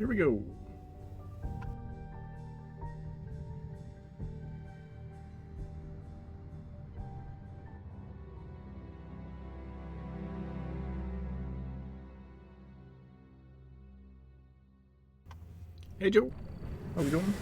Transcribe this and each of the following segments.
Here we go. Hey Joe, how we doing?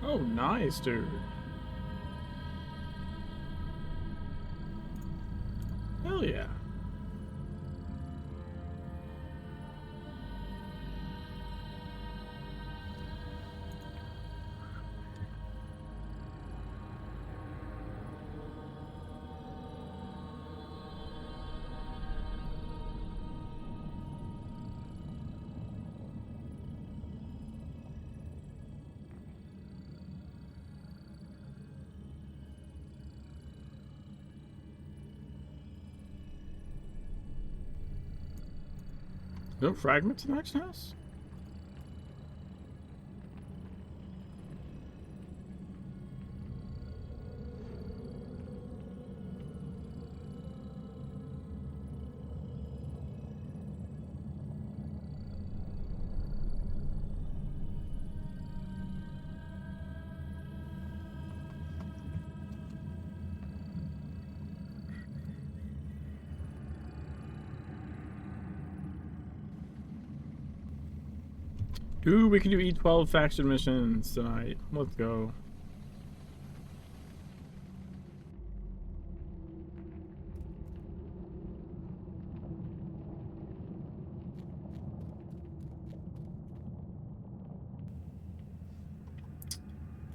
Oh, nice, dude. Hell yeah. No fragments in the next house? Dude, we can do E12 faction missions tonight. Let's go.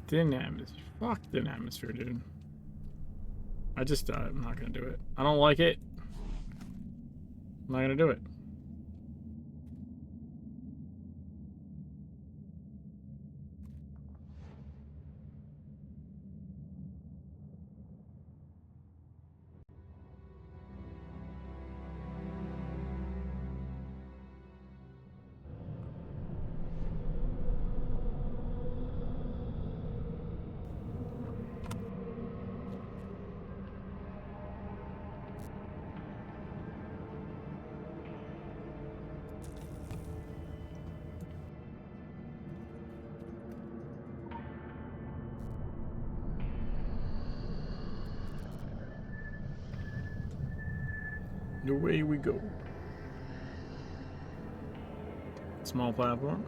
Thin atmosphere. Fuck thin atmosphere, dude. I'm not gonna do it. I don't like it. I'm not gonna do it. Away we go. Small platform.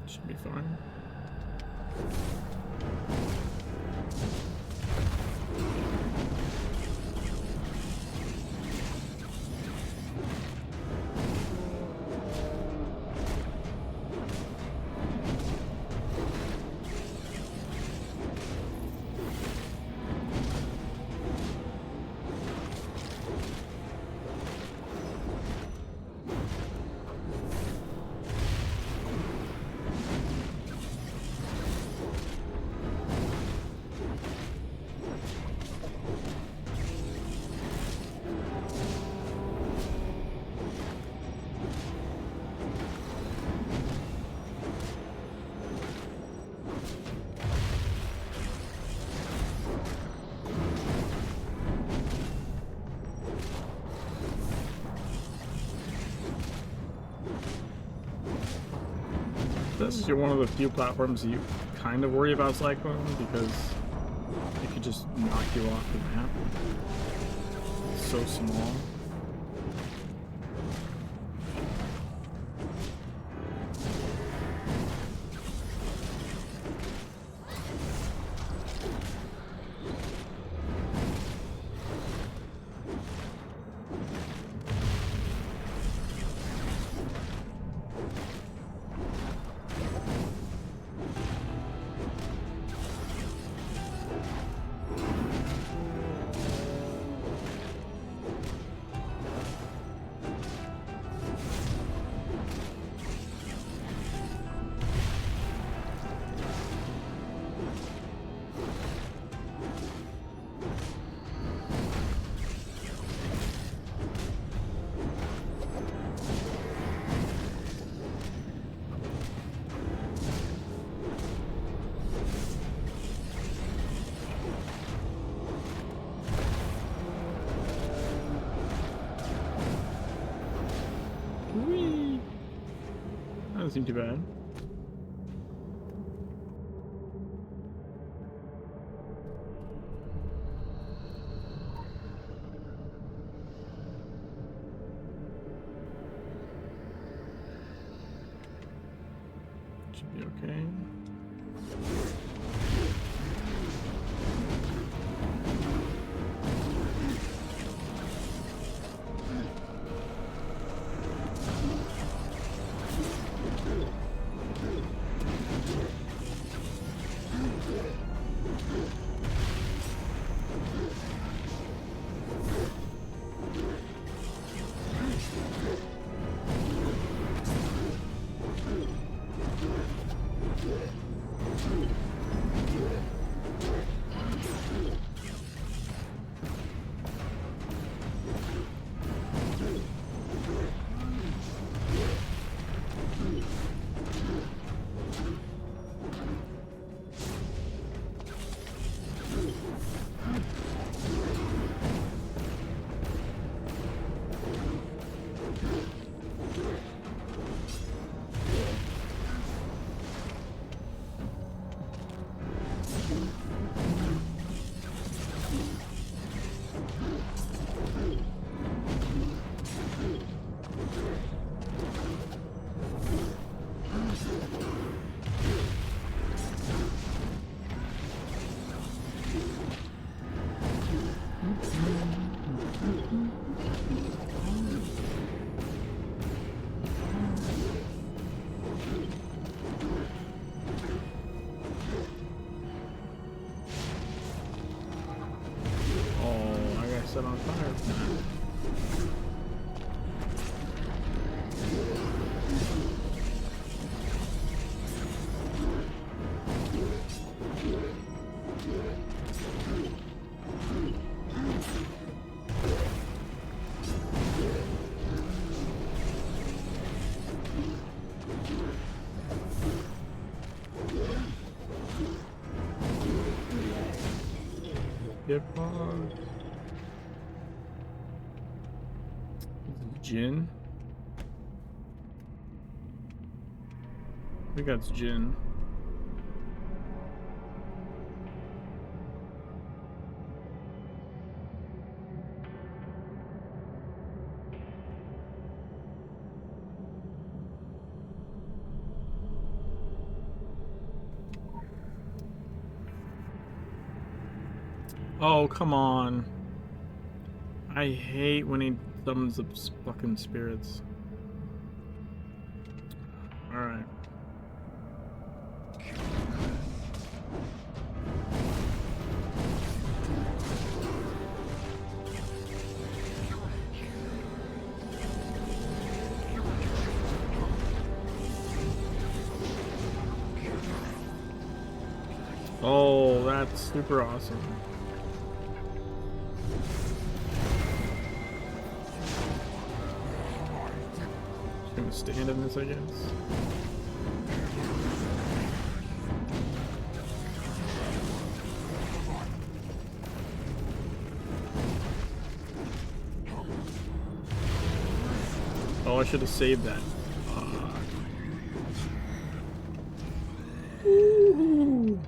Should be fine. this you're one of the few platforms you kind of worry about cycling because it could just knock you off the map. It's so small. Whee! That doesn't seem too bad. Should be okay. Set on fire. Get on. Gin? I think that's gin. Oh, come on. I hate when he summons the fucking spirits. Alright. Oh, that's super awesome. Just gonna stand in this, I guess. Oh, I should have saved that. Ooh.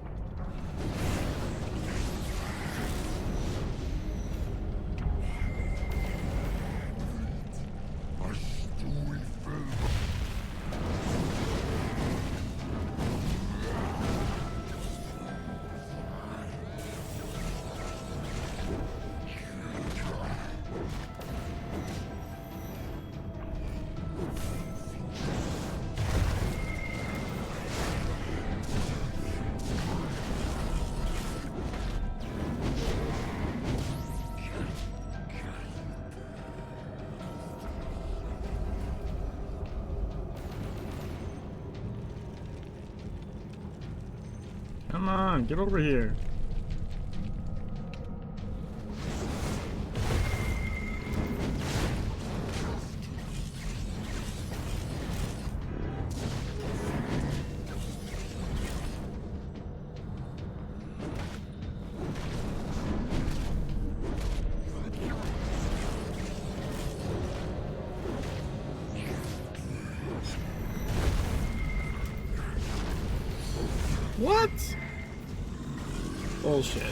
Come on, get over here. What? Bullshit.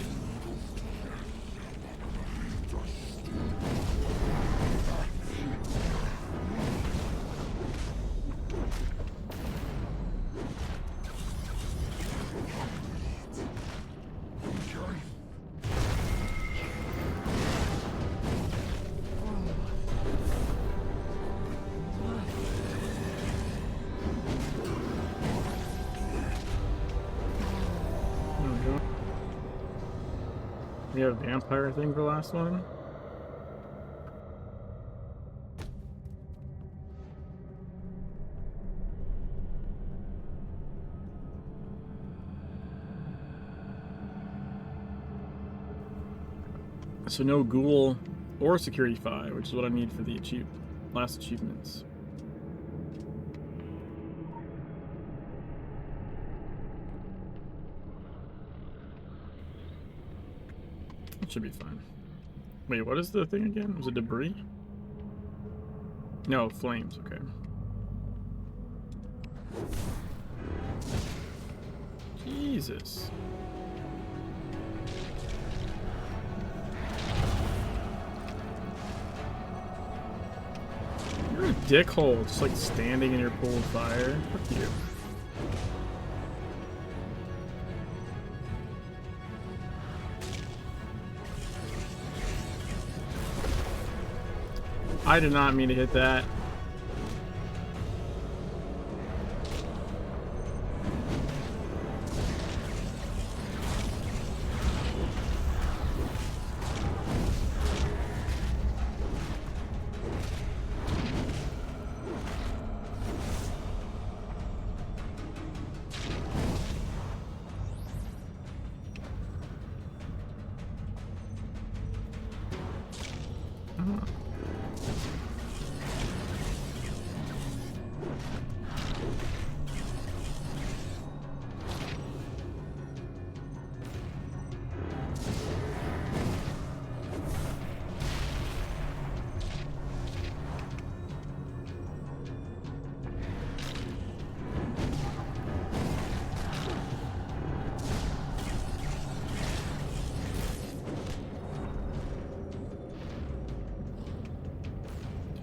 We have a vampire thing for the last one. So no ghoul or security 5, which is what I need for the last achievements. It should be fine. Wait, what is the thing again? Was it debris? No, flames, okay. Jesus. You're a dickhole, just like standing in your pool of fire. Fuck you. I did not mean to hit that.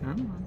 Come on.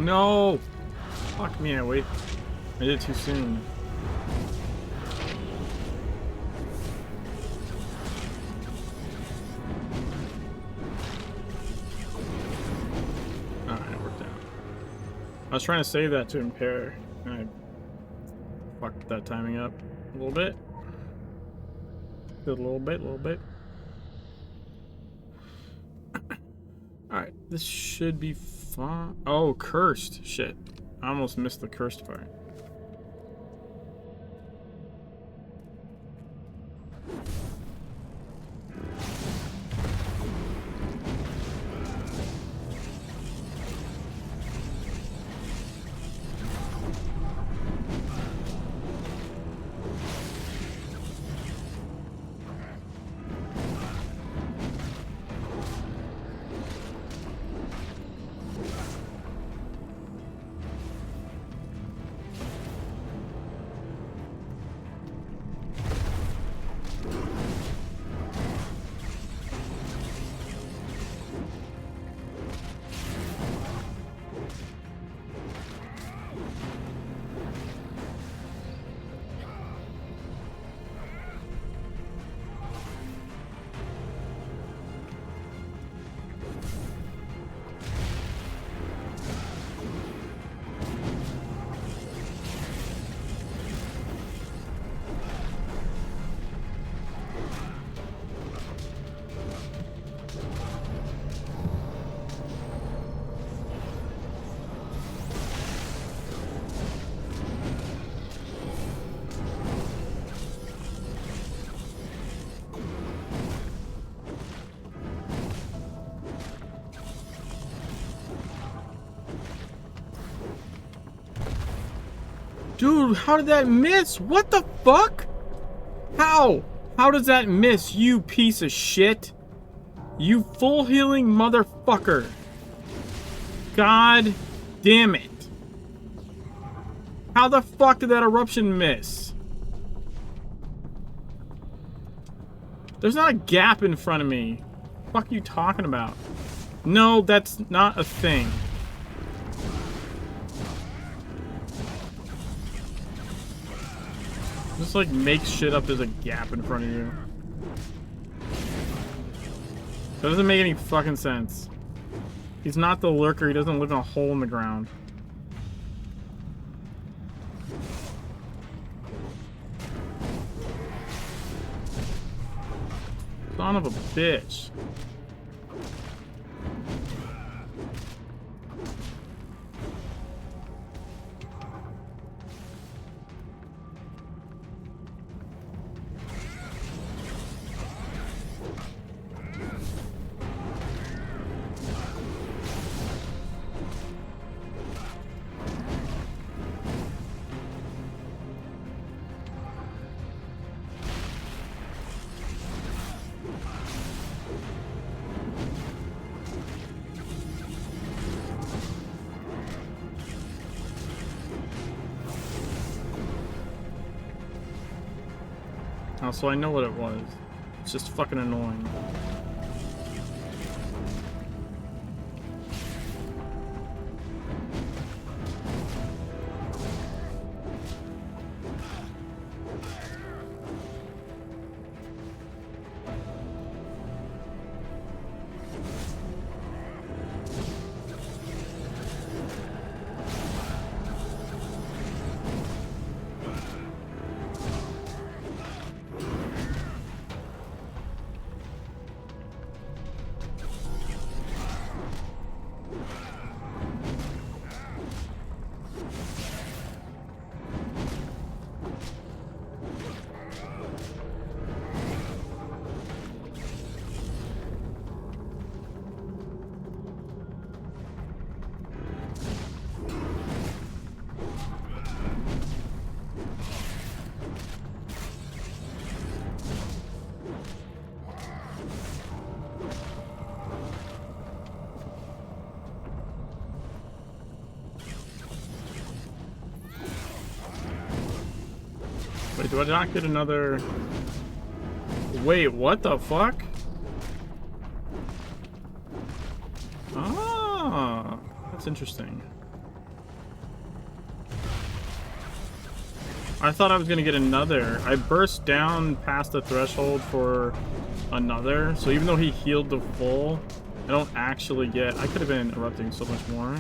No! Fuck me, I did it too soon. Alright, it worked out. I was trying to save that to impair, and I fucked that timing up a little bit. Did a little bit. Alright, this should be fine. Oh, cursed. Shit. I almost missed the cursed part. Dude, how did that miss? What the fuck? How? How does that miss, you piece of shit? You full healing motherfucker. God damn it. How the fuck did that eruption miss? There's not a gap in front of me. What the fuck are you talking about? No, that's not a thing. Just like make shit up there's a gap in front of you. That doesn't make any fucking sense. He's not the lurker, he doesn't live in a hole in the ground. Son of a bitch. Oh, so I know what it was. It's just fucking annoying. Wait, do I not get another... Wait, what the fuck? Ah, that's interesting. I thought I was gonna get another. I burst down past the threshold for another, so even though he healed the full, I don't actually get... I could have been erupting so much more.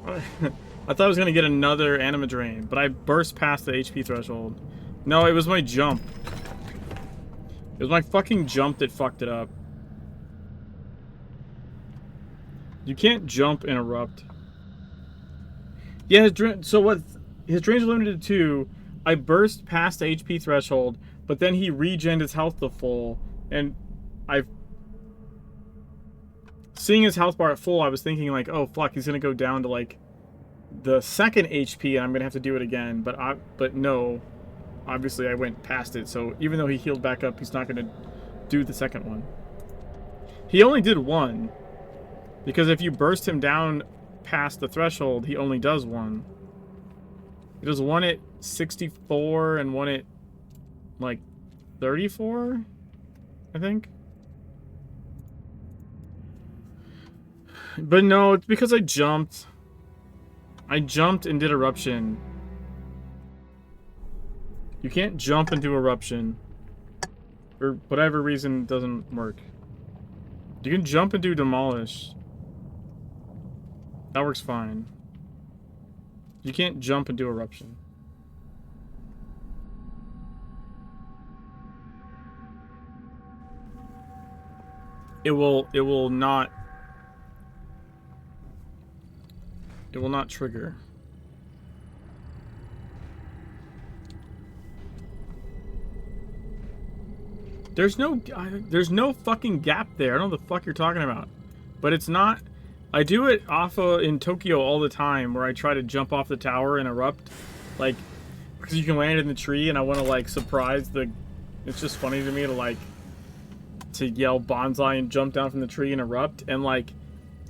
I thought I was gonna get another anima drain, but I burst past the HP threshold. No, it was my jump. It was my fucking jump that fucked it up. You can't jump and erupt. Yeah, so what? His drains are limited to... I burst past the HP threshold, but then he regened his health to full, and seeing his health bar at full, I was thinking like, oh fuck, he's gonna go down to like the second HP, and I'm gonna have to do it again. But no, obviously I went past it. So even though he healed back up, he's not gonna do the second one. He only did one. Because if you burst him down past the threshold, he only does one. He does one at 64 and one at, like, 34, I think. But no, it's because I jumped. I jumped and did eruption. You can't jump and do eruption. For whatever reason, it doesn't work. You can jump and do demolish. That works fine. You can't jump and do eruption. It will not trigger. There's no fucking gap there. I don't know what the fuck you're talking about. But it's not... I do it in Tokyo all the time, where I try to jump off the tower and erupt. Like, because you can land in the tree, and I want to, like, surprise the... It's just funny to me to, like... to yell bonsai and jump down from the tree and erupt, and, like,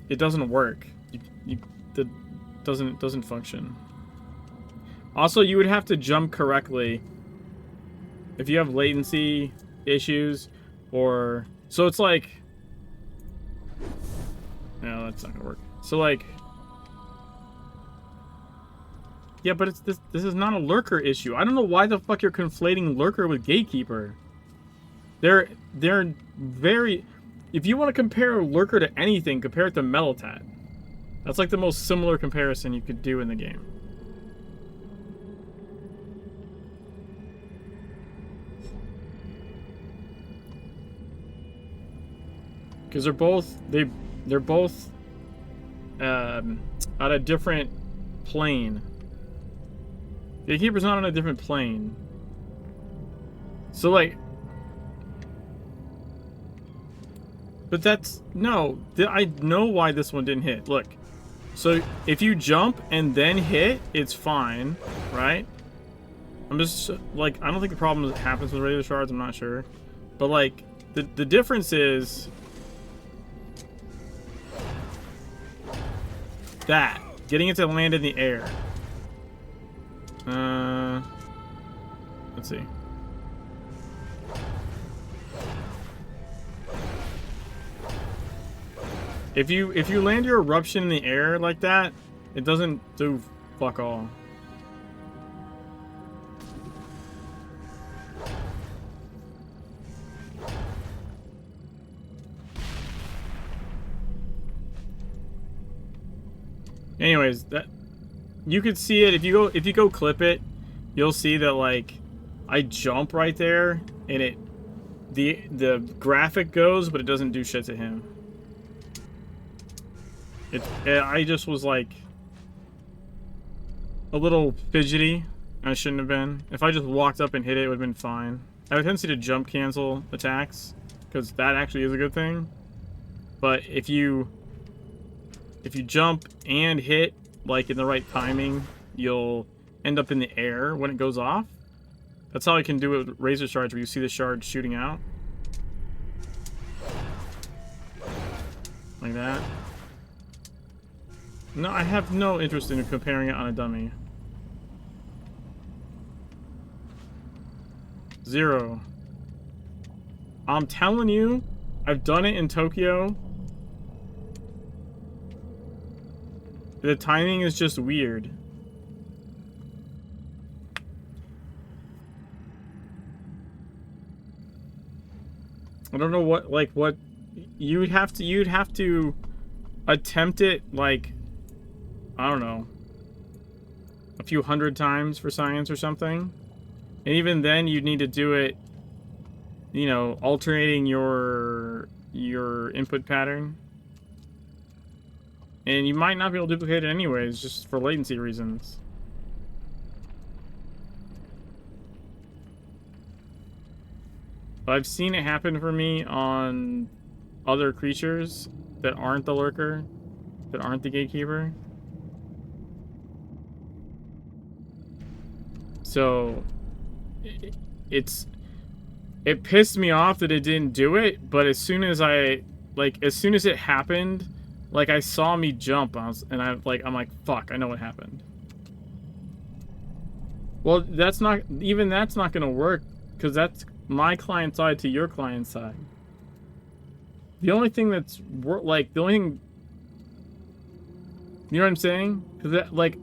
it doesn't work. It doesn't function. Also, you would have to jump correctly if you have latency issues, or... So it's like... No, that's not gonna work. So, like... Yeah, but it's this is not a lurker issue. I don't know why the fuck you're conflating lurker with gatekeeper. They're very... If you want to compare lurker to anything, compare it to Melotat. That's like the most similar comparison you could do in the game. Because they're both on a different plane. The Gatekeeper's not on a different plane. So, like... But that's... No. I know why this one didn't hit. Look. So, if you jump and then hit, it's fine. Right? I'm just... Like, I don't think the problem happens with radio shards. I'm not sure. But, like, the difference is... That. Getting it to land in the air. Let's see. If you land your eruption in the air like that, it doesn't do fuck all. Anyways, that you could see it if you go clip it, you'll see that like I jump right there and the graphic goes, but it doesn't do shit to him. I just was like a little fidgety. I shouldn't have been. If I just walked up and hit it, it would have been fine. I have a tendency to jump cancel attacks because that actually is a good thing. But if you jump and hit like in the right timing, you'll end up in the air when it goes off. That's how I can do it with razor shards, where you see the shard shooting out. Like that. No, I have no interest in comparing it on a dummy. 0. I'm telling you, I've done it in Tokyo. The timing is just weird. I don't know what you'd have to attempt it like, I don't know, a few hundred times for science or something. And even then you'd need to do it, you know, alternating your input pattern. And you might not be able to duplicate it anyways, just for latency reasons. But I've seen it happen for me on other creatures that aren't the lurker, that aren't the gatekeeper. So it pissed me off that it didn't do it, but as soon as it happened, like, I saw me jump, I'm like, fuck, I know what happened. Well, that's not gonna work, because that's my client side to your client side. The only thing that's, like, the only thing, you know what I'm saying? Because that, like,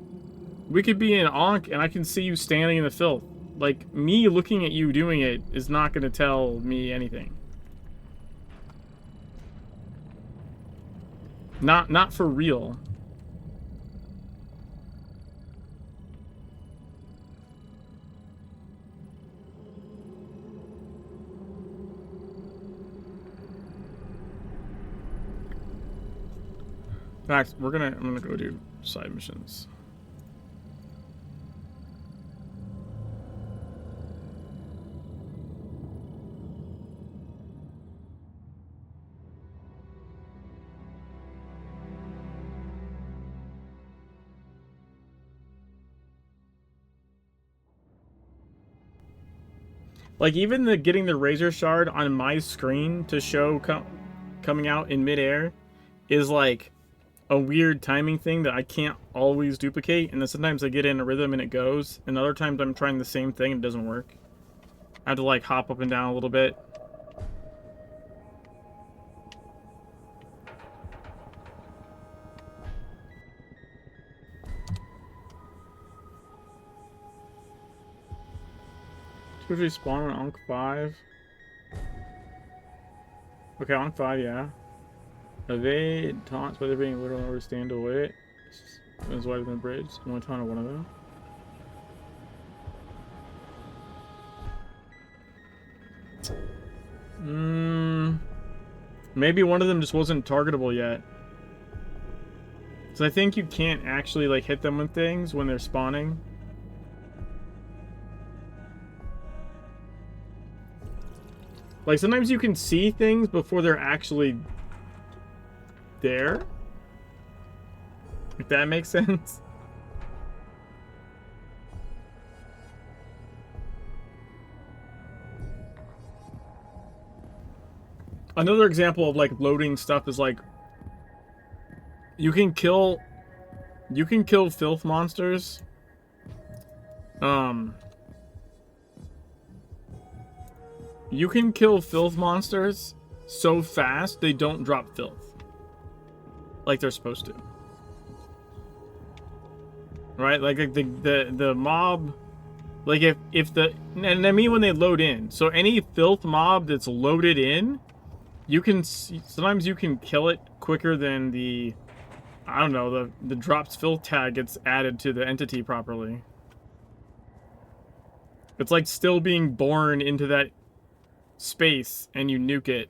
we could be in Ankh and I can see you standing in the filth. Like, me looking at you doing it is not gonna tell me anything. Not for real. In fact, I'm gonna go do side missions. Like, even getting the razor shard on my screen to show coming out in midair is like a weird timing thing that I can't always duplicate, and then sometimes I get in a rhythm and it goes, and other times I'm trying the same thing and it doesn't work. I have to, like, hop up and down a little bit. Usually spawn on Ankh 5. Okay, Ankh 5, yeah. Are they taunts by there being literal in order to stand away? It's wider than a bridge. You want to taunt one of them? Maybe one of them just wasn't targetable yet. So I think you can't actually, like, hit them with things when they're spawning. Like, sometimes you can see things before they're actually there. If that makes sense. Another example of, like, loading stuff is, like, you can kill filth monsters. You can kill filth monsters so fast they don't drop filth. Like they're supposed to. Right? Like the mob, like if the, and I mean when they load in. So any filth mob that's loaded in, you can sometimes you can kill it quicker than the, I don't know, the drops filth tag gets added to the entity properly. It's like still being born into that space and you nuke it.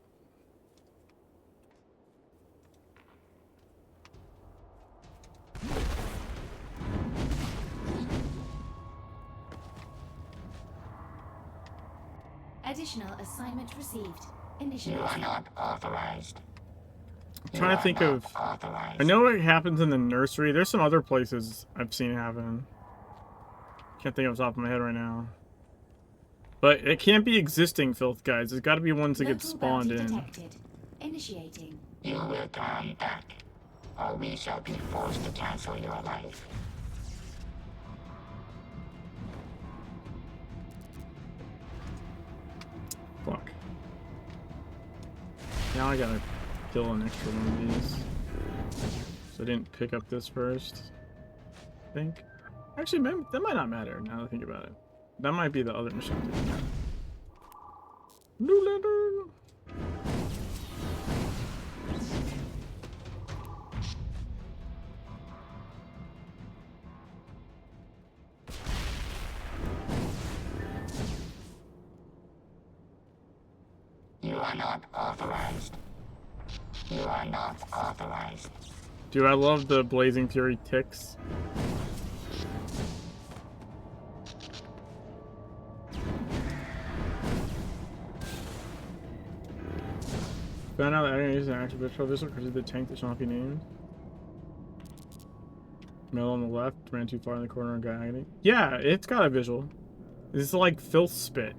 Additional assignment received. Initiative. You are not authorized. I'm trying to think of... I know it happens in the nursery. There's some other places I've seen it happen. Can't think of the top of my head right now. But it can't be existing filth guys. There's got to be ones that get spawned in. Detected. Initiating. You will die back, or we shall be forced to cancel your life. Fuck. Now I gotta kill an extra one of these. So I didn't pick up this first, I think. Actually, that might not matter now that I think about it. That might be the other mission. New lantern! You are not authorized. You are not authorized. Dude, I love the Blazing Fury ticks. Found out that enemy is an active patrol vessel because of the tank that shall not be named. Mel on the left, ran too far in the corner and got agony. Yeah, it's got a visual. This is like filth spit.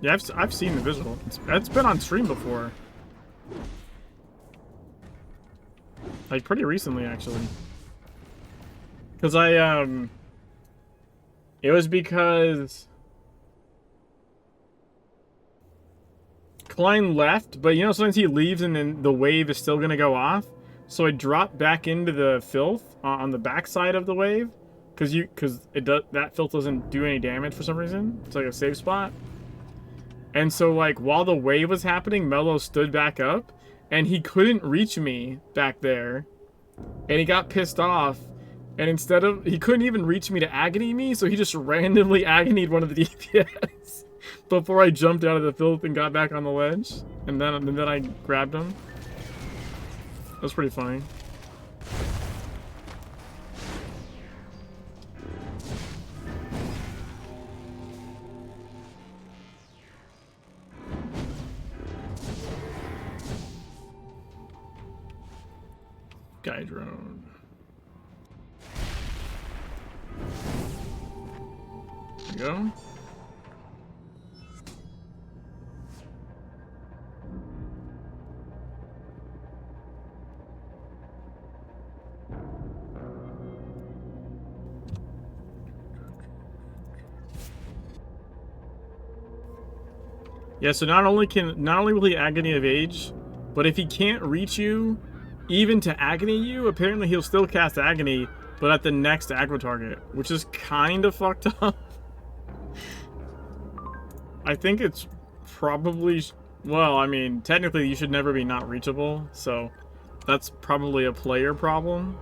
Yeah, I've seen the visual. It's been on stream before. Like pretty recently actually. Cause it was because Klein left, but you know sometimes he leaves and then the wave is still gonna go off. So I dropped back into the filth on the backside of the wave, cause that filth doesn't do any damage for some reason. It's like a safe spot. And so like while the wave was happening, Mello stood back up, and he couldn't reach me back there, and he got pissed off. And instead of he couldn't even reach me to agony me, so he just randomly agonied one of the DPS. Before I jumped out of the filth and got back on the ledge, and then I grabbed him. That was pretty funny. Guy drone. There we go. Yeah, so not only will he agony of age, but if he can't reach you, even to agony you, apparently he'll still cast agony, but at the next aggro target, which is kind of fucked up. I think it's probably, well, I mean, technically you should never be not reachable, so that's probably a player problem.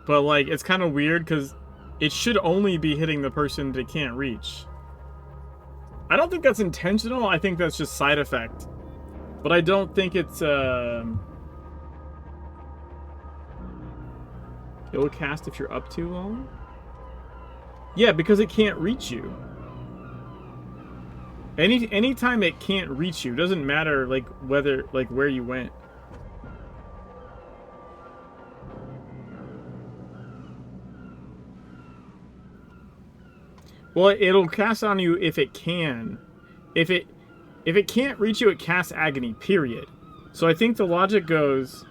But like, it's kind of weird because it should only be hitting the person that can't reach. I don't think that's intentional. I think that's just side effect. But I don't think it's, it'll cast if you're up too long? Yeah, because it can't reach you. Anytime it can't reach you, doesn't matter, like, whether, like, where you went. Well, it'll cast on you if it can. If it can't reach you, it casts agony, period. So I think the logic goes,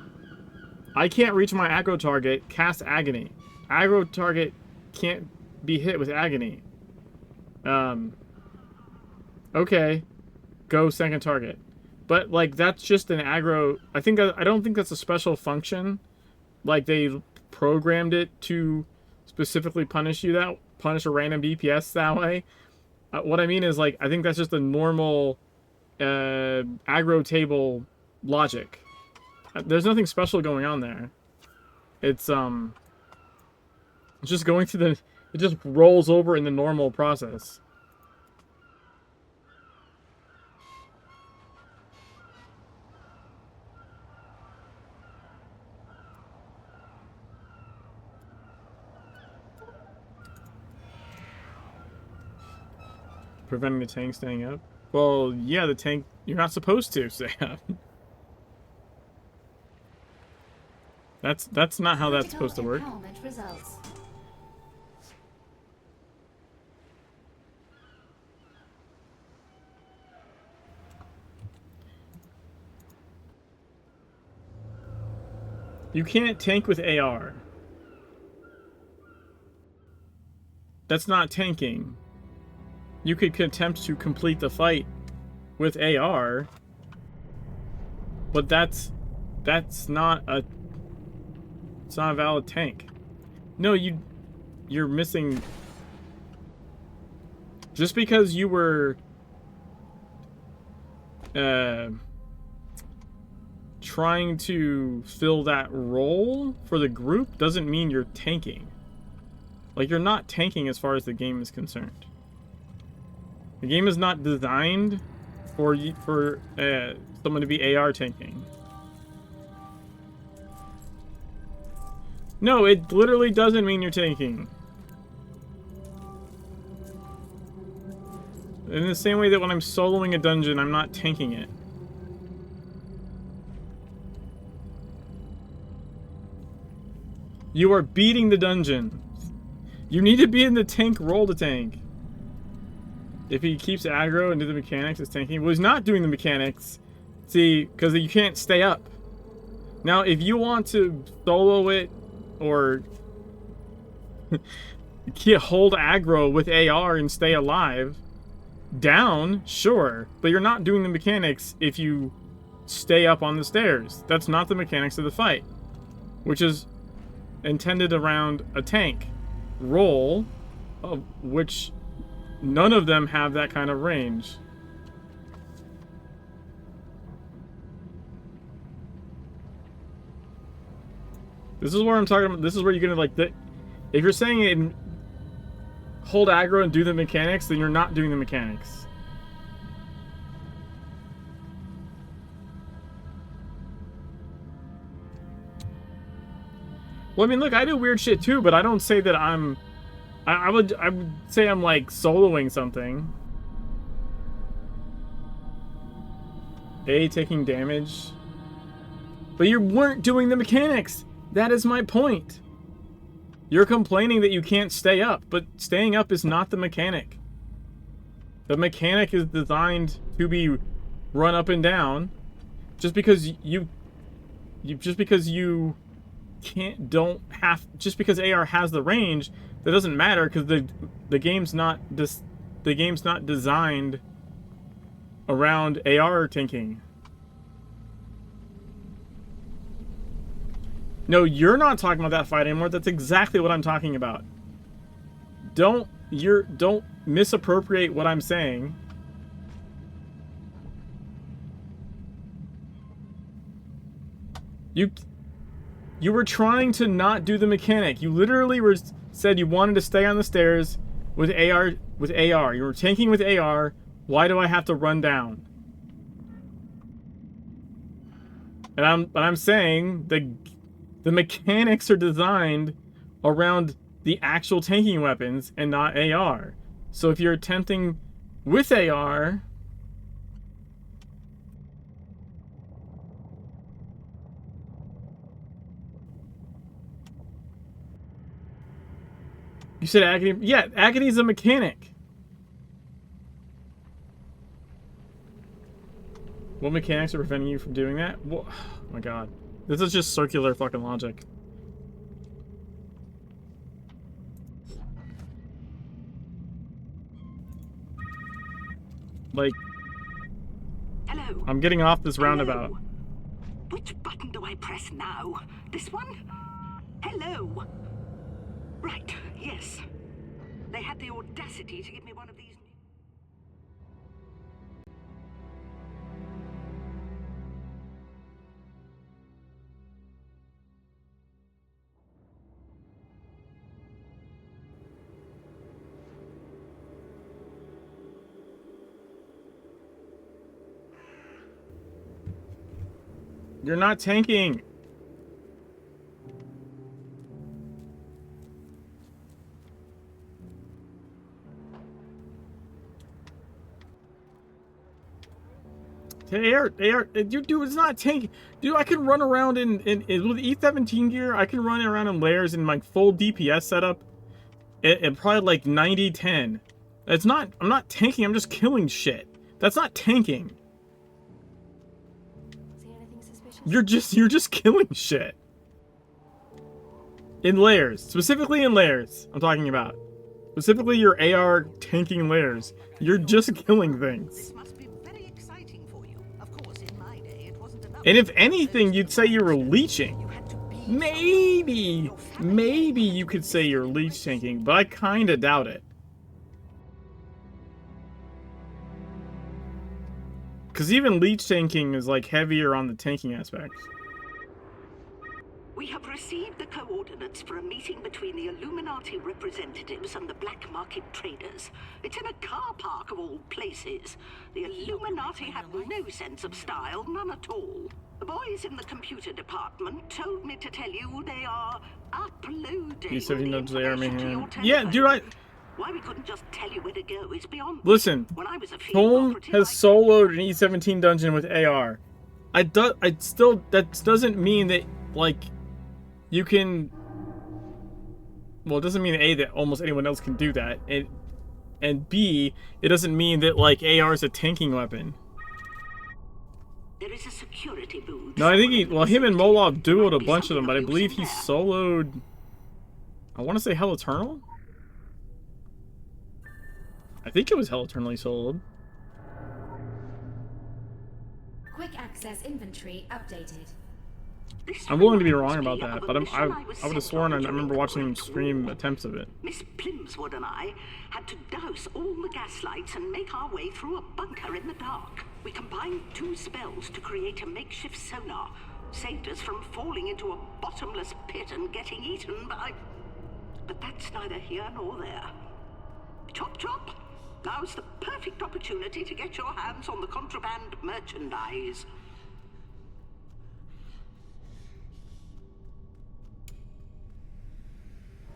I can't reach my aggro target, cast agony. Aggro target can't be hit with agony. Okay, go second target. But like that's just an aggro. I don't think that's a special function. Like they programmed it to specifically punish a random DPS that way. What I mean is like I think that's just a normal aggro table logic. There's nothing special going on there. It's just going through it just rolls over in the normal process. Preventing the tank staying up? Well, yeah, the tank, you're not supposed to stay up. That's not how that's supposed to work. Results. You can't tank with AR. That's not tanking. You could attempt to complete the fight with AR, but that's That's not a... It's not a valid tank. No, you're missing... Just because you were... trying to fill that role for the group doesn't mean you're tanking. Like, you're not tanking as far as the game is concerned. The game is not designed for someone to be AR tanking. No, it literally doesn't mean you're tanking. In the same way that when I'm soloing a dungeon, I'm not tanking it. You are beating the dungeon. You need to be in the tank role to tank. If he keeps aggro and do the mechanics, it's tanking. Well, he's not doing the mechanics. See, because you can't stay up. Now, if you want to solo it, or hold aggro with AR and stay alive, down, sure. But you're not doing the mechanics if you stay up on the stairs. That's not the mechanics of the fight. Which is intended around a tank role, of which none of them have that kind of range. This is where I'm talking about. This is where you're gonna like the. If you're saying it in hold aggro and do the mechanics, then you're not doing the mechanics. Well, I mean, look, I do weird shit too, but I don't say that I'm. I would say I'm like soloing something. Taking damage. But you weren't doing the mechanics. That is my point. You're complaining that you can't stay up, but staying up is not the mechanic. The mechanic is designed to be run up and down. Just because you don't have, just because AR has the range, that doesn't matter, because the game's not designed around AR tanking. No, you're not talking about that fight anymore. That's exactly what I'm talking about. Don't misappropriate what I'm saying. You were trying to not do the mechanic. You literally said you wanted to stay on the stairs with AR. You were tanking with AR. Why do I have to run down? And I'm saying the mechanics are designed around the actual tanking weapons and not AR. So if you're attempting with AR, you said Agony. Yeah, Agony is a mechanic. What mechanics are preventing you from doing that? Oh my god. This is just circular fucking logic. Like, hello. I'm getting off this roundabout. Which button do I press now? This one? Hello. Right, yes. They had the audacity to give me one of these. You're not tanking. AR, dude, it's not tanking. Dude, I can run around in with E17 gear. I can run around in layers in my full DPS setup at probably like 90-10. It's not. I'm not tanking. I'm just killing shit. That's not tanking. You're just killing shit. In layers. Specifically in layers, I'm talking about. Specifically your AR tanking layers. You're just killing things. This must be very exciting for you. Of course, in my day, it wasn't enough. And if anything, you'd say you were leeching. Maybe you could say you're leech tanking, but I kinda doubt it. Because even leech tanking is like heavier on the tanking aspect. We have received the coordinates for a meeting between the Illuminati representatives and the black market traders. It's in a car park of all places. The Illuminati have no sense of style, none at all. The boys in the computer department told me to tell you they are uploading E17 the knows they are information to man. your Yeah, telephone. dude, Why we couldn't just tell you where to go is beyond me. listen. When I was a field Home operative, has soloed an E17 dungeon with AR. That doesn't mean that, like, you can... Well, it doesn't mean, A, that almost anyone else can do that. And B, it doesn't mean that, like, AR is a tanking weapon. There is a security booth. No, I think he... Well, him and Molov duoed a Might be bunch of them, but I something of believe use he in there. soloed... I want to say Hell Eternal? I think it was Hell Eternal he soloed. Quick access inventory updated. I'm willing to be wrong about that, but I would have sworn I remember watching him stream attempts of it. Miss Plimswood and I had to douse all the gas lights and make our way through a bunker in the dark. We combined 2 spells to create a makeshift sonar. Saved us from falling into a bottomless pit and getting eaten by... But that's neither here nor there. Chop chop! Now's the perfect opportunity to get your hands on the contraband merchandise.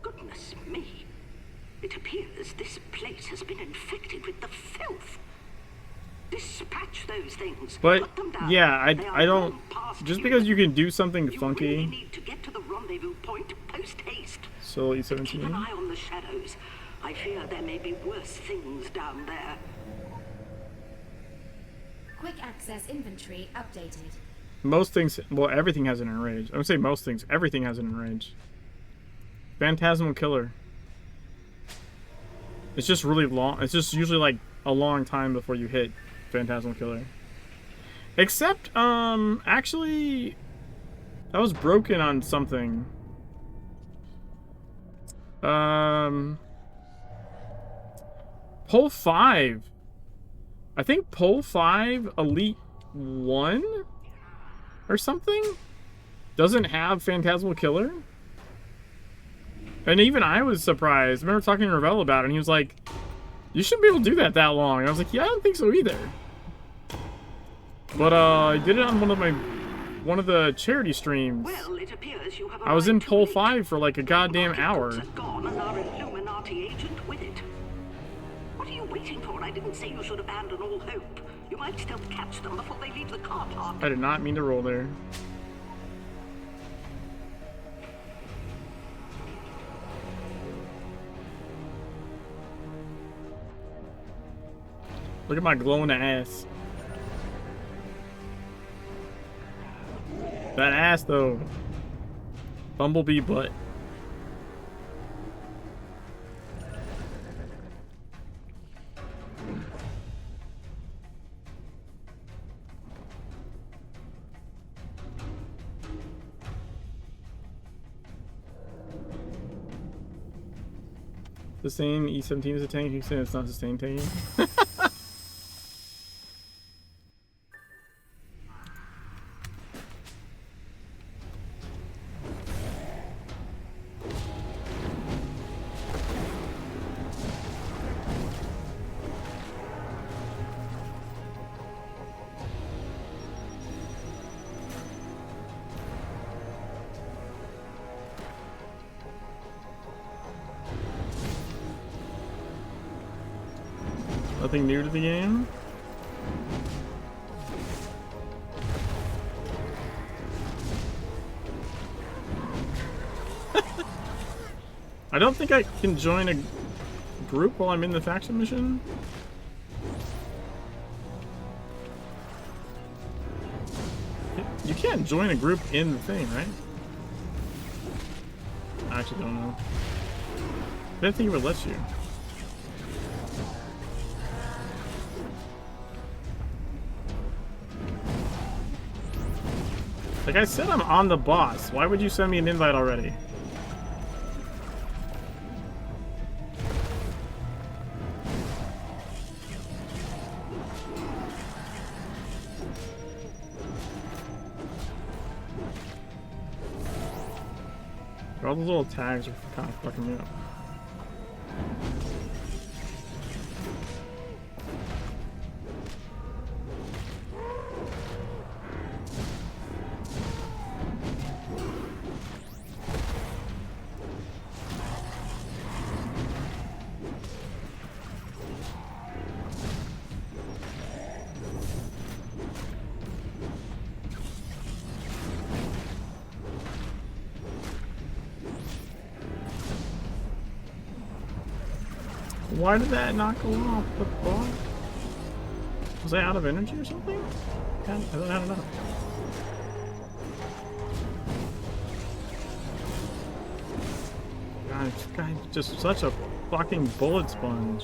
Goodness me. It appears this place has been infected with the filth. Dispatch those things. But, Put them down. yeah, They are I don't... long past Just due. because you can do something You really funky... need to get to the rendezvous point post haste. Solo Keep an E17? eye on the shadows. I fear there may be worse things down there. Quick access inventory updated. Most things... Well, everything has an enrage. I would say most things. Everything has an enrage. Phantasmal Killer. It's just really long. It's just usually like a long time before you hit Phantasmal Killer. Except, actually, that was broken on something. Pole 5. I think Pole 5 Elite 1 or something doesn't have Phantasmal Killer. And even I was surprised. I remember talking to Ravel about it, and he was like, you shouldn't be able to do that long. And I was like, yeah, I don't think so either. But I did it on one of the charity streams. Well, it appears you have I was in arrived too Pole late. 5 for like a goddamn Market hour. goods are gone and our Illuminati agent with it. What are you waiting for? I didn't say you should abandon all hope. You might still catch them before they leave the car park. I did not mean to roll there. Look at my glowing ass. That ass though. Bumblebee butt. Sustain E17 is a tank. You saying it's not sustain tanking? Nothing new to the game. I don't think I can join a group while I'm in the faction mission. You can't join a group in the thing, right? I actually don't know. I didn't think it would let you. Like I said, I'm on the boss. Why would you send me an invite already? All those little tags are kind of fucking me up. Why did that not go off the fuck? Was I out of energy or something? I don't know. God, this guy's just such a fucking bullet sponge.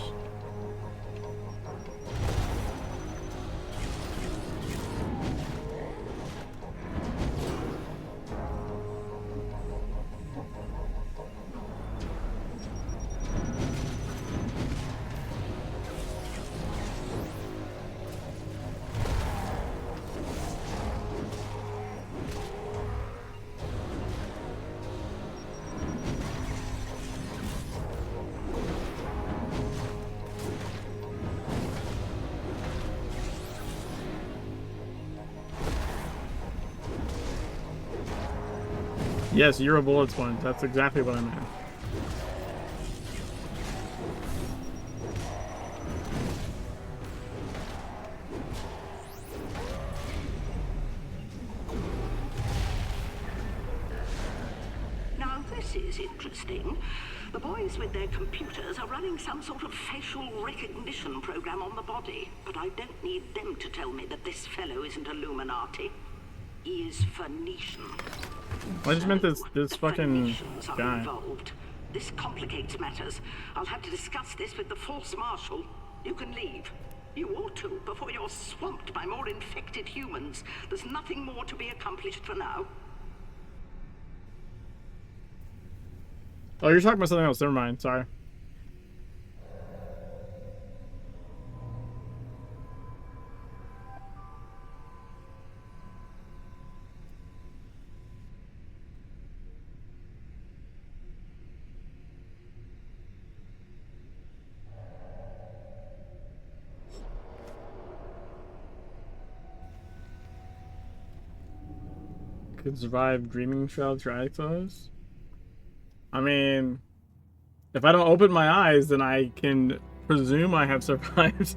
Yes, you're a bullet sponge. That's exactly what I meant. Now this is interesting. The boys with their computers are running some sort of facial recognition program on the body, but I don't need them to tell me that this fellow isn't Illuminati. He is Phoenician. I just meant this fucking guy. Involved. This complicates matters. I'll have to discuss this with the Force Marshal. You can leave. You ought to, before you're swamped by more infected humans. There's nothing more to be accomplished for now. Oh, you're talking about something else. Never mind. Sorry. Could survive dreaming shrouds or eyes. I mean, if I don't open my eyes, then I can presume I have survived.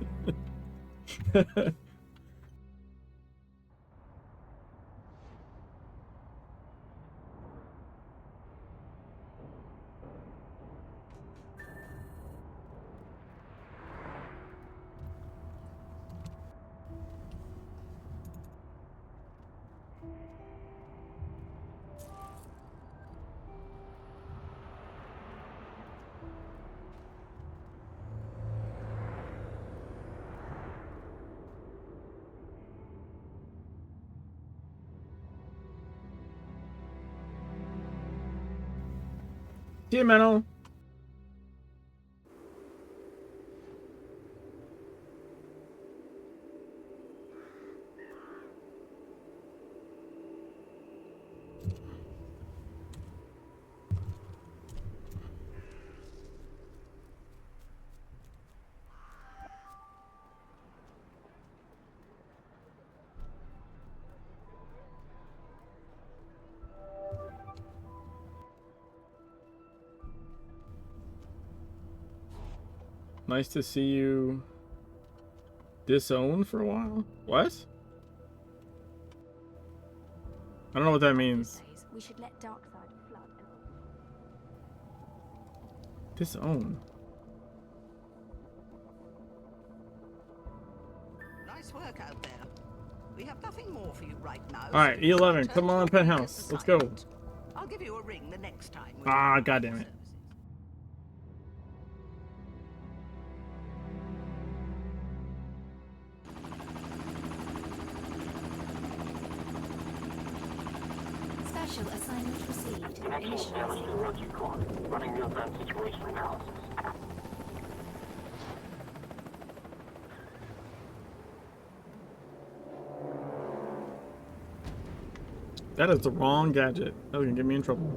See you, Menno. Nice to see you disown for a while. What? I don't know what that means. We should let Darkside flood. Disown. Nice work out there. We have nothing more for you right now. All right, E11, come on, penthouse. Let's go. I'll give you a ring the next time. Ah, goddamn it. item Connection established to the initializing. road clock. Running real-time situation analysis. That is the wrong gadget. That was gonna get me in trouble.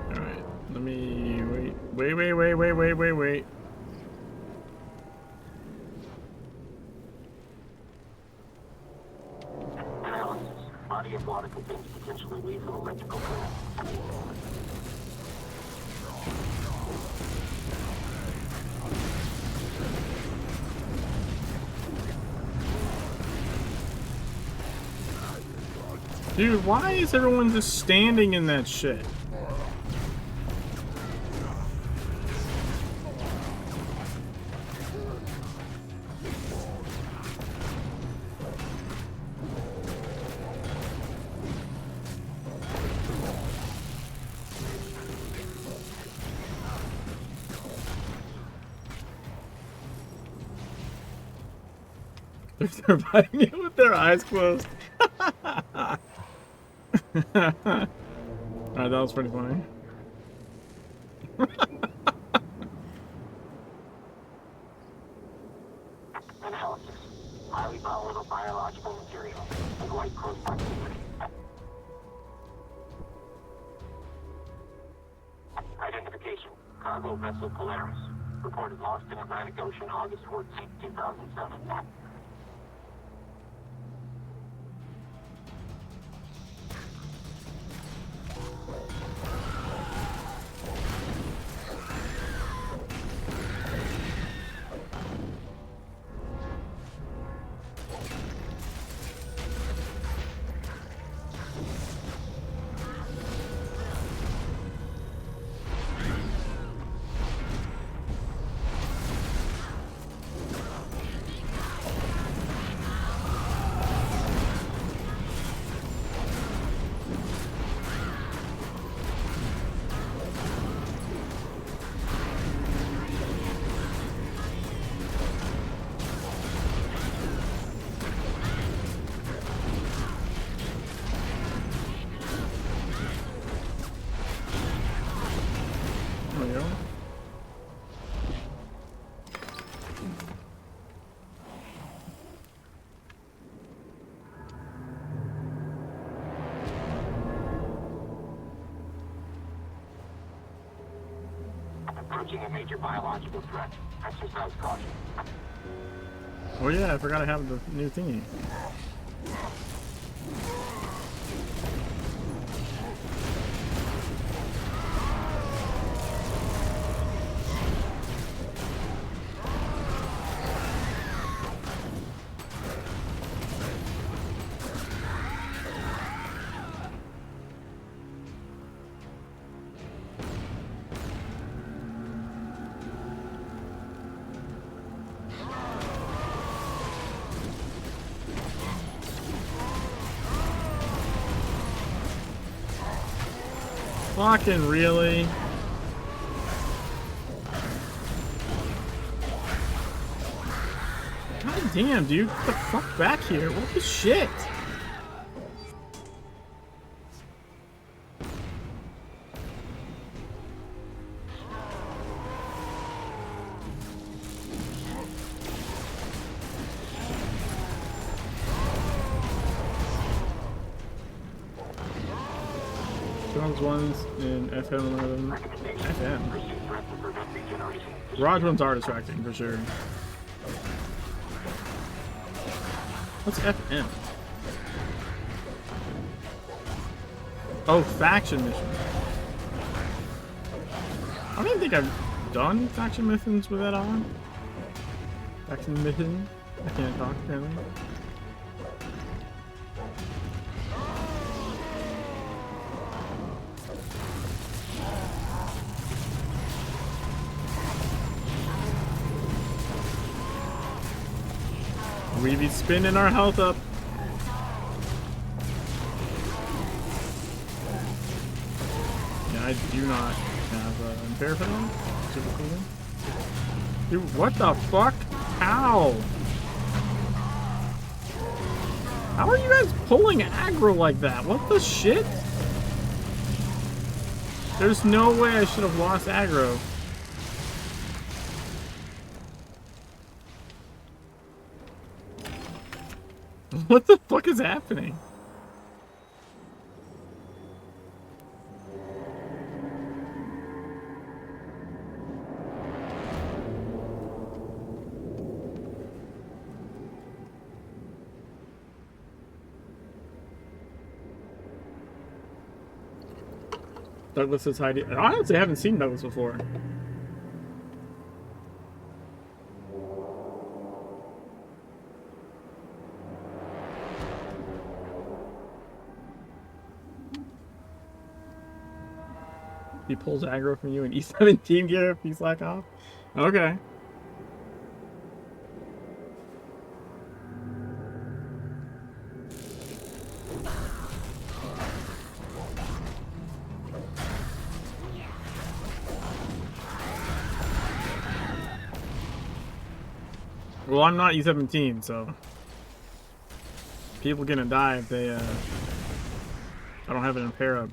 Alright, let me wait. Analysis. Body of water contains potentially lethal electrical current. Dude, why is everyone just standing in that shit? They're surviving it with their eyes closed. Alright, that was pretty funny. Analysis. Highly volatile biological material. Avoid close proximity. Identification. Cargo vessel Polaris. Reported lost in Atlantic Ocean August 14, 2007. There we go. Approaching a major biological threat. Exercise caution. Oh yeah, I forgot I have the new thingy. Fucking really? God damn, dude. Get the fuck back here. What the shit? Jones ones in FM 11. FM. Threat to prevent regeneration. Garage ones are distracting for sure. What's FM? Oh, faction mission. I don't even think I've done faction missions with that on. Faction mission? I can't talk apparently. We be spinning our health up. I do not have impair for them. Super cool. Dude, what the fuck? How? How are you guys pulling aggro like that? What the shit? There's no way I should have lost aggro. What the fuck is happening? Douglas is hiding. I honestly haven't seen Douglas before. He pulls aggro from you in E17 gear if you slack off? Okay. Well, I'm not E17, so people gonna die if they I don't have an impair up.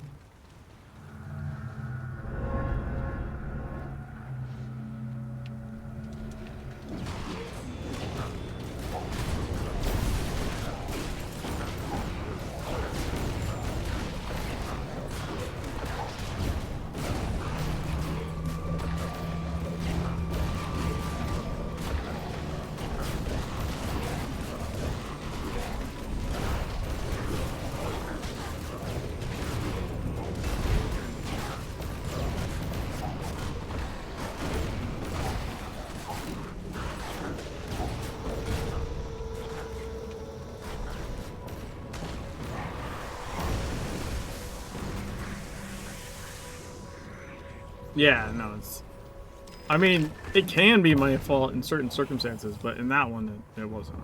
Yeah, no, it's... I mean, it can be my fault in certain circumstances, but in that one, it wasn't.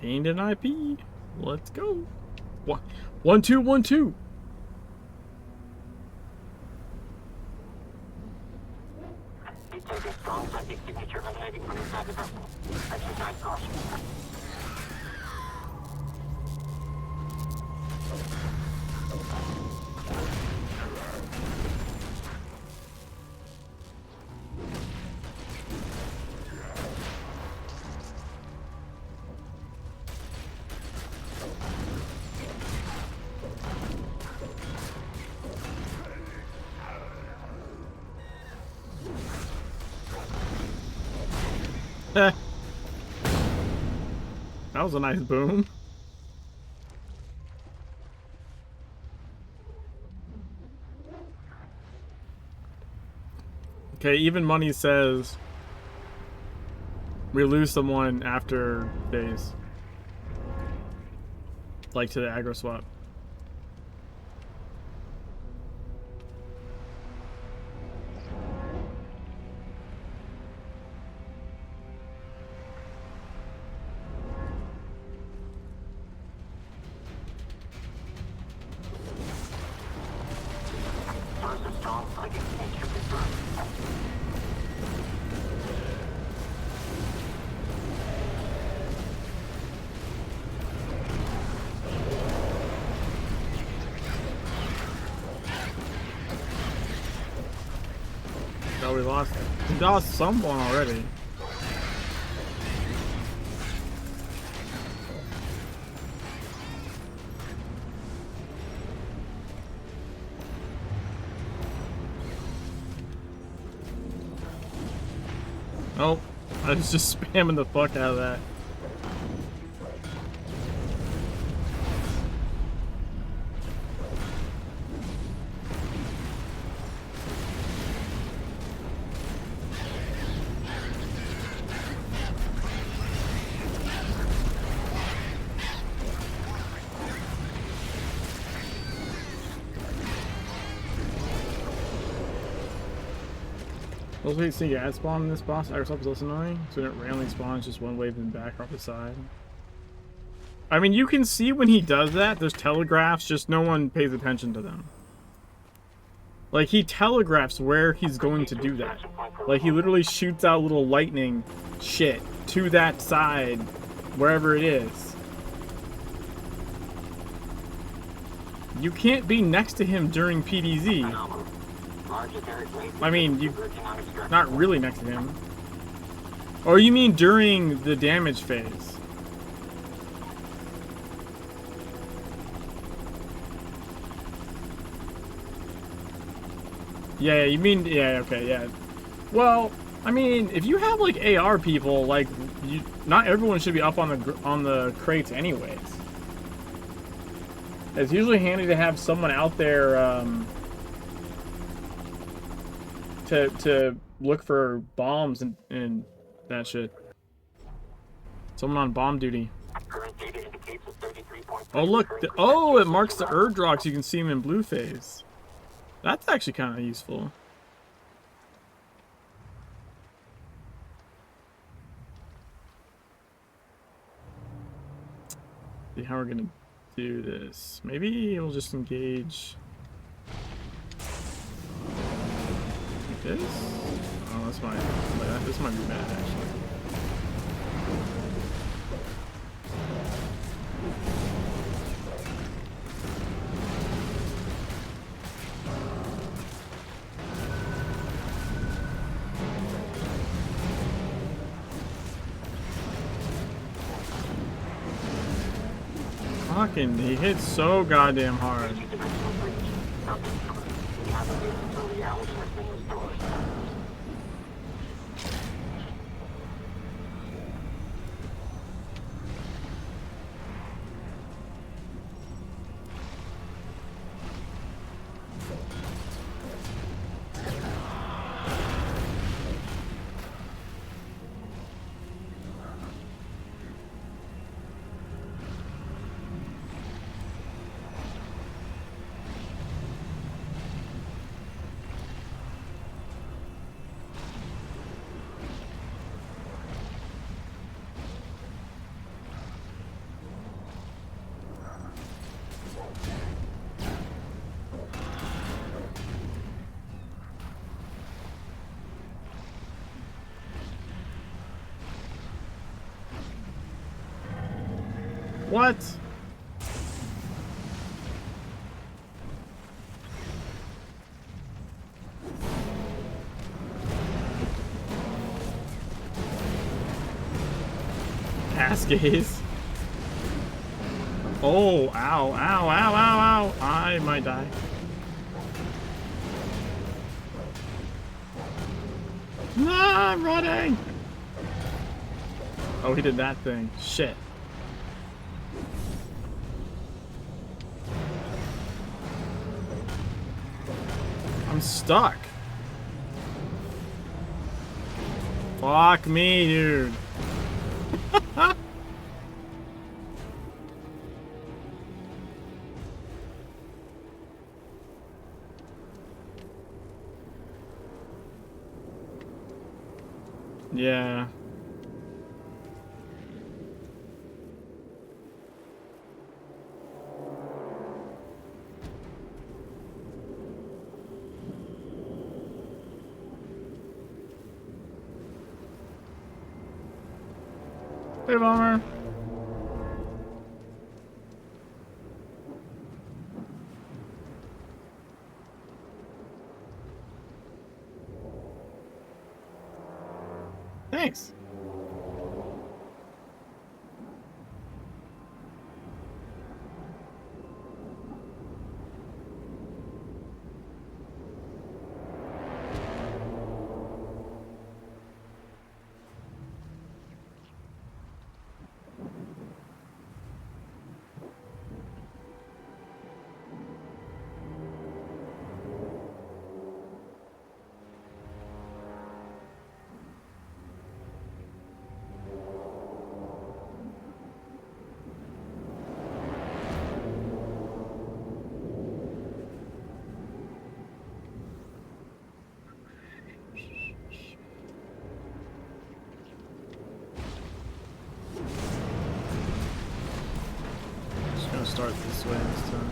Gained an IP. Let's go. 1 2 1 2. Detect a strong psychic signature emanating from inside the vessel. Exercise caution. That was a nice boom. Okay, even money says we lose someone after phase. Like to the aggro swap. Oh, we lost someone already. Oh, I was just spamming the fuck out of that. Those ways to ad spawn in this boss, aggro swap is also annoying, so when it randomly spawns just one wave and back off the side. I mean, you can see when he does that, there's telegraphs, just no one pays attention to them. Like, he telegraphs where he's going to do that. Like, he literally shoots out little lightning shit to that side, wherever it is. You can't be next to him during PDZ. I mean, you not really next to him. Or you mean during the damage phase? Yeah, you mean, yeah, okay, yeah. Well, I mean, if you have like AR people, like, not everyone should be up on the crates anyways. It's usually handy to have someone out there to look for bombs and that shit. Someone on bomb duty. Oh look! Oh, it marks the Erdrock so you can see them in blue phase. That's actually kind of useful. See how we're gonna do this. Maybe we'll just engage like this. Oh, this might be bad actually. Fucking, he hits so goddamn hard. What? Cascades? Oh, ow, ow, ow, ow, ow. I might die. Nah, I'm running! Oh, he did that thing. Shit. I'm stuck. Fuck me, dude. Yeah. Hey, Bomber. Thanks. start this way this time.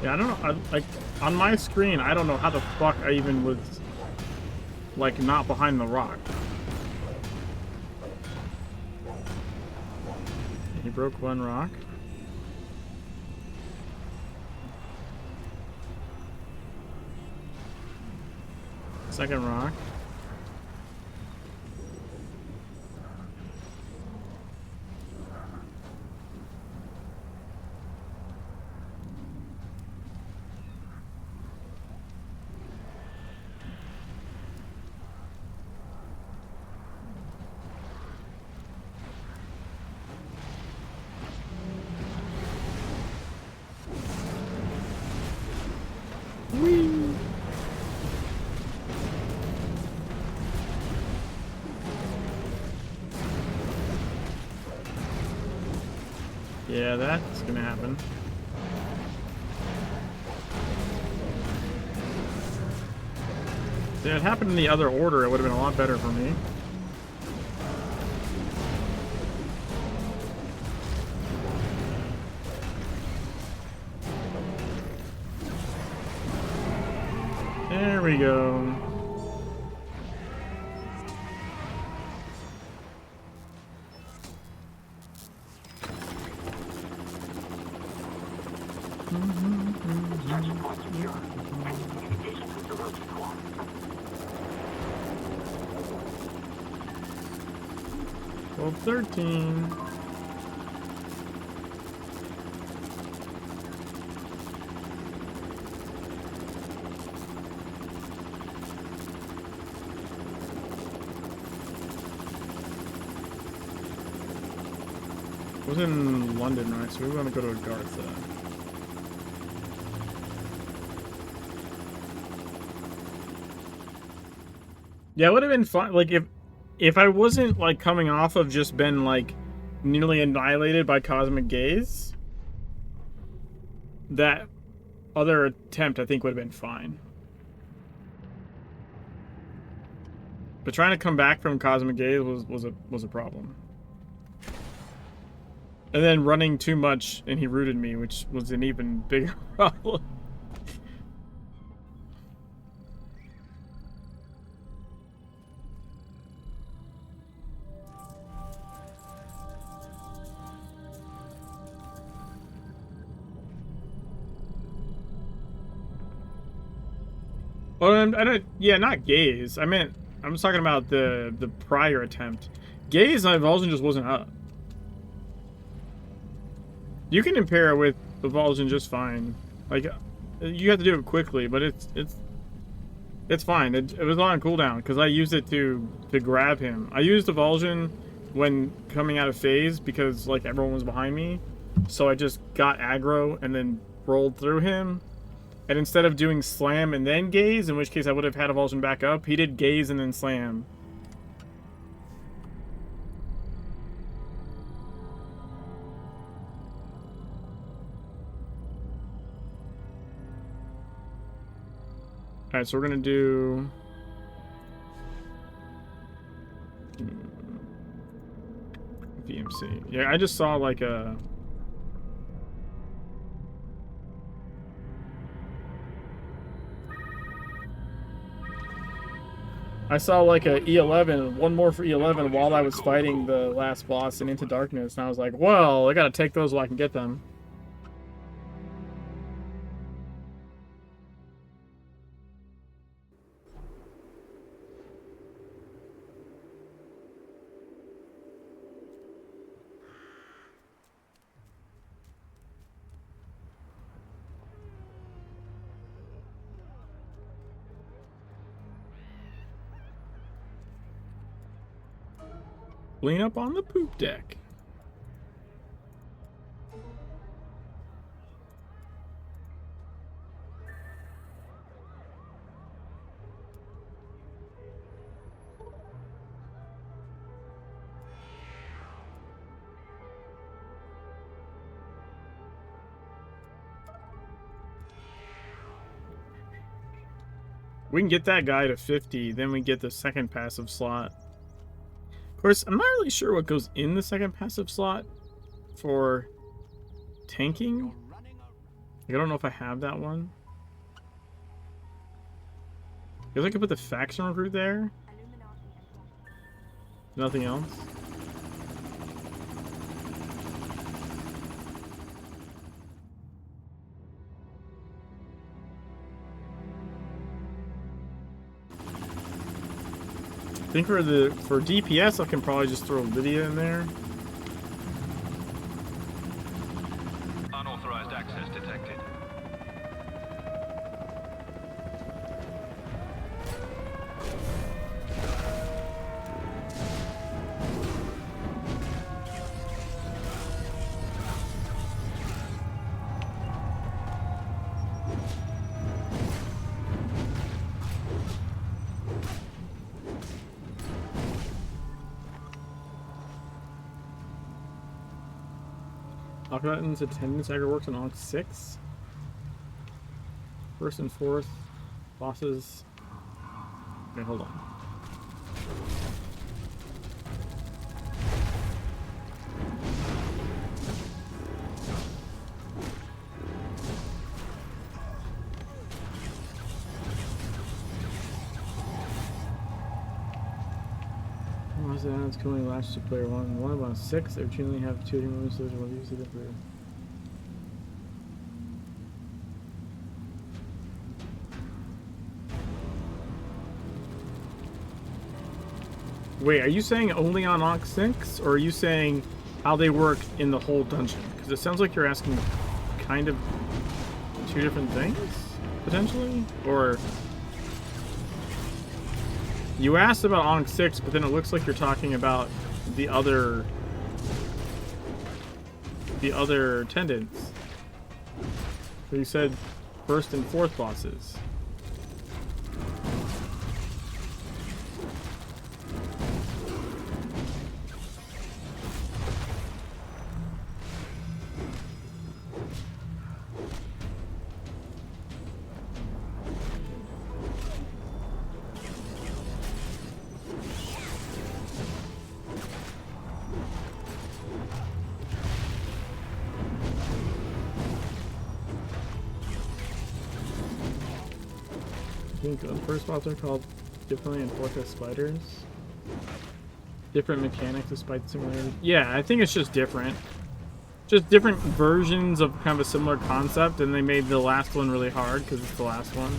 Yeah, I don't know. Like, on my screen, I don't know how the fuck I even was, like, not behind the rock. He broke one rock. Second rock. Whee! Yeah, that's gonna happen. If it happened in the other order, it would have been a lot better for me. There we go. Well, 13. I was in London, right? So we want to go to Agartha. Yeah, it would have been fun. Like, if I wasn't, like, coming off of just been, like, nearly annihilated by Cosmic Gaze, that other attempt, I think, would have been fine. But trying to come back from Cosmic Gaze was a problem. And then running too much, and he rooted me, which was an even bigger problem. Oh, I don't. Yeah, not Gaze. I meant I'm just talking about the prior attempt. Gaze, my Evulsion just wasn't up. You can impair it with Evulsion just fine. Like, you have to do it quickly, but it's fine. It was on cooldown because I used it to grab him. I used Evulsion when coming out of phase because like everyone was behind me, so I just got aggro and then rolled through him. And instead of doing slam and then gaze, in which case I would have had Evulsion back up, he did gaze and then slam. Alright, so we're gonna do... VMC. Yeah, I just saw like a... I saw like a E11, one more for E11 while I was fighting the last boss in Into Darkness, and I was like, well, I gotta take those while I can get them. Clean up on the poop deck. We can get that guy to 50, then we get the second passive slot. Of course, I'm not really sure what goes in the second passive slot for tanking. I don't know if I have that one. I guess I could put the faction recruit there. Nothing else. I think for DPS, I can probably just throw Lydia in there. Unauthorized access detected. Button's attendance agger works on Onk 6. First and fourth bosses. Okay, hold on. It's killing last to player 1. 1 about 6. They routinely have 2 hitting moves, so there's 1 use of the player. Wait, are you saying only on Onk 6? Or are you saying how they work in the whole dungeon? Because it sounds like you're asking kind of 2 different things, potentially? Or... You asked about Onk 6, but then it looks like you're talking about the other attendants. So you said first and fourth bosses. I think the first boss are called differently and fourth as spiders. Different mechanics despite the similarity. Yeah, I think it's just different. Just different versions of kind of a similar concept, and they made the last one really hard because it's the last one.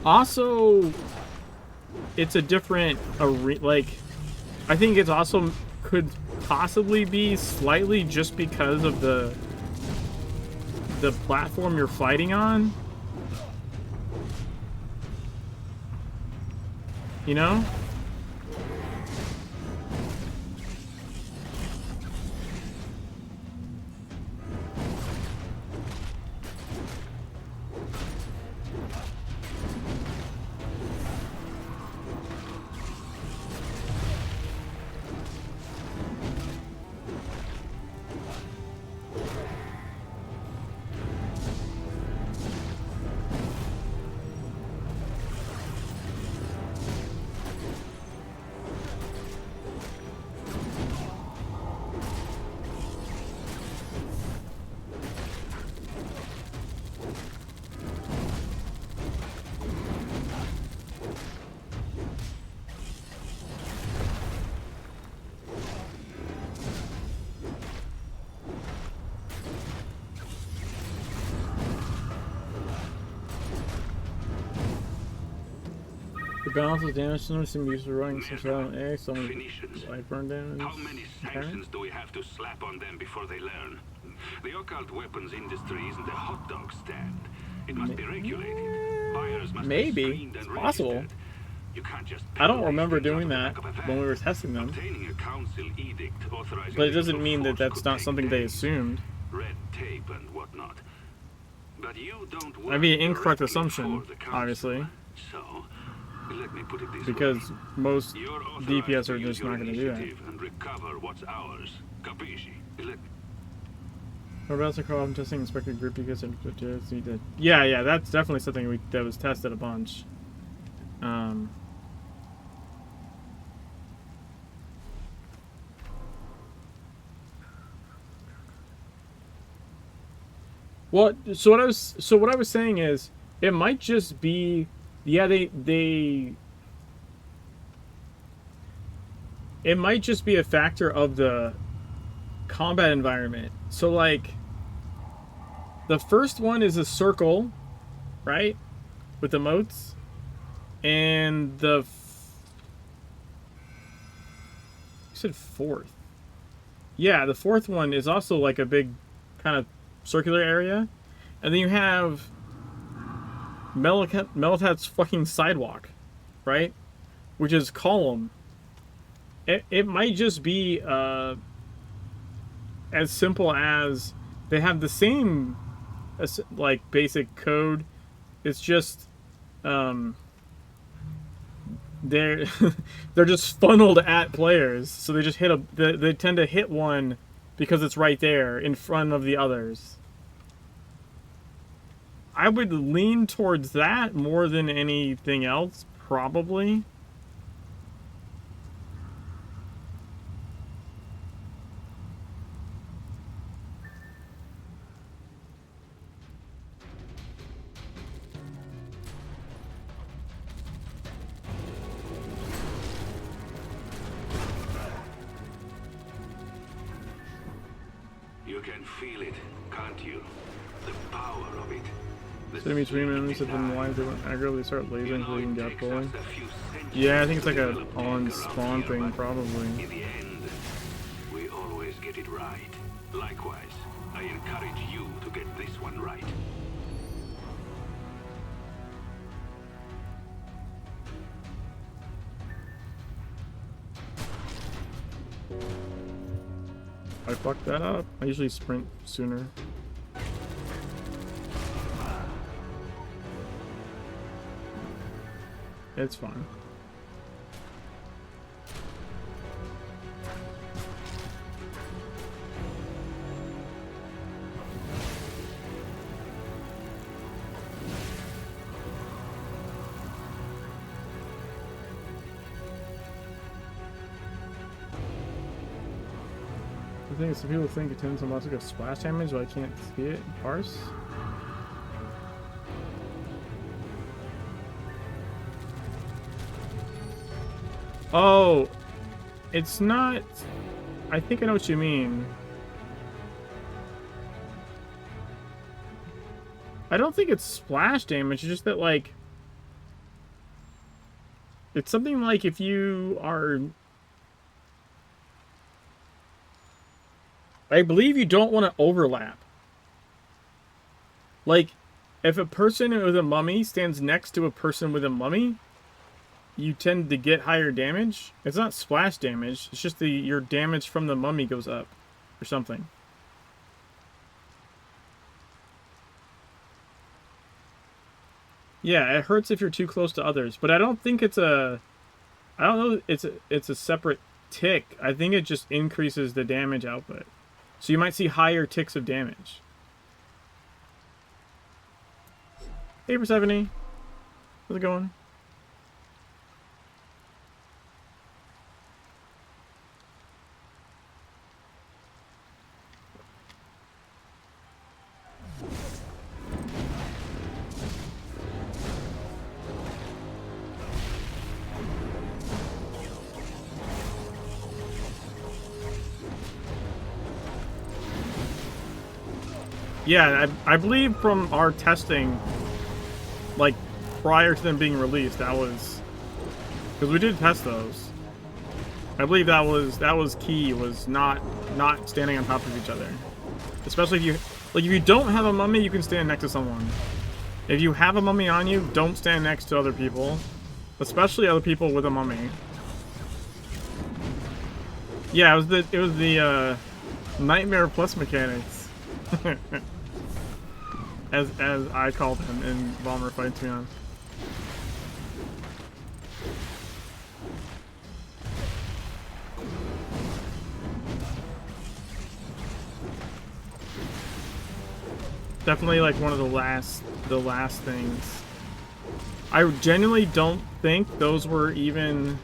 Also, it's a different like, I think it's also could possibly be slightly just because of the platform you're fighting on. You know? Balance is damage to some use of running some silent A, some light burn damage. How many sanctions do we have to slap on them before they learn? The occult weapons industry isn't a hot dog stand. It must be regulated. Buyers must be screened and possible. registered. You can't just I don't peddle remember these things doing out that of the back of a when we van. were testing them. Obtaining a council edict authorizing But it the use doesn't of mean that force that's could not take something they days. assumed. Red tape and whatnot. But you don't work That'd be an incorrect directly assumption, for the council. obviously, So, let me put it this because way. most You're authorized DPS to are use just your not going to do that. initiative and recover what's ours. Capisci? What about the co-op testing inspector group because of the yeah, that's definitely something that was tested a bunch. What what I was saying is it might just be it might just be a factor of the combat environment. So like the first one is a circle, right? With the moats. And you said fourth. Yeah, the fourth one is also like a big kind of circular area. And then you have Melitat's fucking sidewalk, right? Which is column. It might just be as simple as they have the same like basic code. It's just they're they're just funneled at players, so they just they tend to hit one because it's right there in front of the others. I would lean towards that more than anything else, probably. You can feel it, can't you? The power of it. Enemies enemies have been alive, they won't aggressively start lasering so you can get pulling. Yeah, I think it's like a on spawn thing, probably. In the end, we always get it right. Likewise, I encourage you to get this one right. I fucked that up. I usually sprint sooner. It's fine. The thing is, some people think it tends to lots of splash damage, but I can't see it. Parse? Oh, it's not... I think I know what you mean. I don't think it's splash damage, it's just that, like... It's something like if you are... I believe you don't want to overlap. Like, if a person with a mummy stands next to a person with a mummy, you tend to get higher damage. It's not splash damage. It's just your damage from the mummy goes up or something. Yeah, it hurts if you're too close to others, but I don't think it's a... I don't know it's a separate tick. I think it just increases the damage output. So you might see higher ticks of damage. Hey, Persephone. How's it going? Yeah, I believe from our testing, like, prior to them being released, that was... Because we did test those. I believe that was key, was not standing on top of each other. Especially if you... Like, if you don't have a mummy, you can stand next to someone. If you have a mummy on you, don't stand next to other people. especially other people with a mummy. Yeah, it was the Nightmare Plus mechanics, as I called them, and Bomber fights me on. Definitely like one of the last things. I genuinely don't think those were even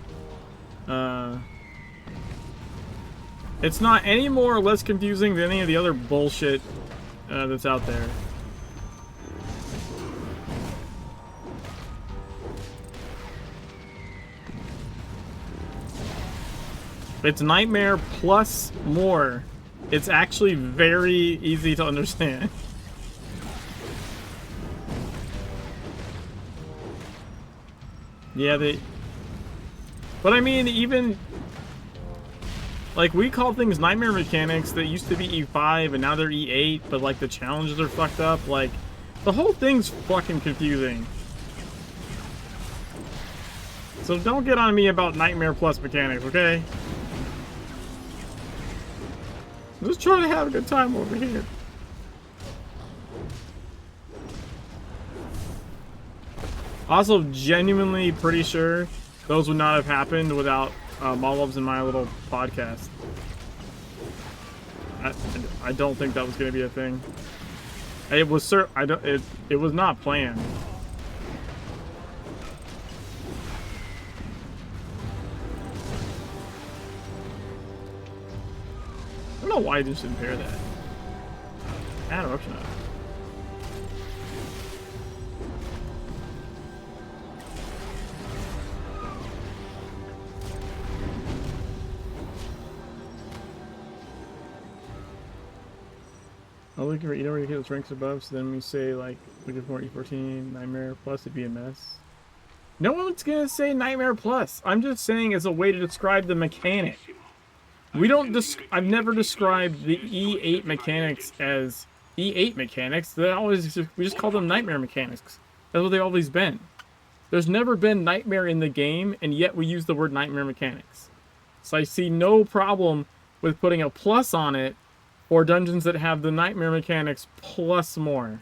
it's not any more or less confusing than any of the other bullshit that's out there. It's Nightmare plus more. It's actually very easy to understand. Yeah, but I mean, even like we call things nightmare mechanics that used to be E5 and now they're E8, but like the challenges are fucked up. Like the whole thing's fucking confusing. So don't get on me about Nightmare Plus mechanics, okay? I'm just trying to have a good time over here. Also, genuinely pretty sure those would not have happened without Molovs and my little podcast. I don't think that was going to be a thing. It was it was not planned. I don't know why I just didn't pair that. Add eruption up. I'll look for where you hit those ranks above, so then we say like looking for E14, Nightmare Plus, it'd be a mess. No one's gonna say Nightmare Plus. I'm just saying it's a way to describe the mechanic. We don't I've never described the E8 mechanics as E8 mechanics. We just call them nightmare mechanics. That's what they've always been. There's never been nightmare in the game, and yet we use the word nightmare mechanics. So I see no problem with putting a plus on it or dungeons that have the nightmare mechanics plus more.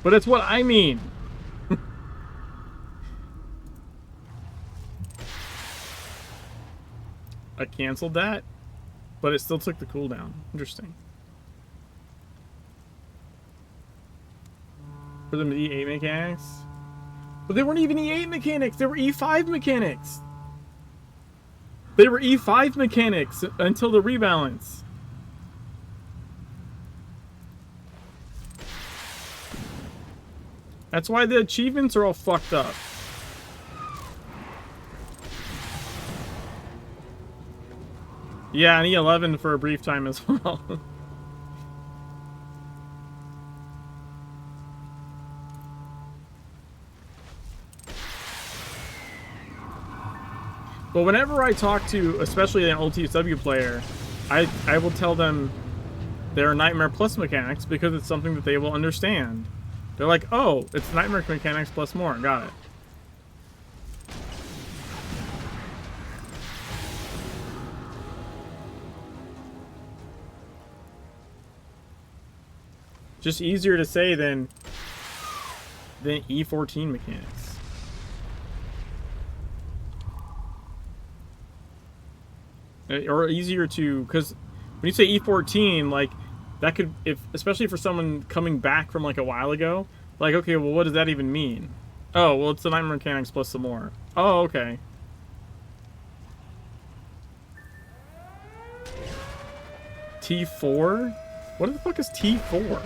But it's what I mean. I canceled that, but it still took the cooldown. Interesting. For them to E8 mechanics? But they weren't even E8 mechanics, they were E5 mechanics. They were E5 mechanics until the rebalance. That's why the achievements are all fucked up. Yeah, and E11 for a brief time as well. But whenever I talk to, especially an old TSW player, I will tell them there are Nightmare Plus mechanics because it's something that they will understand. They're like, oh, it's Nightmare mechanics plus more. Got it. Just easier to say than E14 mechanics. Or easier to, because when you say E14, like, that could, especially for someone coming back from like a while ago, like, okay, well, what does that even mean? Oh, well, it's the Nightmare mechanics plus some more. Oh, okay. T4? What the fuck is T4?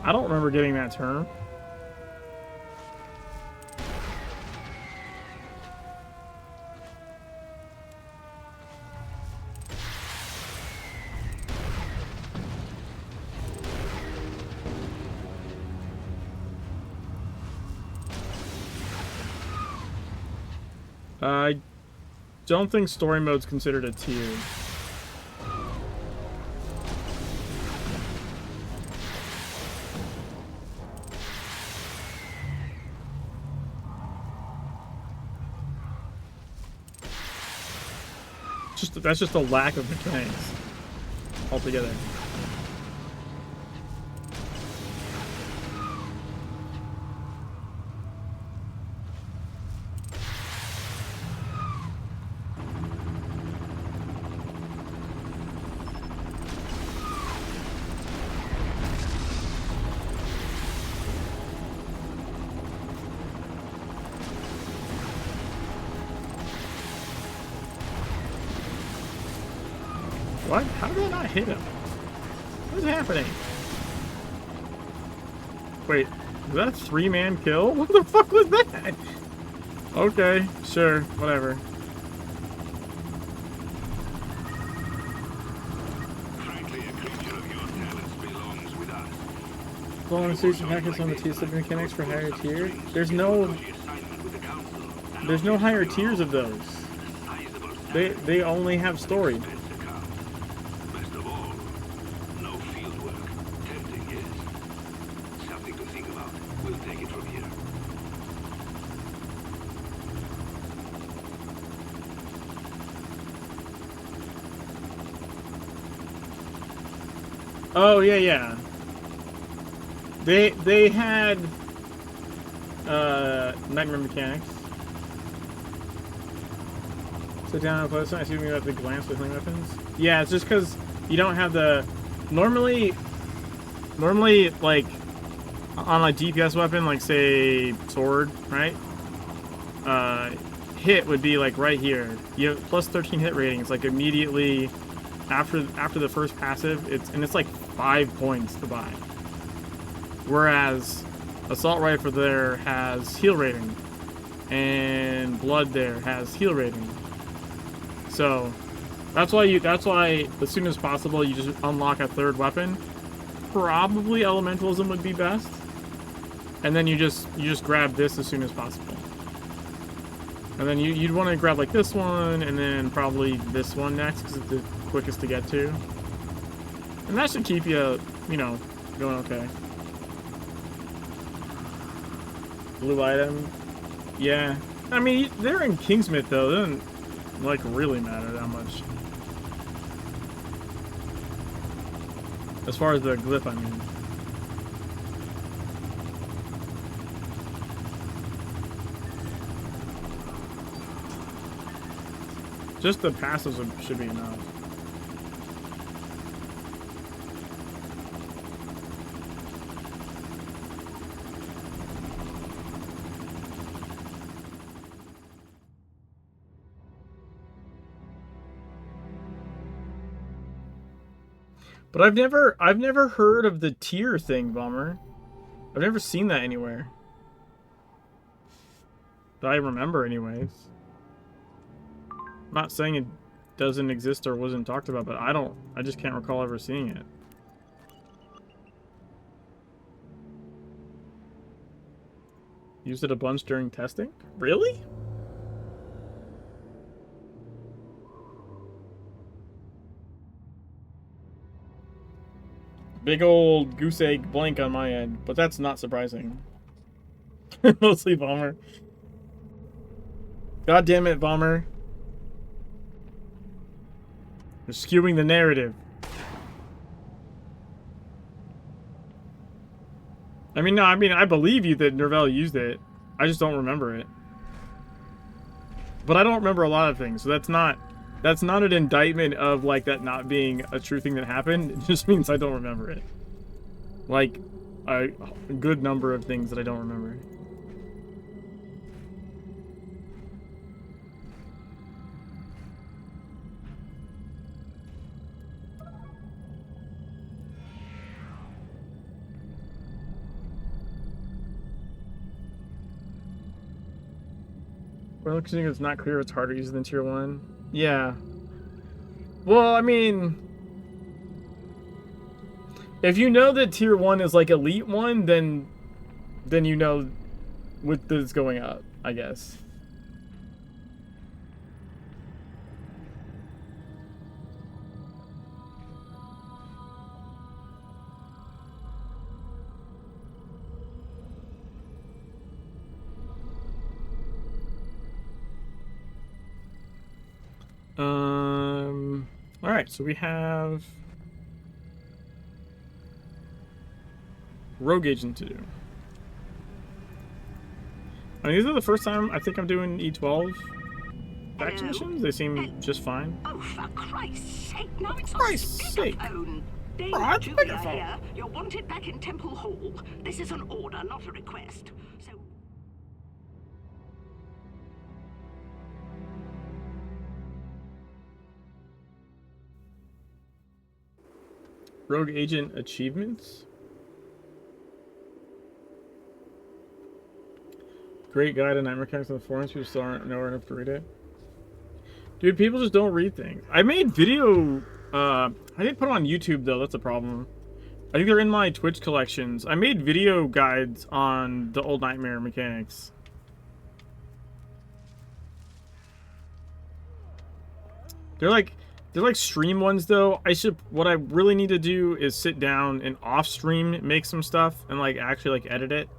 I don't remember getting that term. don't think story mode's considered a tier. That's just a lack of mechanics altogether. What? How did I not hit him? What is happening? Wait, was that a 3-man kill? What the fuck was that? Okay, sure, whatever. Frankly, a creature of your talents belongs with us. Following series of packets on the T-slip mechanics for higher tier? There's no higher tiers of those. They only have story. Best of all, no field work. Tempting, yes. Something to think about. We'll take it from here. Oh yeah. They had nightmare mechanics. Sit down and play this one. I see you got the glance with weapons. Yeah, it's just because you don't have the normally like on a DPS weapon, like say sword, right? Hit would be like right here. You have plus 13 hit rating. It's like immediately after the first passive. It's like 5 points to buy. Whereas assault rifle there has heal rating, and blood there has heal rating. So that's why as soon as possible you just unlock a third weapon. Probably elementalism would be best, and then you just grab this as soon as possible. And then you'd want to grab like this one, and then probably this one next because it's the quickest to get to. And that should keep you, going okay. Blue item, yeah. I mean, they're in Kingsmith though. They don't like really matter that much. As far as the glyph, I mean. Just the passives should be enough. But I've never heard of the tier thing, Bummer. I've never seen that anywhere. That I remember anyways. I'm not saying it doesn't exist or wasn't talked about, but I just can't recall ever seeing it. Used it a bunch during testing? Really? Big old goose egg blank on my end, but that's not surprising. Mostly Bomber. God damn it, Bomber. You're skewing the narrative. I believe you that Nervell used it. I just don't remember it. But I don't remember a lot of things, so that's not an indictment of like that not being a true thing that happened. It just means I don't remember it. Like a good number of things that I don't remember. Well, considering it's not clear, it's harder to use than tier 1. Yeah. Well, I mean, if you know that tier 1 is like elite 1, then you know what is going up, I guess. All right, so we have Rogue Agent to do. I mean, these are the first time I think I'm doing E12 faction missions. They seem just fine. Oh, for Christ's sake! Now it's Christ's on sake. speakerphone. Dame Oh, it's Julia speakerphone. here. You're wanted back in Temple Hall. This is an order, not a request. So. Rogue Agent achievements. Great guide on night mechanics on the forums. People still aren't nowhere enough to read it. Dude, people just don't read things. I made video. I didn't put them on YouTube though. That's a problem. I think they're in my Twitch collections. I made video guides on the old Nightmare mechanics. They're like stream ones though. What I really need to do is sit down and off stream make some stuff and like actually like edit it.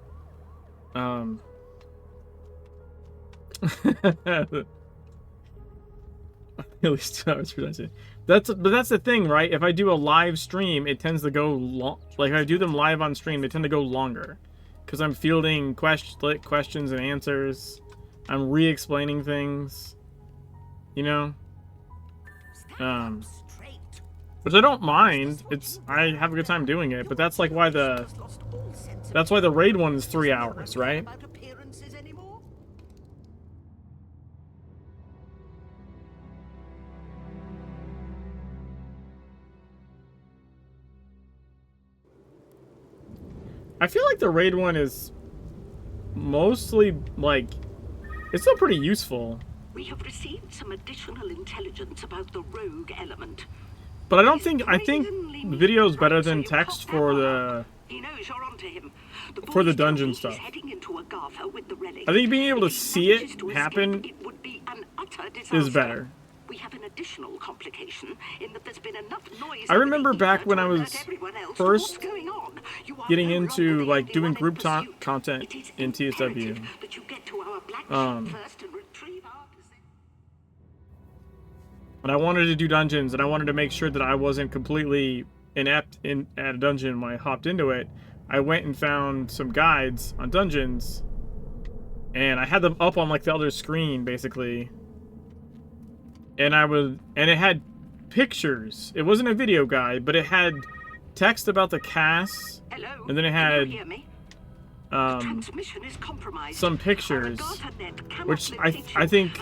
At least I was producing. But that's the thing, right? If I do a live stream, it tends to go long. Like if I do them live on stream, they tend to go longer, because I'm fielding questions and answers. I'm re-explaining things, you know. Which I don't mind. I have a good time doing it, but that's like why the raid one is 3 hours, right? I feel like the raid one is mostly like it's still pretty useful. We have received some additional intelligence about the rogue element. But I think video is better than text for the dungeon stuff. I think being able to see it happen is better. We have an additional complication in that there's been enough noise. I remember back when I was first getting into like doing group content in TSW. And I wanted to do dungeons, and I wanted to make sure that I wasn't completely inept at a dungeon when I hopped into it. I went and found some guides on dungeons, and I had them up on like the other screen basically. And it had pictures. It wasn't a video guide, but it had text about the cast. Hello? And then it had transmission is compromised. some pictures, which I think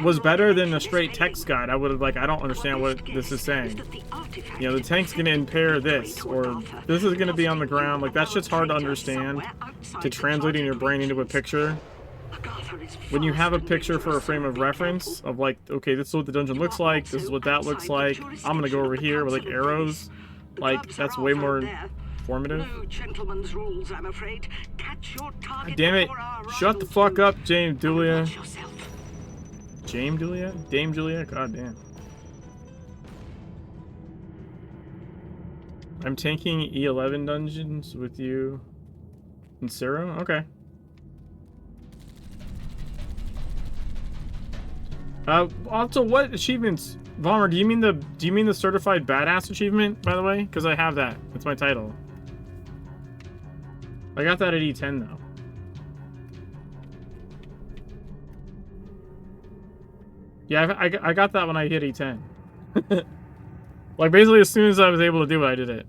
was better than a straight text guide. I would have like, I don't understand what this is saying. You know, the tank's gonna impair this, or this is gonna be on the ground. Like that shit's hard to understand to translate in your brain into a picture. When you have a picture for a frame of reference of like, okay, this is what the dungeon looks like, this is what that looks like, I'm gonna go over here with like arrows, like that's way more informative. No gentleman's rules, I'm afraid. Catch your target. Damn it! Shut the fuck up, Dame Julia. Dame Julia? Dame Julia? God damn. I'm tanking E11 dungeons with you and Sarah? Okay. Also, what achievements, Vomer? Do you mean the certified badass achievement? By the way, because I have that. That's my title. I got that at E10 though. Yeah, I got that when I hit E10. Like basically, as soon as I was able to do it, I did it.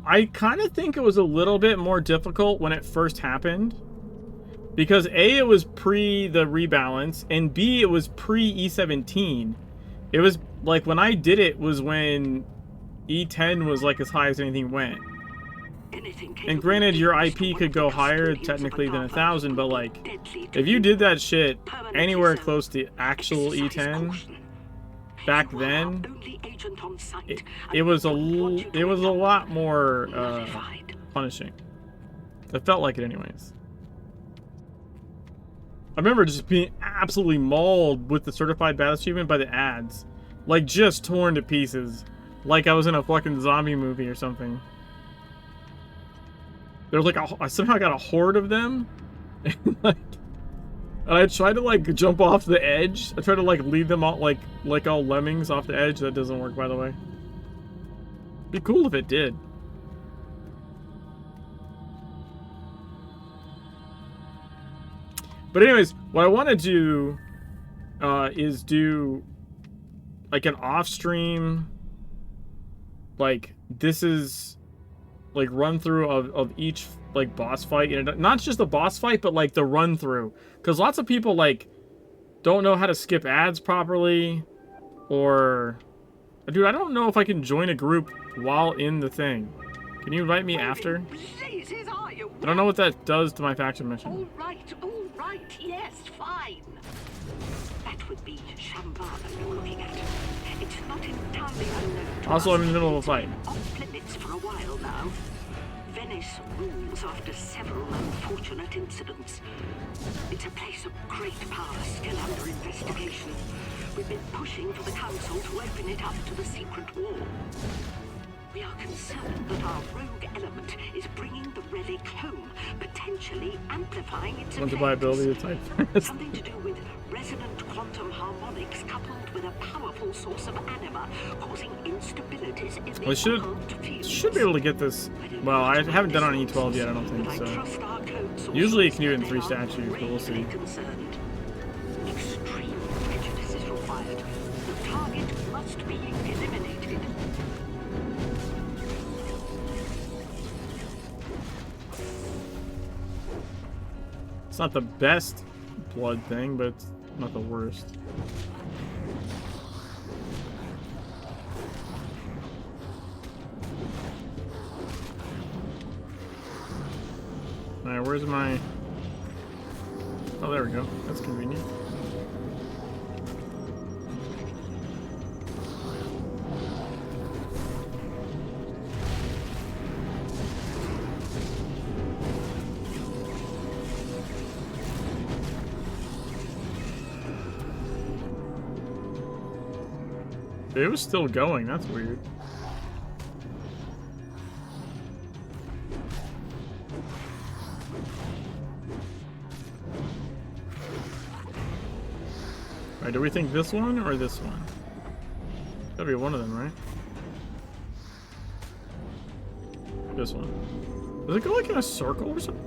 I kind of think it was a little bit more difficult when it first happened. Because A, it was pre the rebalance, and B, it was pre E17. It was like when I did it was when E10 was like as high as anything went. And granted, your IP could go higher technically than 1,000, but like if you did that shit anywhere close to actual E10 back then, it was a lot more punishing. It felt like it anyways. I remember just being absolutely mauled with the certified badass achievement by the ads. Like just torn to pieces. Like I was in a fucking zombie movie or something. There's like I somehow got a horde of them. And, like, and I tried to like jump off the edge. I tried to like lead them all like all lemmings off the edge. That doesn't work, by the way. Be cool if it did. But anyways, what I want to do is do like an off-stream, like this is like run through of each like boss fight, and not just the boss fight, but like the run through, because lots of people like don't know how to skip ads properly, or dude, I don't know if I can join a group while in the thing. Can you invite me after? I don't know what that does to my faction mission. All right, yes, fine. That would be Shambhala you're looking at. It's not entirely unknown to Also, us. I'm in the middle of a fight. Off limits for a while now. Venice rules after several unfortunate incidents. It's a place of great power still under investigation. We've been pushing for the Council to open it up to the secret war. We are concerned that our rogue element is bringing the relic home, potentially amplifying its Want to buy ability to type first. Something to do with resonant quantum harmonics coupled with a powerful source of anima, causing instabilities in the We occult fields. should be able to get this. Well, I haven't done it on E12 yet, I don't think But I so. trust our code sources. Usually you can do it in They 3 are statues, but we'll see. gravely concerned. Extreme prejudice is required. The target must be eliminated. It's not the best blood thing, but it's not the worst. Alright, where's my... Oh, there we go. That's convenient. It was still going, that's weird. Alright, do we think this one or this one? Gotta be one of them, right? This one. Does it go like in a circle or something?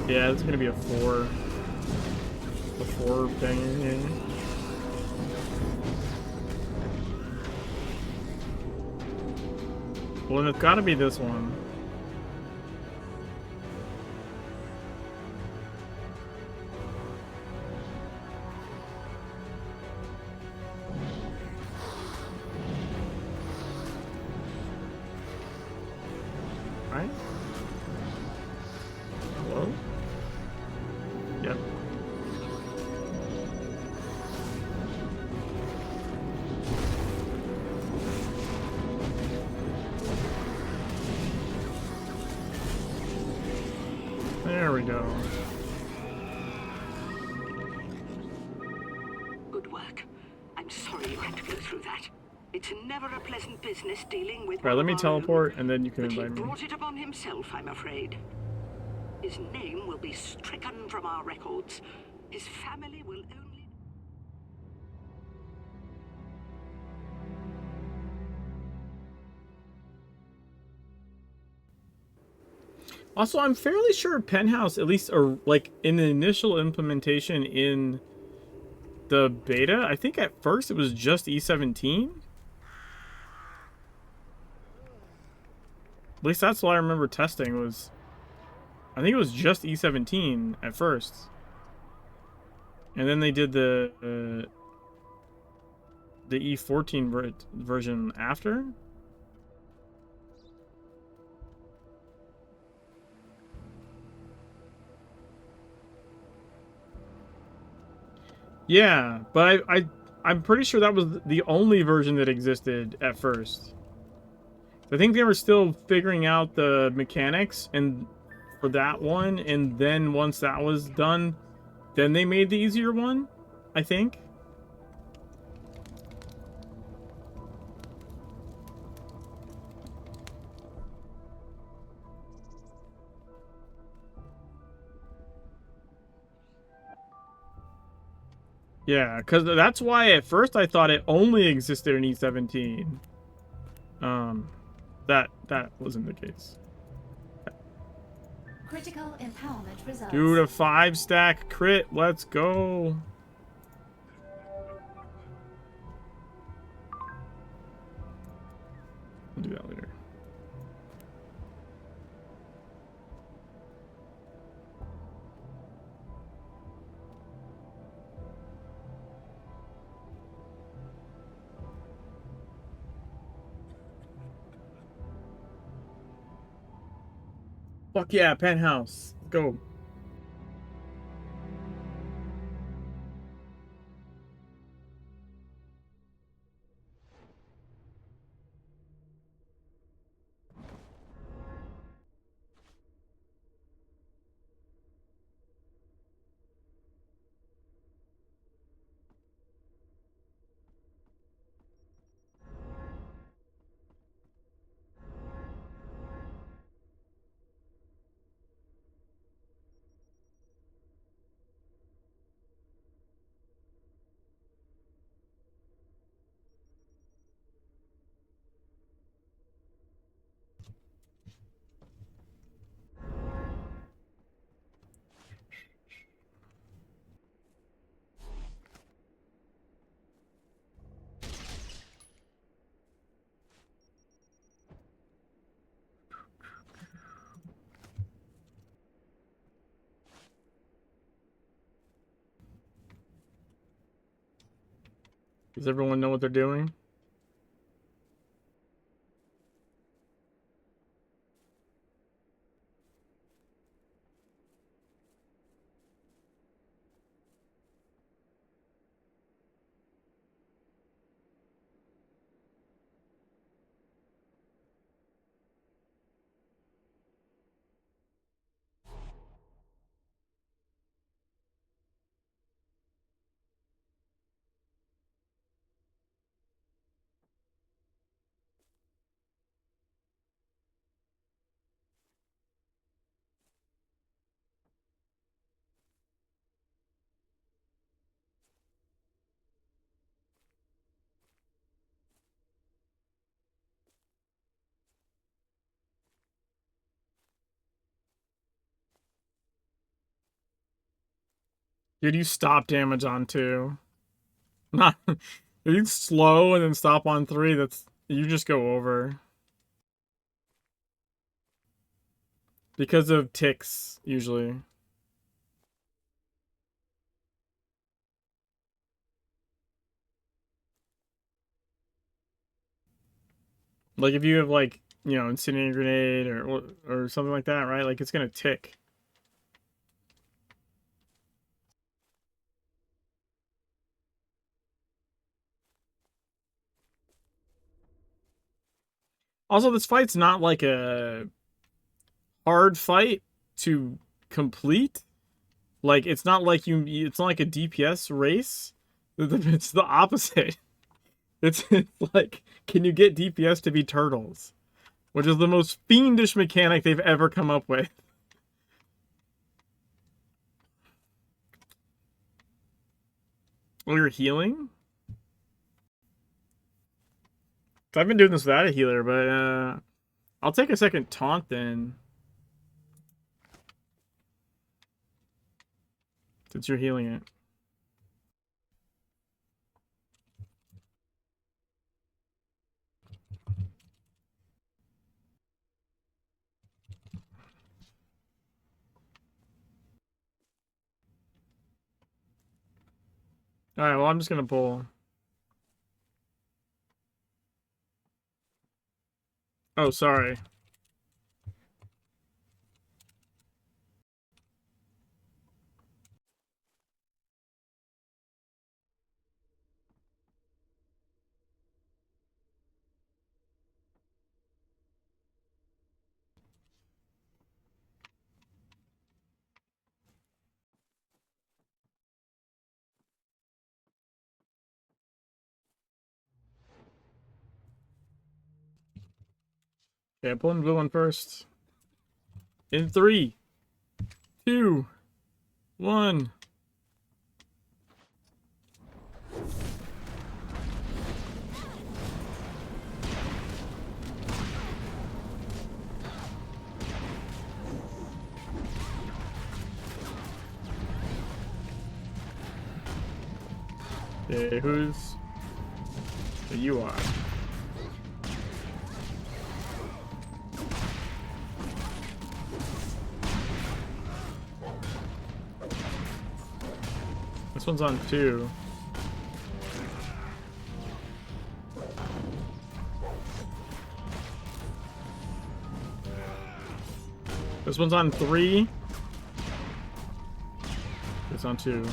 Yeah, it's gonna be a 4. A 4 thing, yeah. Well, then it's gotta be this one. Right? Hello? Yep. There we go. Good work. I'm sorry you had to go through that. It's never a pleasant business dealing with. Alright, let me one of our own. teleport and then you can But he invite me. brought it upon himself, I'm afraid. His name will be stricken from our records. His family will only... Also, I'm fairly sure Penthouse, at least, or like in the initial implementation in the beta, I think at first it was just E17. At least that's what I remember testing was. I think it was just E17 at first, and then they did the E14 version after. Yeah, but I'm pretty sure that was the only version that existed at first. I think they were still figuring out the mechanics and for that one, and then once that was done, then they made the easier one, I think. Yeah, because that's why at first I thought it only existed in E17. That wasn't the case. Critical empowerment results. Dude, a 5-stack crit. Let's go. I'll do that later. Fuck yeah, penthouse. Let's go. Does everyone know what they're doing? Dude, you stop damage on 2. Not if you slow and then stop on 3, that's you just go over. Because of ticks, usually. Like if you have like, you know, incendiary grenade or something like that, right? Like it's gonna tick. Also, this fight's not like a hard fight to complete. Like it's not like it's not like a DPS race. It's the opposite. It's like, can you get DPS to be turtles? Which is the most fiendish mechanic they've ever come up with. Oh, you're healing? I've been doing this without a healer, but I'll take a second taunt then. Since you're healing it. Alright, well I'm just gonna pull. Oh, sorry. Okay, I'm pulling the blue one first. In 3, 2, 1. Okay, who's... You are. This one's on 2. This one's on 3. It's on 2.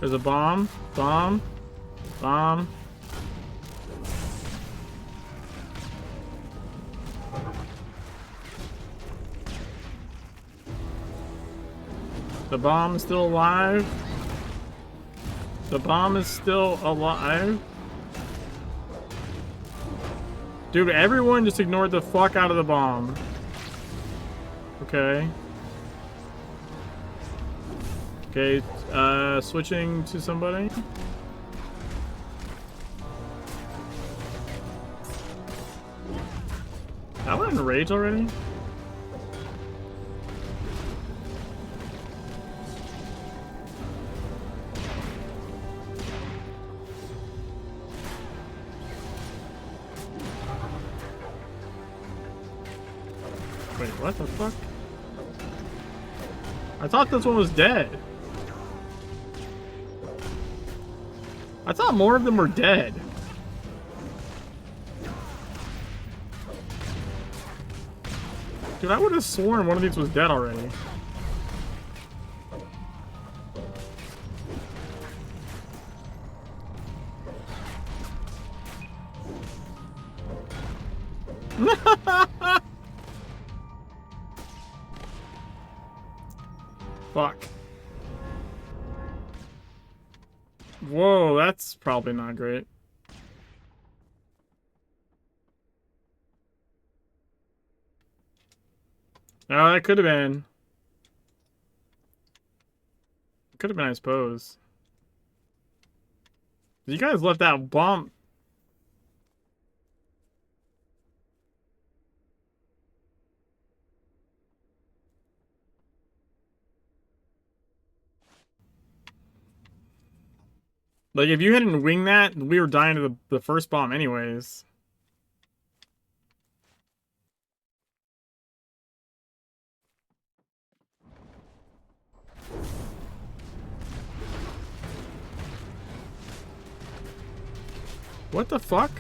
There's a bomb. Bomb. Bomb. The bomb is still alive. The bomb is still alive. Dude, everyone just ignored the fuck out of the bomb. Okay. Okay, switching to somebody. That one in rage already? Wait, what the fuck? I thought this one was dead. I thought more of them were dead. Dude, I would have sworn one of these was dead already. Fuck. Whoa, that's probably not great. Oh, that could have been. Could have been, I suppose. You guys left that bomb. Like, if you hadn't winged that, we were dying to the first bomb anyways. What the fuck?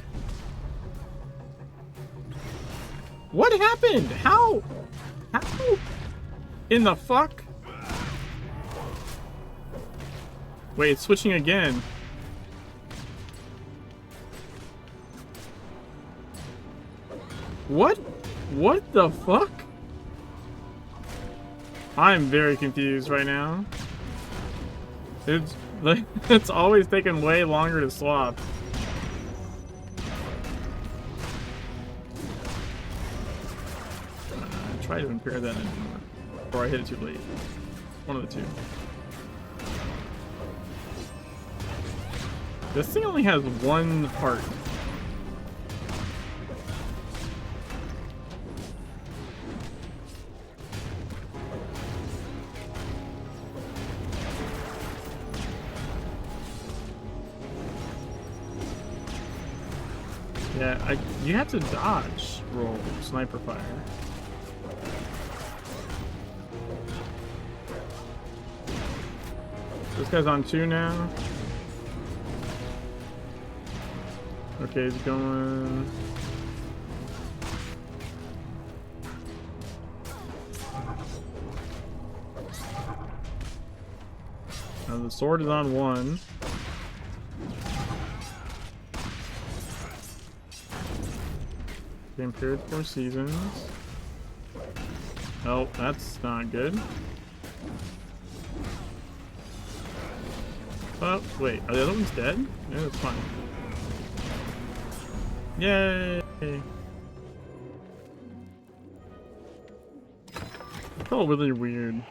What happened? How? How? In the fuck? Wait, it's switching again. What? What the fuck? I'm very confused right now. It's like it's always taking way longer to swap. Try to impair that anymore. Or I hit it too late. One of the two. This thing only has one heart. Yeah, you have to dodge roll sniper fire. This guy's on 2 now. Okay, he's going. Now the sword is on 1. Game period 4 seasons. Oh, that's not good. Oh, wait, are the other ones dead? Yeah, that's fine. Yay! It felt really weird.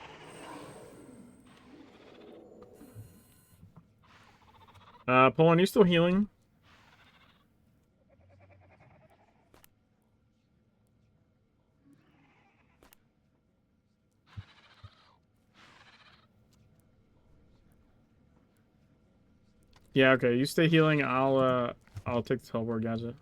Poland, you still healing? Yeah, okay. You stay healing. I'll take the teleport gadget.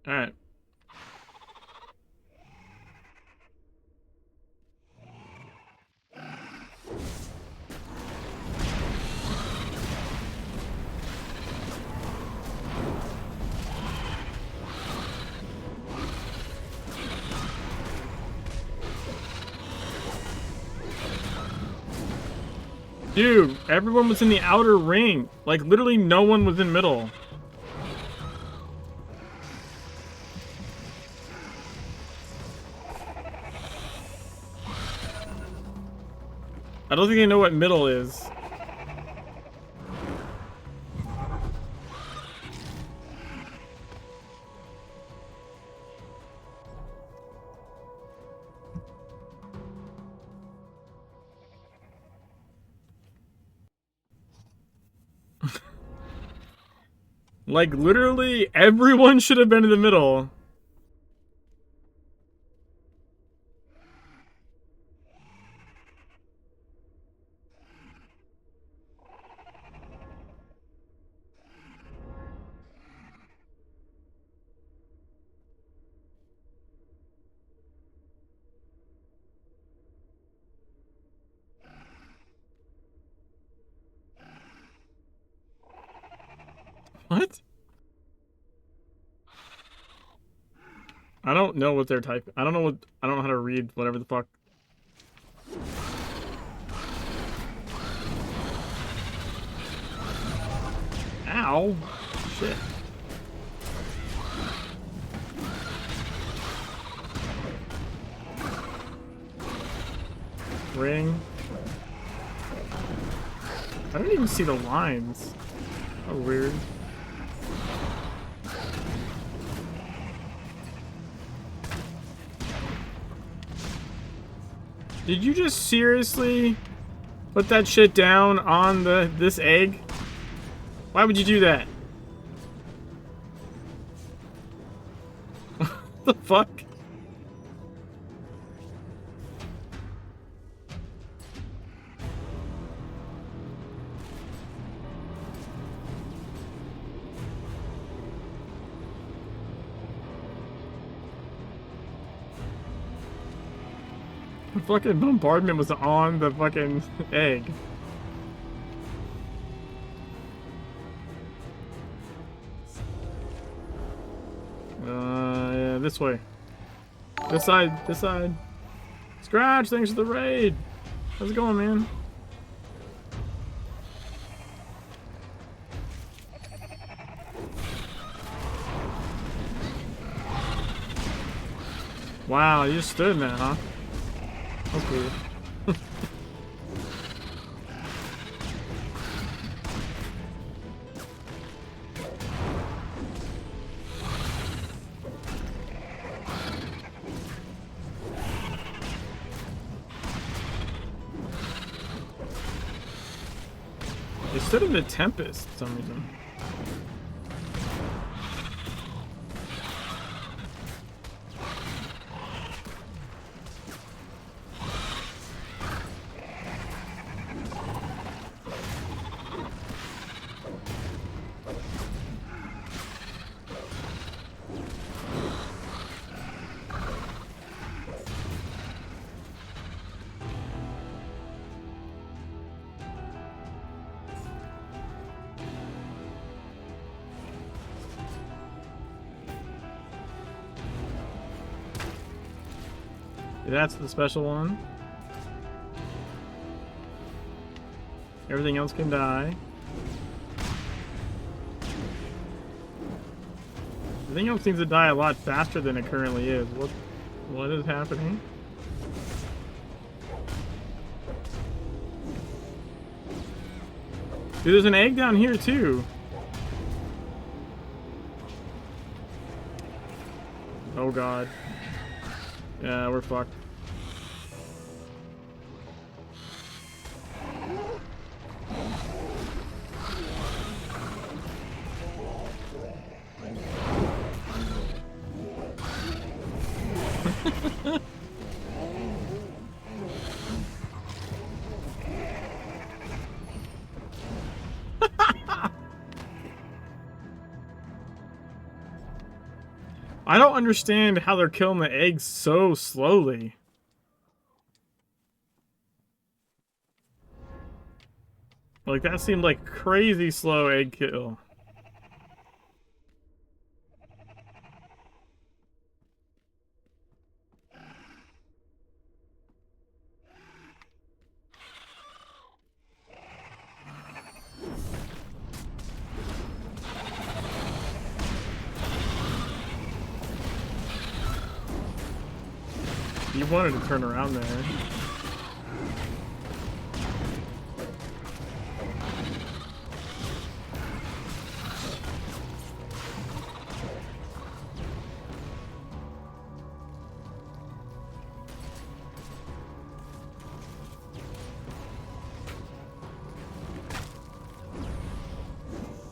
All right. Dude, everyone was in the outer ring. Like, literally no one was in middle. I don't think they know what middle is. Like, literally, everyone should have been in the middle. What? I don't know what they're typing. I don't know how to read whatever the fuck. Ow. Shit. Ring. I don't even see the lines. Oh, weird. Did you just seriously put that shit down on this egg? Why would you do that? What the fuck? The fucking bombardment was on the fucking egg. Yeah, this way. This side, this side. Scratch, thanks for the raid. How's it going, man? Wow, you just stood in that, huh? Okay. They stood in the Tempest for some reason. That's the special one. Everything else can die. Everything else seems to die a lot faster than it currently is. What is happening? Dude, there's an egg down here too. Oh god. Yeah, we're fucked. I don't understand how they're killing the eggs so slowly. Like, that seemed like crazy slow egg kill. You wanted to turn around there.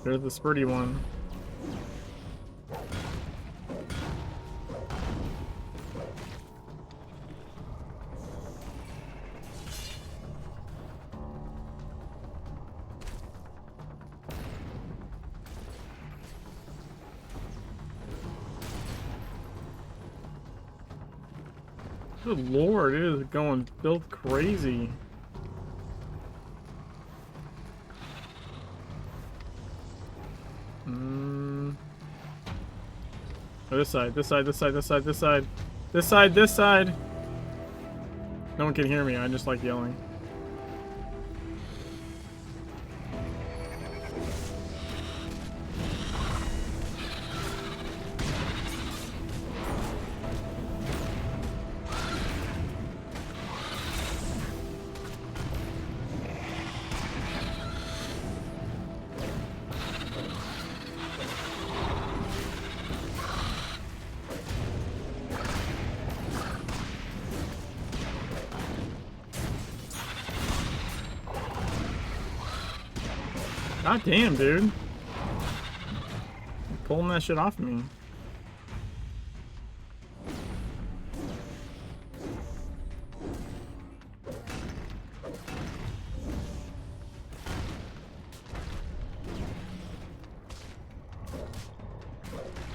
There's the spurty one. Good lord, it is going built crazy. Oh, this side, this side, this side, this side, this side. This side, this side! No one can hear me, I just like yelling. God damn, dude. You're pulling that shit off me.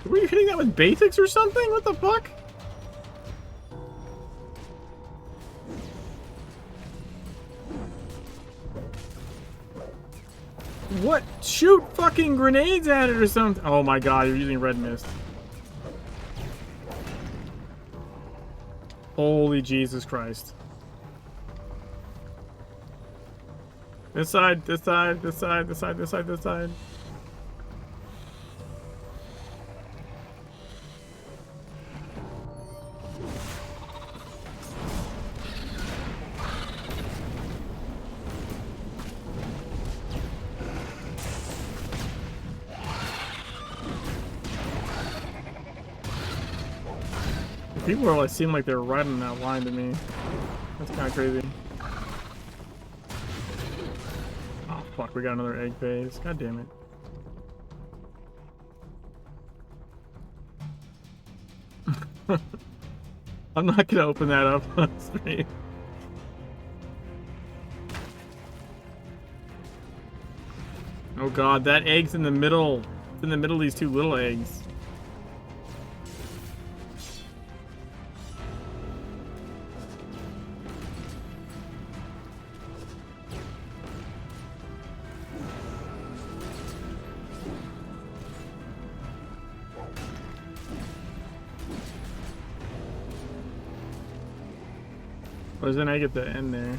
Were you hitting that with basics or something? What the fuck? What? Shoot fucking grenades at it or something. Oh my god, you're using red mist. Holy Jesus Christ. This side, this side, this side, this side, this side, this side. People are like, seem like they're right on that line to me. That's kind of crazy. Oh fuck, we got another egg phase. God damn it. I'm not gonna open that up on stream. Oh god, that egg's in the middle. It's in the middle of these two little eggs. There's an egg at the end there.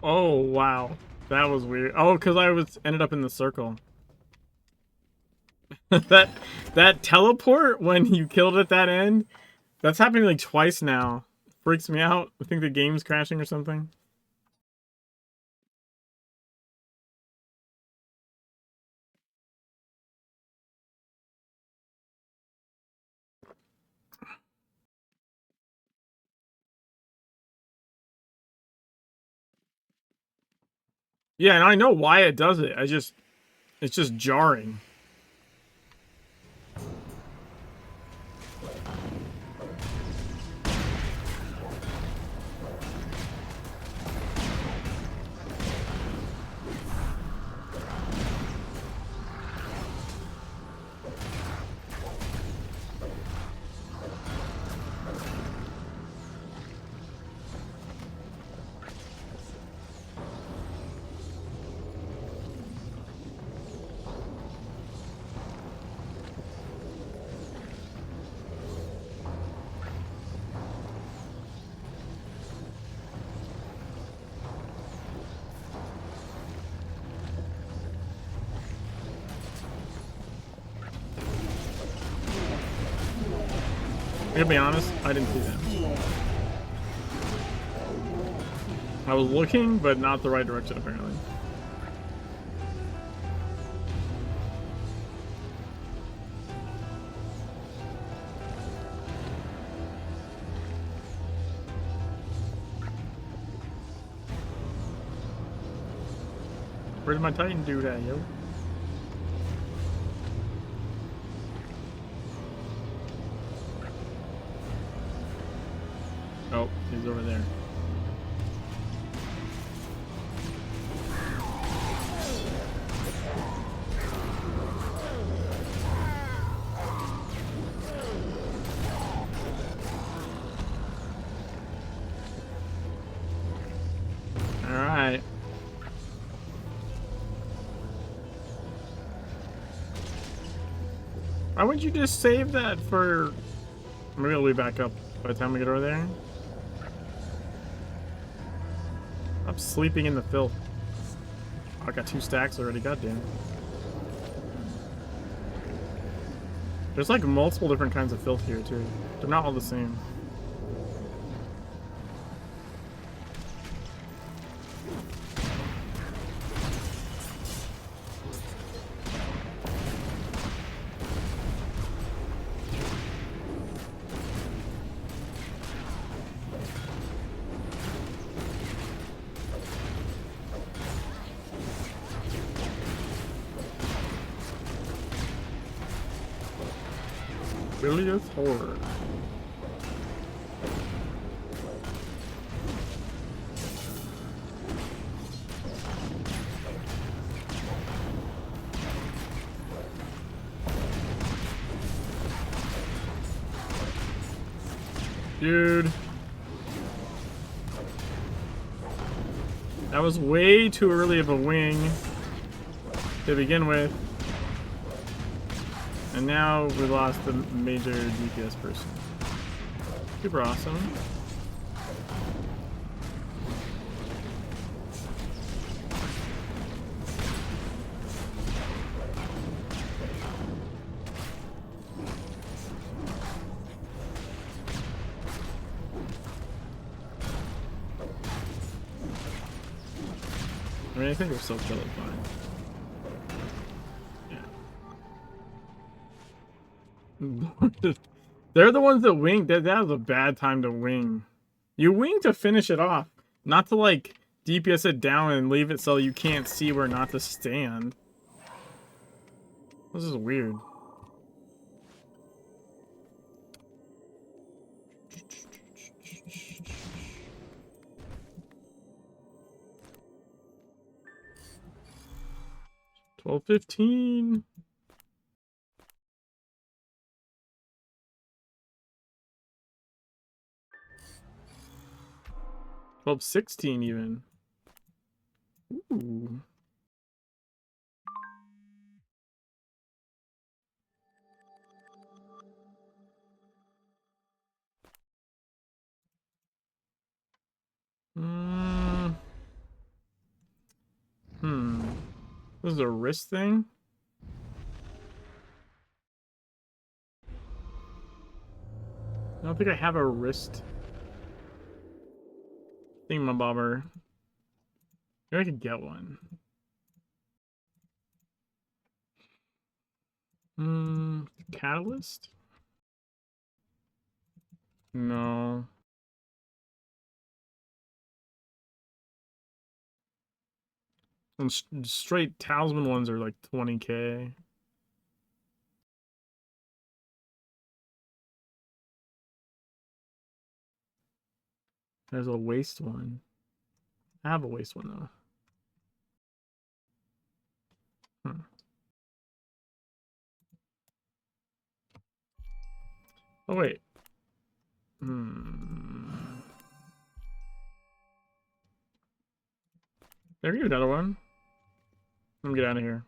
Oh wow, that was weird. Oh, because I was ended up in the circle. that teleport when you killed at that end, that's happening like twice now. Freaks me out. I think the game's crashing or something. Yeah, and I know why it does it. It's just jarring. I'm gonna be honest, I didn't see that. I was looking, but not the right direction, apparently. Where's my Titan dude at, yo? Oh, he's over there. Alright. Why wouldn't you just save that for... Maybe I'll be back up by the time we get over there. I'm sleeping in the filth. Oh, I got 2 stacks already, goddamn. There's like multiple different kinds of filth here too. They're not all the same. Bilious horror. Dude. That was way too early of a wing to begin with. And now we lost the major DPS person. Super awesome. I mean, I think we're still killing fine. They're the ones that wing. That was a bad time to wing. You wing to finish it off, not to like DPS it down and leave it so you can't see where not to stand. This is weird. $12.15. 12.16 even. Ooh. This is a wrist thing? I don't think I have a wrist thingamabobber. Maybe I could get one. Catalyst? No. And straight talisman ones are like 20k. There's a waste one. I have a waste one though. Oh wait. There's another one. Let me get out of here.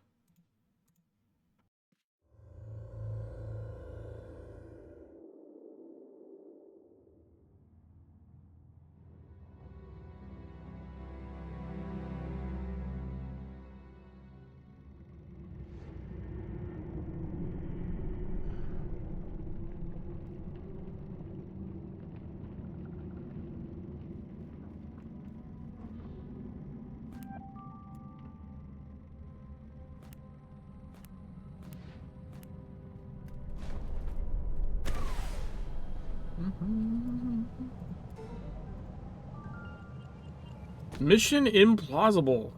Mission implausible.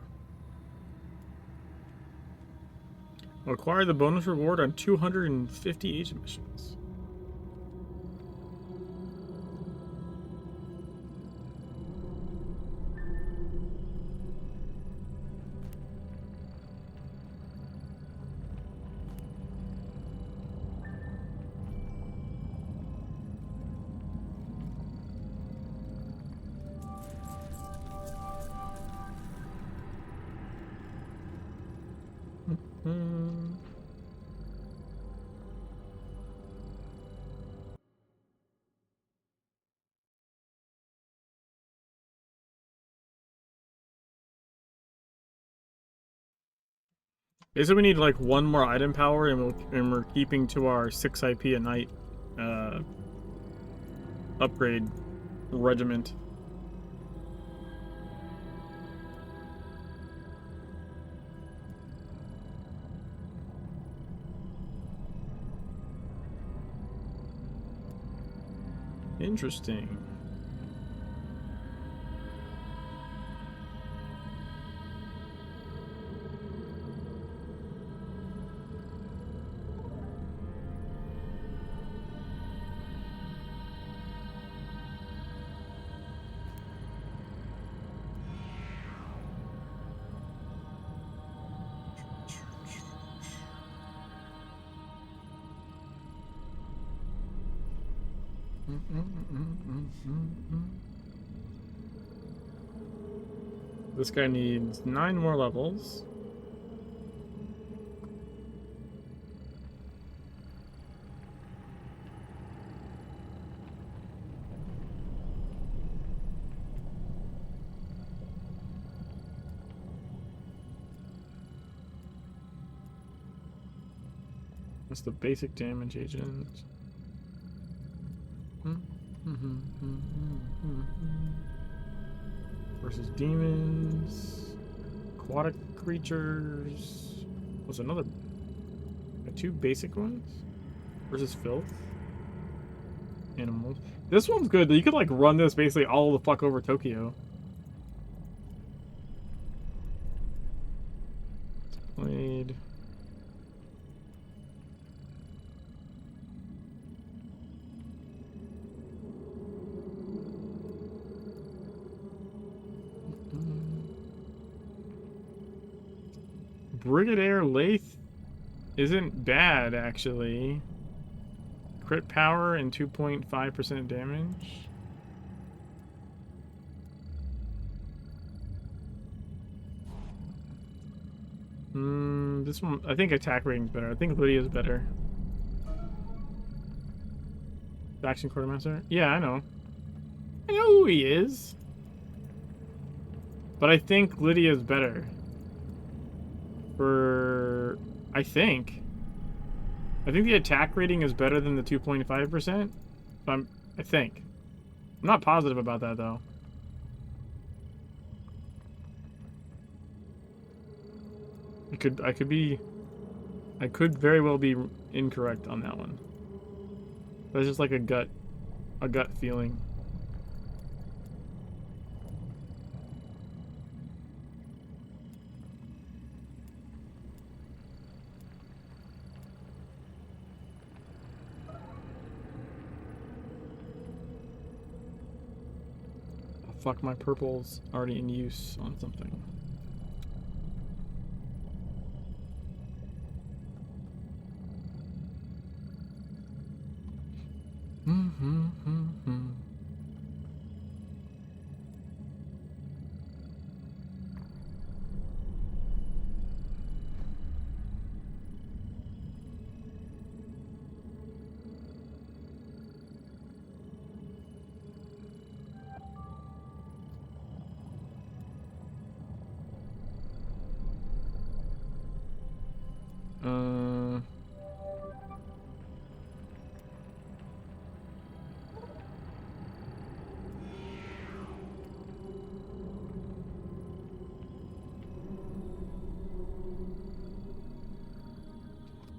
Acquire the bonus reward on 250 agent missions. Basically, we need like one more item power, and we're keeping to our 6 IP a night upgrade regiment. Interesting. This guy needs 9 more levels. That's the basic damage agent. Versus demons, aquatic creatures. What's another? 2 basic ones versus filth. Animals. This one's good. You could like run this basically all the fuck over Tokyo. Played. Brigadier Lath isn't bad, actually. Crit power and 2.5% damage. This one, I think attack rating's better. I think Lydia's better. Faction Quartermaster? Yeah, I know. I know who he is. But I think Lydia's better. I think the attack rating is better than the 2.5%. I think. I'm not positive about that though. I could very well be incorrect on that one. That's just like a gut feeling. fuck, my purple's already in use on something.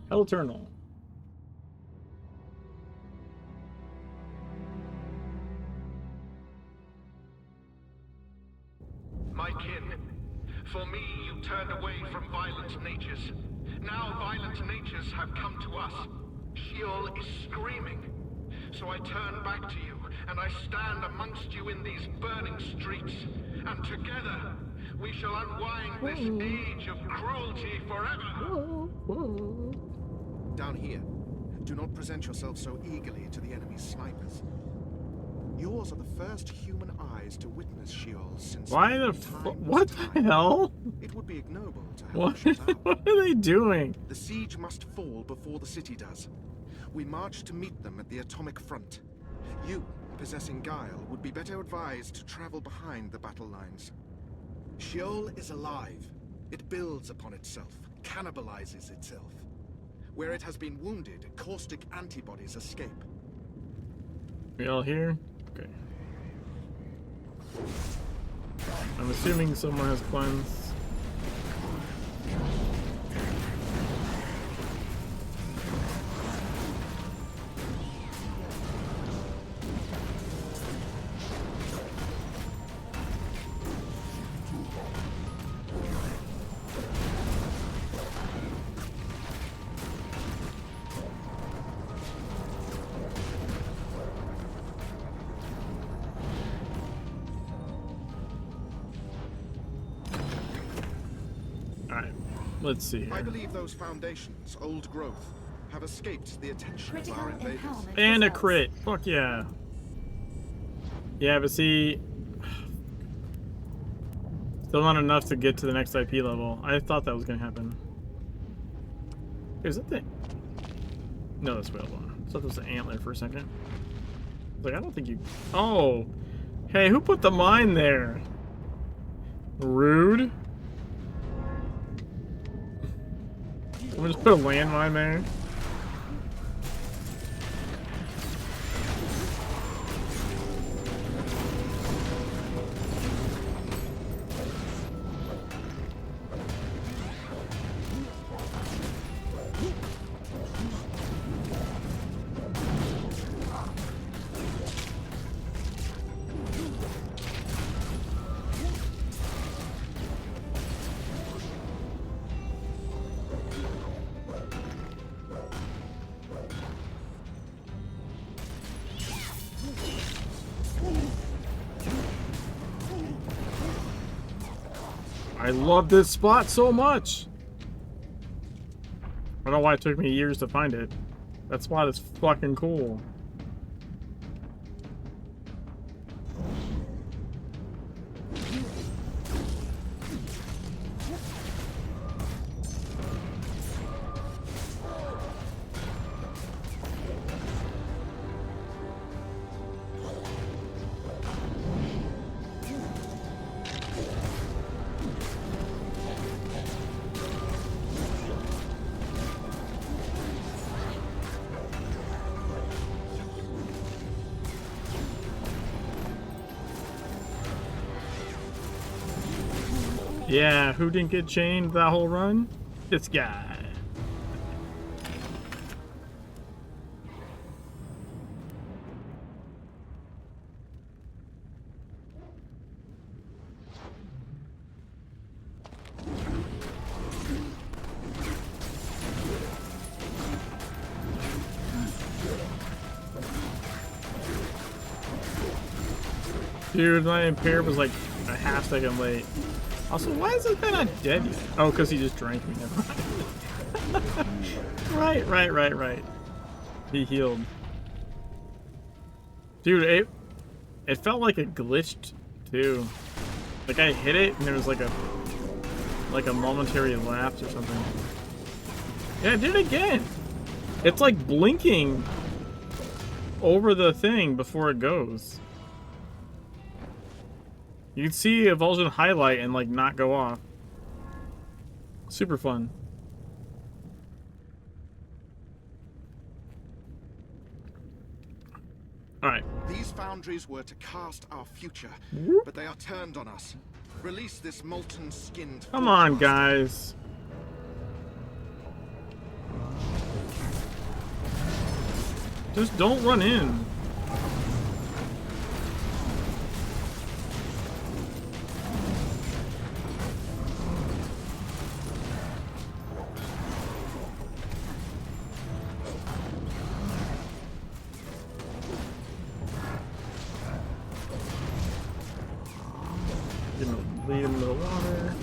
Hell Eternal. My kin, for me you turned away from violent natures. Now violent natures have come to us. Sheol is screaming. So I turn back to you, and I stand amongst you in these burning streets. And together, we shall unwind this age of cruelty forever. Down here. Do not present yourself so eagerly to the enemy's snipers. Yours are the first human eyes to witness Sheol since... Why the what the hell? It would be ignoble to have What? them shut out. What are they doing? The siege must fall before the city does. We march to meet them at the atomic front. You, possessing guile, would be better advised to travel behind the battle lines. Sheol is alive. It builds upon itself, cannibalizes itself. Where it has been wounded, caustic antibodies escape. We all here? Okay. I'm assuming someone has cleansed. Let's see here. I believe those foundations, old growth, have escaped the attention of Critical our invaders. empowerment And a results. crit. Fuck yeah. Yeah, but see... Still not enough to get to the next IP level. I thought that was gonna happen. Is that the... No, that's whalebone. I thought it was the antler for a second. Like, I don't think you... Oh! Hey, who put the mine there? Rude. I'm gonna just put a landmine there. I love this spot so much. I don't know why it took me years to find it. That spot is fucking cool. Yeah, who didn't get chained that whole run? This guy. Dude, my impair was like a half second late. Also, why is this guy not dead yet? Oh, because he just drank me. Never mind. Right. He healed. Dude, it felt like it glitched too. Like I hit it and there was like a momentary lapse or something. Yeah, it did it again. It's like blinking over the thing before it goes. You can see Evulsion highlight and like not go off. Super fun. Alright. These foundries were to cast our future, but they are turned on us. Release this molten-skinned... Come on, guys. Just don't run in. Lead him to the water.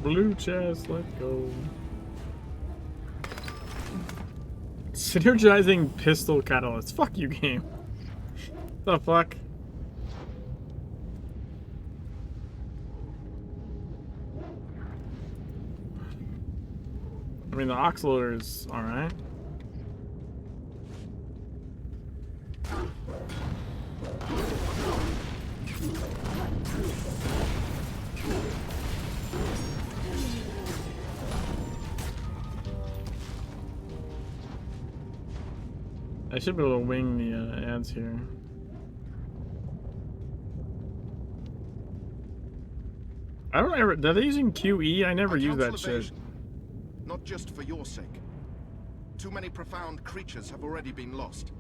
Blue chest, let's go. Synergizing pistol catalyst. Fuck you, game. The fuck? I mean, the ox loader is alright. I should be able to wing the ads here. I don't ever. Are they using QE? I never use that shit. Not just for your sake. Too many profound creatures have already been lost.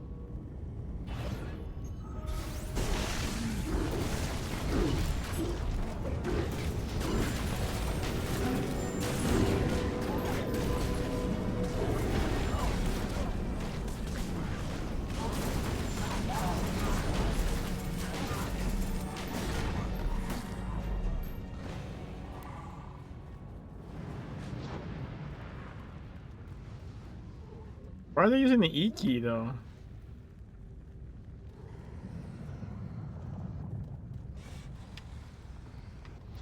Why are they using the E key though?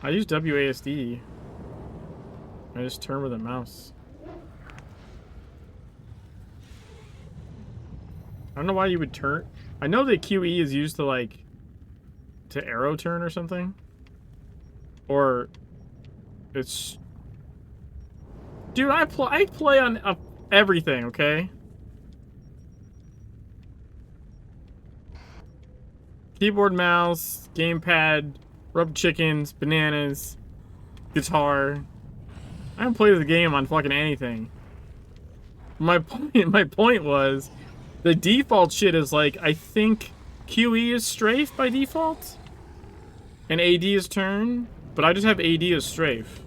I use WASD. I just turn with a mouse. I don't know why you would turn. I know that QE is used to like to arrow turn or something. Or it's dude, I play on everything, okay? Keyboard, mouse, gamepad, rub chickens, bananas, guitar. I don't play the game on fucking anything. My point was, the default shit is like, I think QE is strafe by default, and AD is turn, but I just have AD as strafe.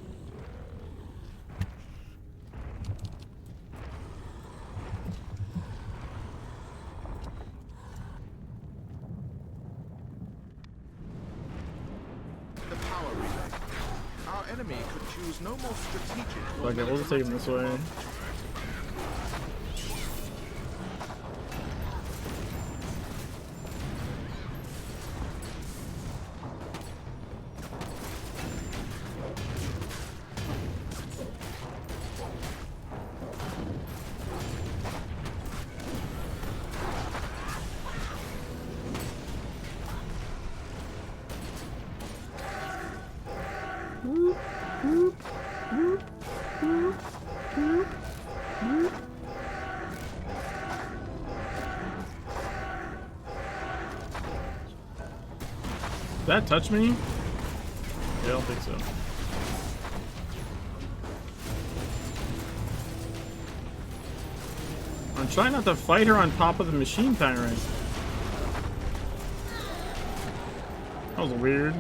No more strategic. Okay, we'll just take him this way. Did that touch me? Yeah, I don't think so. I'm trying not to fight her on top of the machine tyrant. That was weird.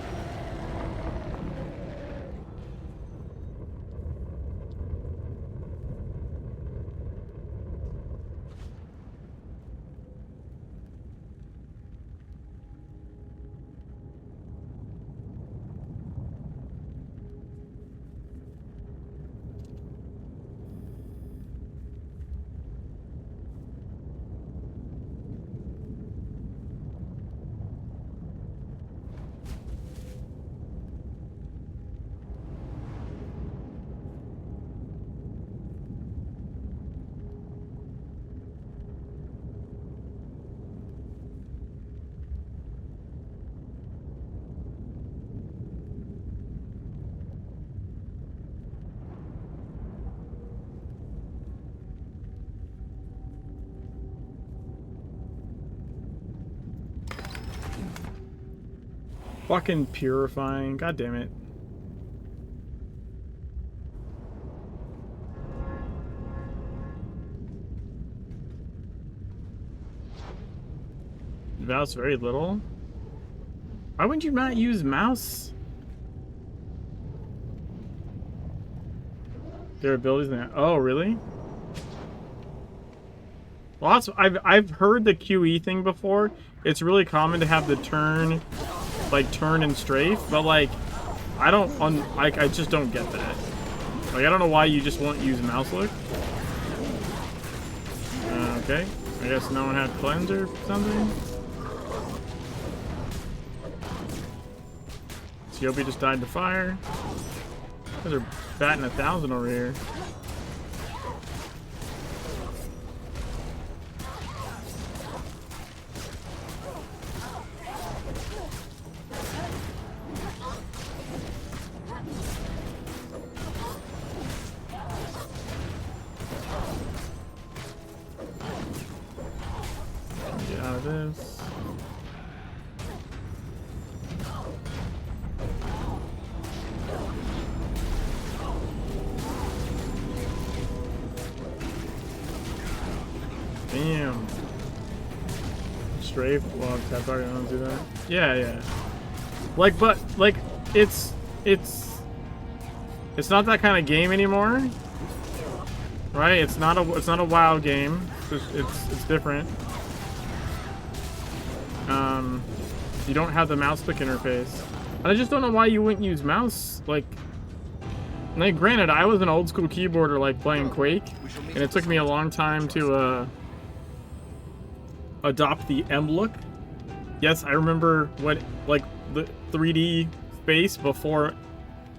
Fucking purifying. God damn it. Mouse very little. Why wouldn't you not use mouse? Their abilities in that. Oh, really? Well, that's, I've heard the QE thing before. It's really common to have the turn, like turn and strafe, but like I just don't get that. Like I don't know why you just won't use mouse look. Okay, I guess no one had cleanse or something. Siobi just died to fire. Guys are batting 1,000 over here. Get out of this. Damn. Strafe, well, tap target, I don't do that. Yeah. Like, but, like, it's not that kind of game anymore. Right? It's not a WoW game. It's different. You don't have the mouse click interface. I just don't know why you wouldn't use mouse, like, granted, I was an old school keyboarder, like, playing Quake, and it took me a long time to, adopt the M look. Yes, I remember when, like, the 3D space before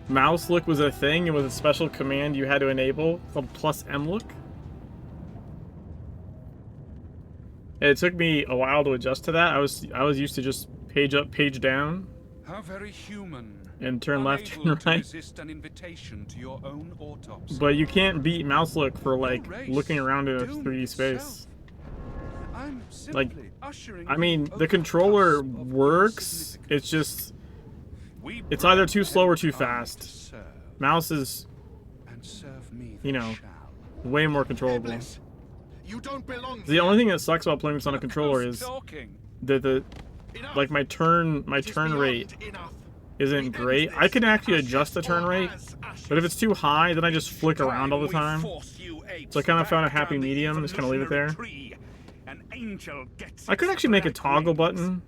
mouse look was a thing. It was a special command you had to enable called plus M look. And it took me a while to adjust to that. I was used to just page up, page down. How very human. And turn left and right. Resist an invitation to your own autopsy. But you can't beat mouse look for like looking around in a 3D space. Like, I mean, the controller works. It's just, it's either too slow or too fast. Mouse is, you know, way more controllable. The only thing that sucks about playing this on a controller is that like my turn rate isn't great. I can actually adjust the turn rate, but if it's too high, then I just flick around all the time. So I kind of found a happy medium. Just kind of leave it there. I could actually make a toggle button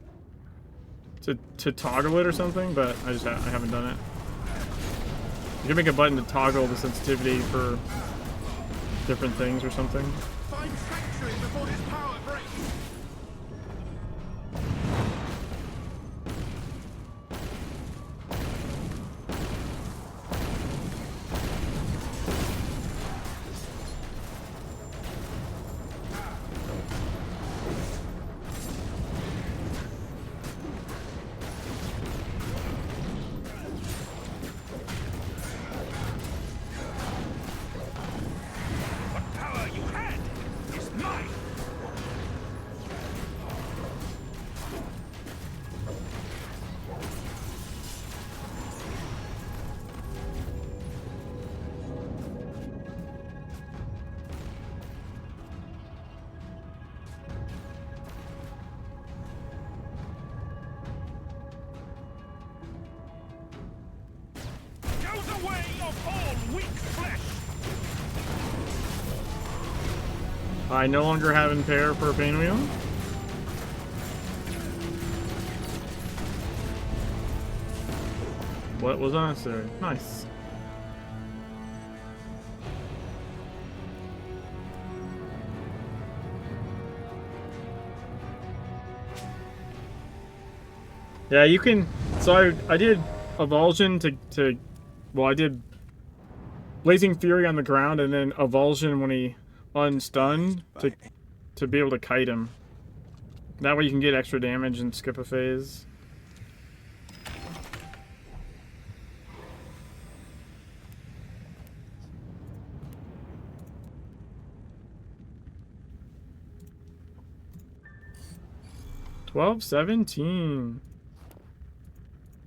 to toggle it or something, but I haven't done it. You can make a button to toggle the sensitivity for different things or something. Find sanctuary before his power breaks. I no longer have impair for a pain wheel. What was unnecessary? Nice. Yeah, you can. So I did Avulsion to well, I did Blazing Fury on the ground, and then Avulsion when he unstunned to be able to kite him. That way you can get extra damage and skip a phase. $12.17.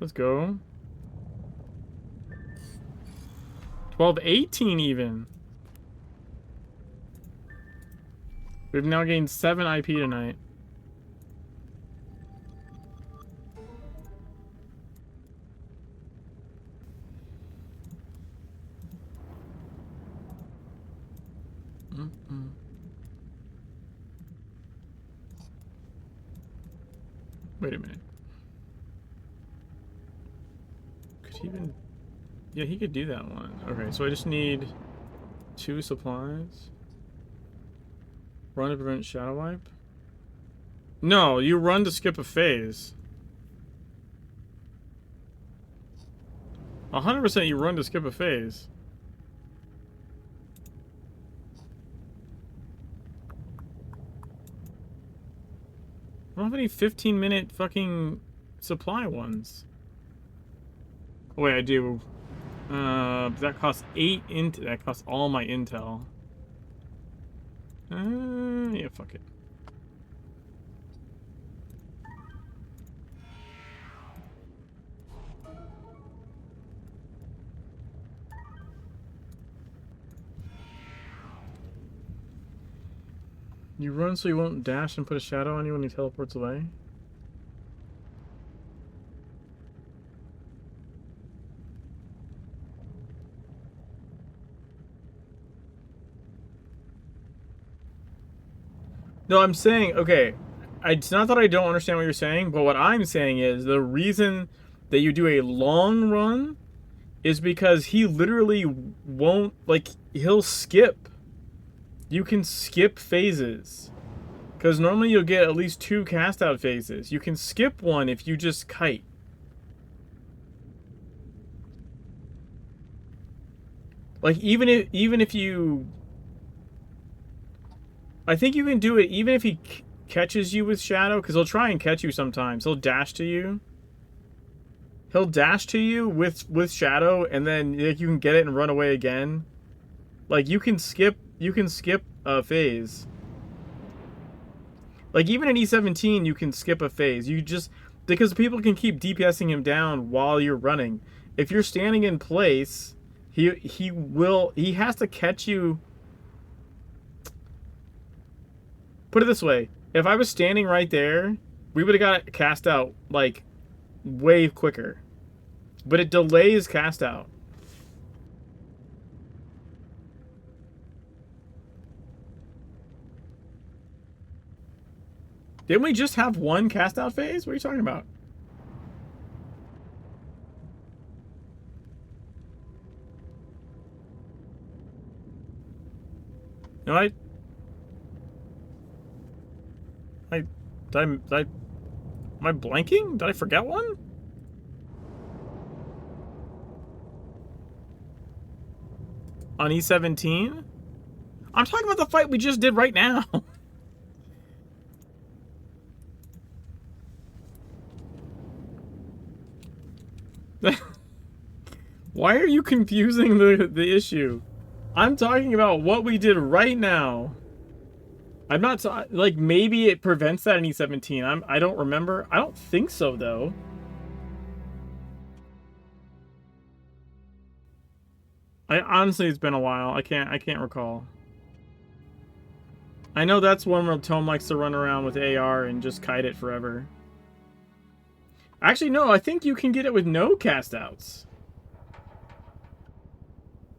Let's go. 1218 even. We've now gained 7 IP tonight. Wait a minute. Could he even... Yeah, he could do that one. Okay, so I just need 2 supplies. Run to prevent shadow wipe? No, you run to skip a phase. 100% you run to skip a phase. I don't have any 15-minute fucking supply ones. Oh, wait, I do. That costs 8 that costs all my intel. Yeah, fuck it. You run so you won't dash and put a shadow on you when he teleports away? No, I'm saying, okay, it's not that I don't understand what you're saying, but what I'm saying is the reason that you do a long run is because he literally won't, like, he'll skip. You can skip phases. Because normally you'll get at least 2 cast out phases. You can skip one if you just kite. Like, even if you... I think you can do it even if he catches you with shadow, because he'll try and catch you sometimes. He'll dash to you. He'll dash to you with shadow, and then like, you can get it and run away again. Like, you can skip a phase. Like, even in E17, you can skip a phase. You just... Because people can keep DPSing him down while you're running. If you're standing in place, he has to catch you... Put it this way. If I was standing right there, we would have got cast out, like, way quicker. But it delays cast out. Didn't we just have 1 cast out phase? What are you talking about? No, am I blanking? Did I forget one? On E17? I'm talking about the fight we just did right now. Why are you confusing the issue? I'm talking about what we did right now. I'm not like, maybe it prevents that in E17. I don't remember. I don't think so though. Honestly, it's been a while. I can't recall. I know that's one where Tome likes to run around with AR and just kite it forever. Actually, no, I think you can get it with no cast outs.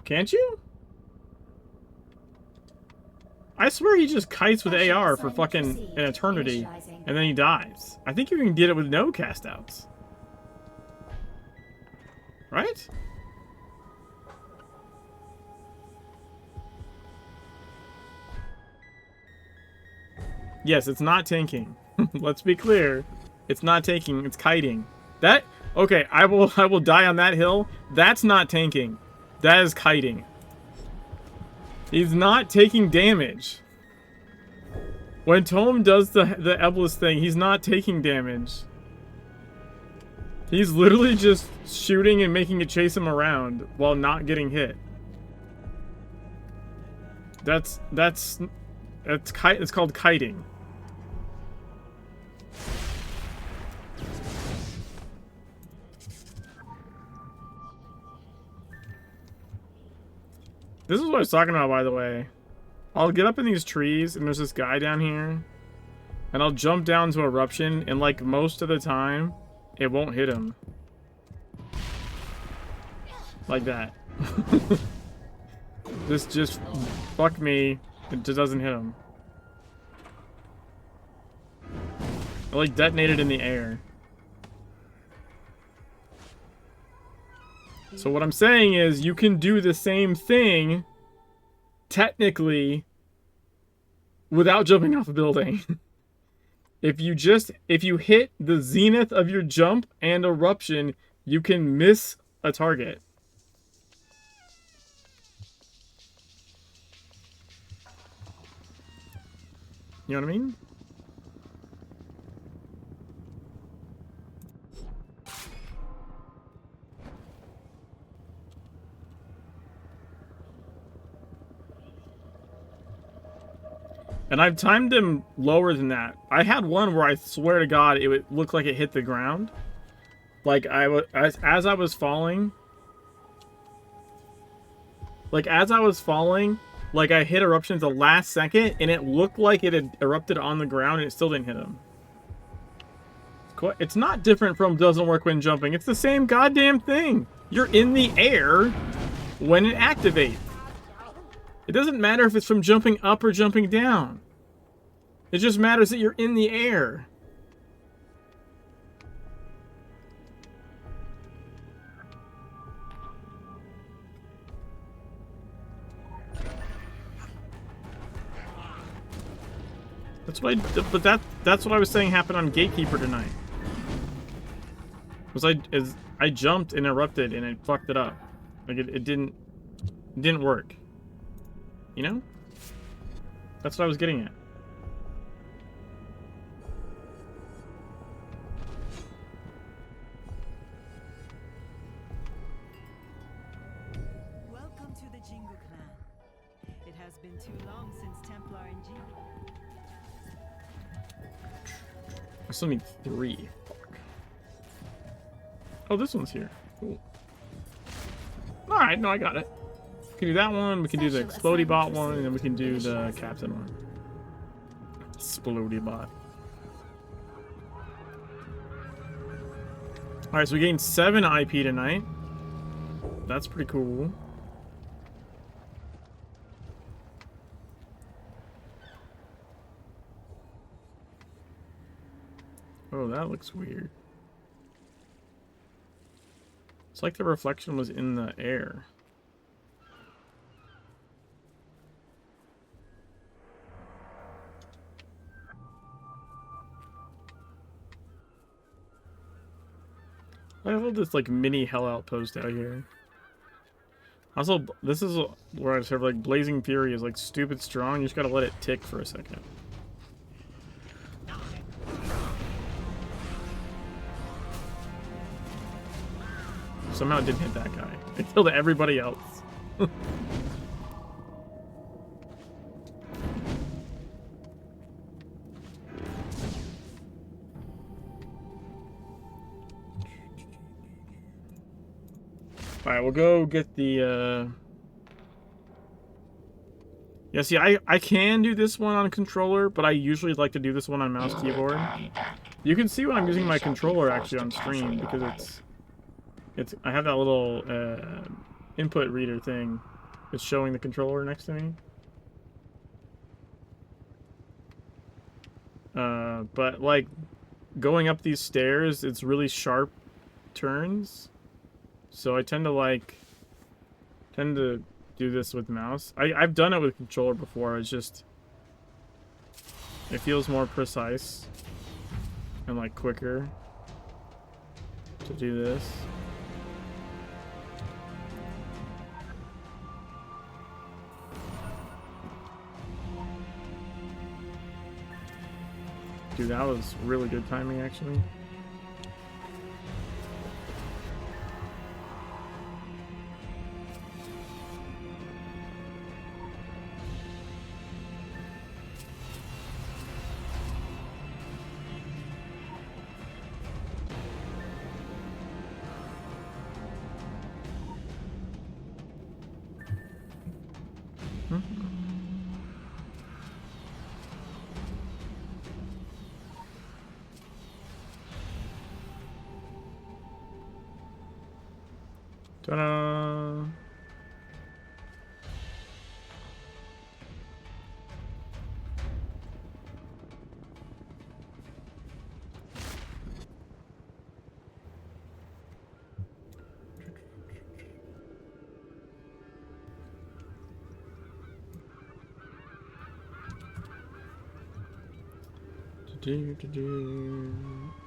Can't you? I swear he just kites with AR for fucking an eternity, and then he dies. I think you can get it with no cast outs. Right? Yes, it's not tanking. Let's be clear. It's not tanking, it's kiting. That, okay, I will die on that hill. That's not tanking. That is kiting. He's not taking damage. When Tome does the Eblis thing, he's not taking damage. He's literally just shooting and making it chase him around while not getting hit. It's called kiting. This is what I was talking about, by the way. I'll get up in these trees, and there's this guy down here. And I'll jump down to eruption, and like most of the time, it won't hit him. Like that. This just fuck me. It just doesn't hit him. I like detonated in the air. So what I'm saying is you can do the same thing technically without jumping off a building. If you hit the zenith of your jump and eruption, you can miss a target. You know what I mean? And I've timed them lower than that. I had one where I swear to God it would look like it hit the ground. Like as I was falling. Like as I was falling, like I hit eruption at the last second and it looked like it had erupted on the ground and it still didn't hit him. It's not different from doesn't work when jumping. It's the same goddamn thing. You're in the air when it activates. It doesn't matter if it's from jumping up or jumping down. It just matters that you're in the air. That's what that's what I was saying happened on Gatekeeper tonight. I jumped and erupted and it fucked it up. Like it didn't work. You know? That's what I was getting at. Welcome to the Jingu clan. It has been too long since Templar and Jingu. I still need 3. Fuck. Oh, this one's here. Cool. Alright, no, I got it. We can do that one, we can do the Explodey Bot one, and then we can do the Captain one. Explodey Bot. Alright, so we gained 7 IP tonight. That's pretty cool. Oh, that looks weird. It's like the reflection was in the air. I have this like mini hell outpost out here. Also, this is where I serve like Blazing Fury is like stupid strong. You just gotta let it tick for a second. Somehow it didn't hit that guy. It killed everybody else. Alright, we'll go get the, Yeah, see, I can do this one on a controller, but I usually like to do this one on mouse keyboard. You can see when I'm using my controller actually on stream, because I have that little, input reader thing. It's showing the controller next to me. But, like, going up these stairs, it's really sharp turns. So I tend to do this with mouse. I've done it with controller before. It's just, it feels more precise and like quicker to do this. Dude, that was really good timing actually. Ta-da!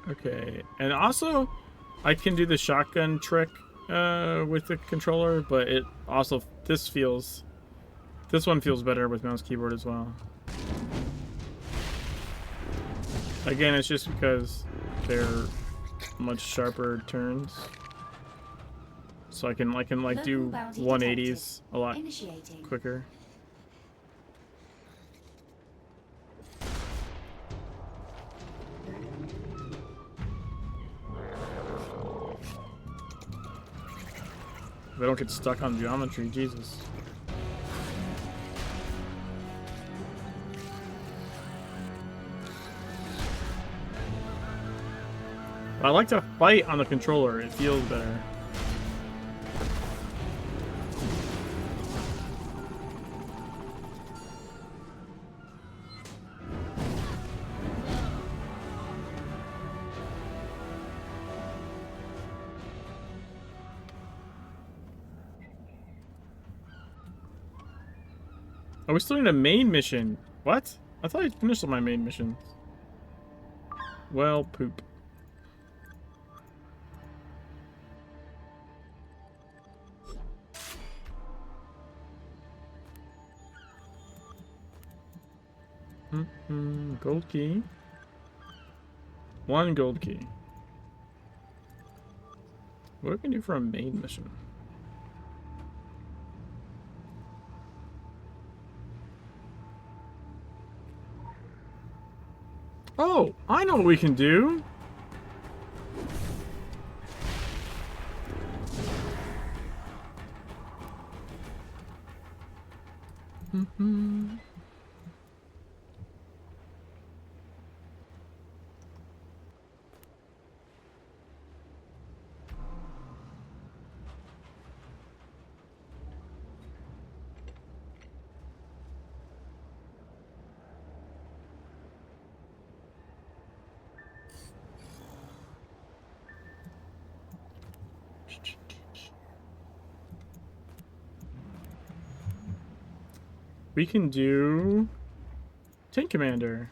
Okay, and also I can do the shotgun trick with the controller, but it also this one feels better with mouse keyboard as well. Again, it's just because they're much sharper turns, so I can like do 180s a lot quicker. If I don't get stuck on geometry, Jesus. I like to fight on the controller, it feels better. Oh, we still need a main mission. What? I thought I finished all my main missions. Well, poop. Gold key. 1 gold key. What can we do for a main mission? Oh, I know what we can do. We can do Tank Commander.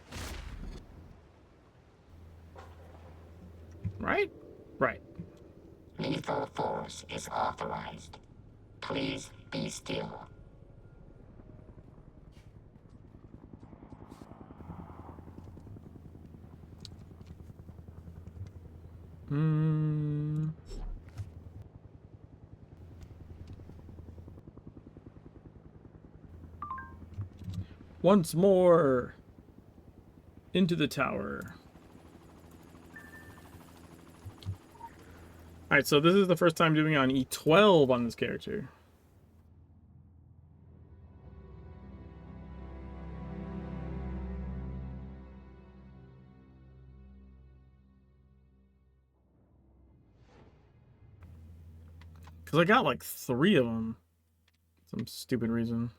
Right? Right. Lethal force is authorized. Please be still. Once more into the tower. Alright, so this is the first time doing it on E12 on this character. Because I got like 3 of them. Some stupid reason.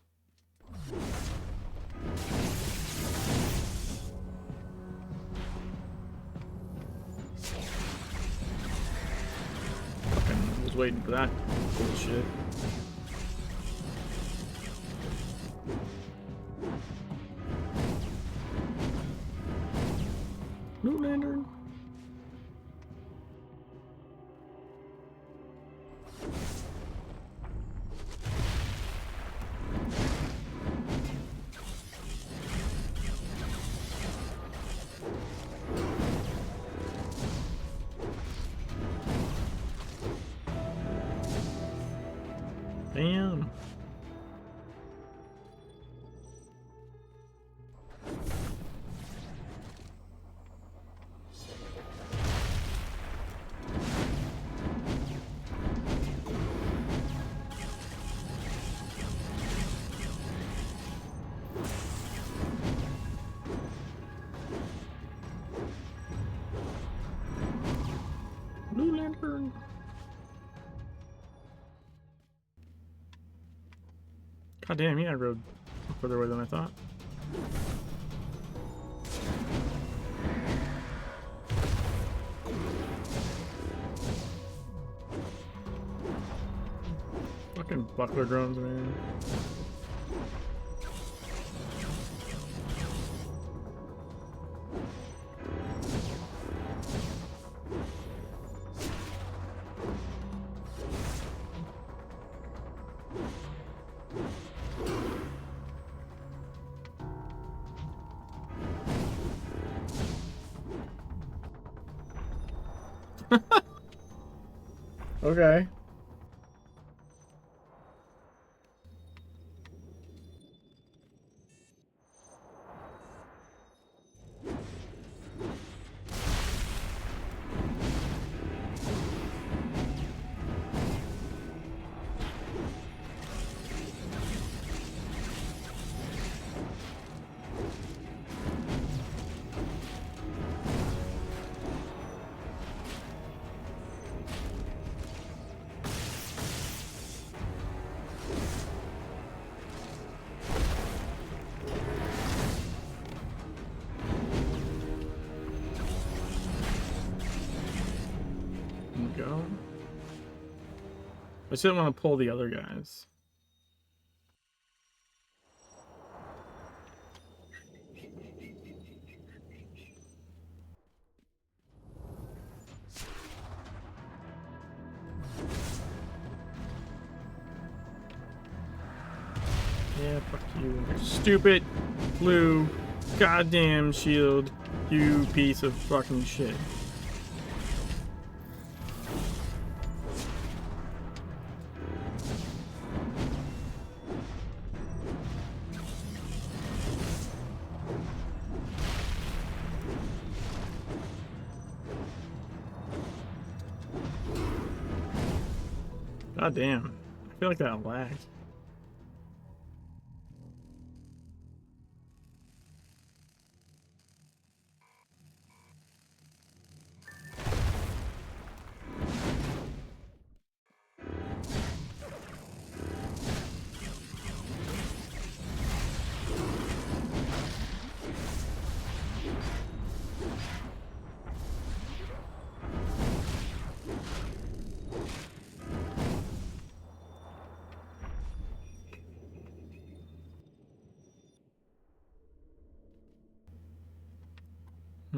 Fucking was waiting for that bullshit. Blue Lantern. Damn. Blue Lantern. God damn, yeah, I rode further away than I thought. Fucking buckler drones, man. Okay. Go. I just didn't want to pull the other guys. Yeah, fuck you. Your stupid blue goddamn shield, you piece of fucking shit. God damn. I feel like that lagged.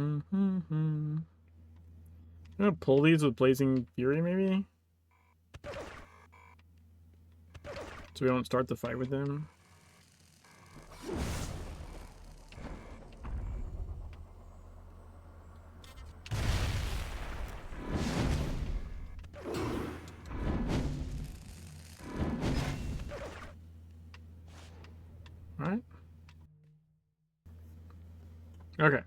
I'm gonna pull these with Blazing Fury, maybe? So we don't start the fight with them. Alright. Okay.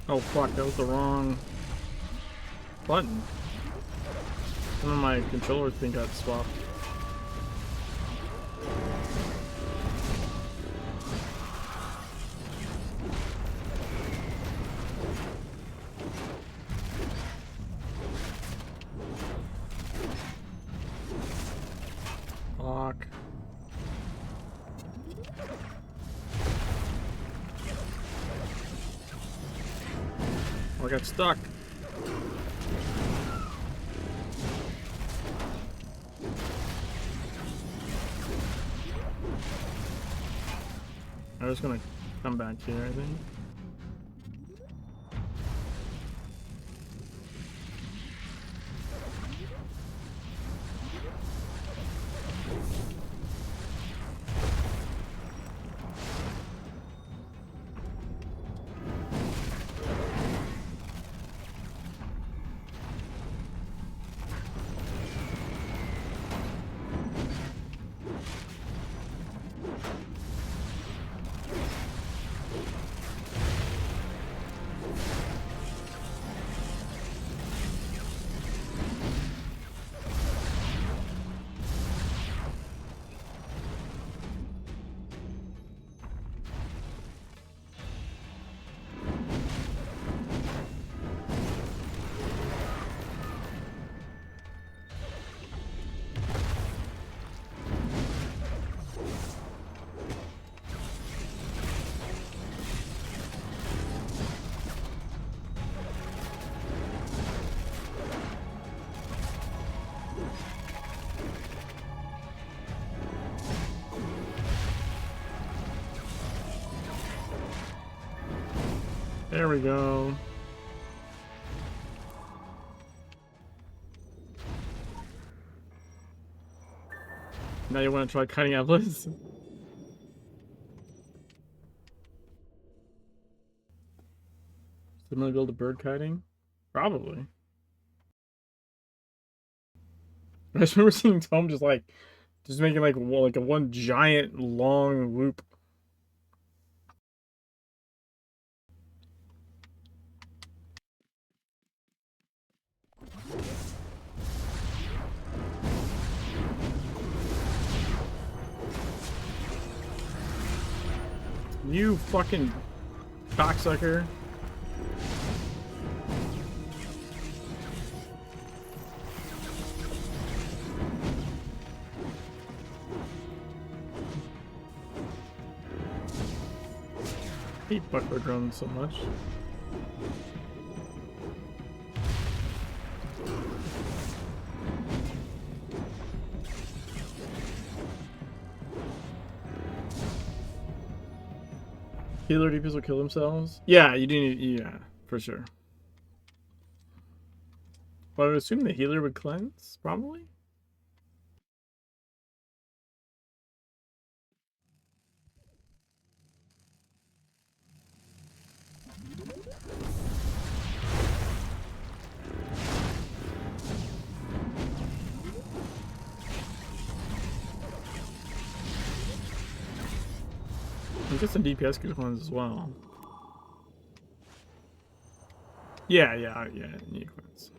Oh fuck, that was the wrong button. Some of my controller thing got swapped. Fuck. I got stuck. just gonna come back here, I think. There we go. Now you want to try cutting apples? Similarly build a bird kiting? Probably. I just remember seeing Tom just making like a one giant long loop. You fucking cocksucker. I hate buckler drones so much. Healer DPS will kill themselves? Yeah, you do need, yeah, for sure. Well, I would assume the healer would cleanse, probably? I guess some DPS could cleanse as well. Yeah, need cleanse.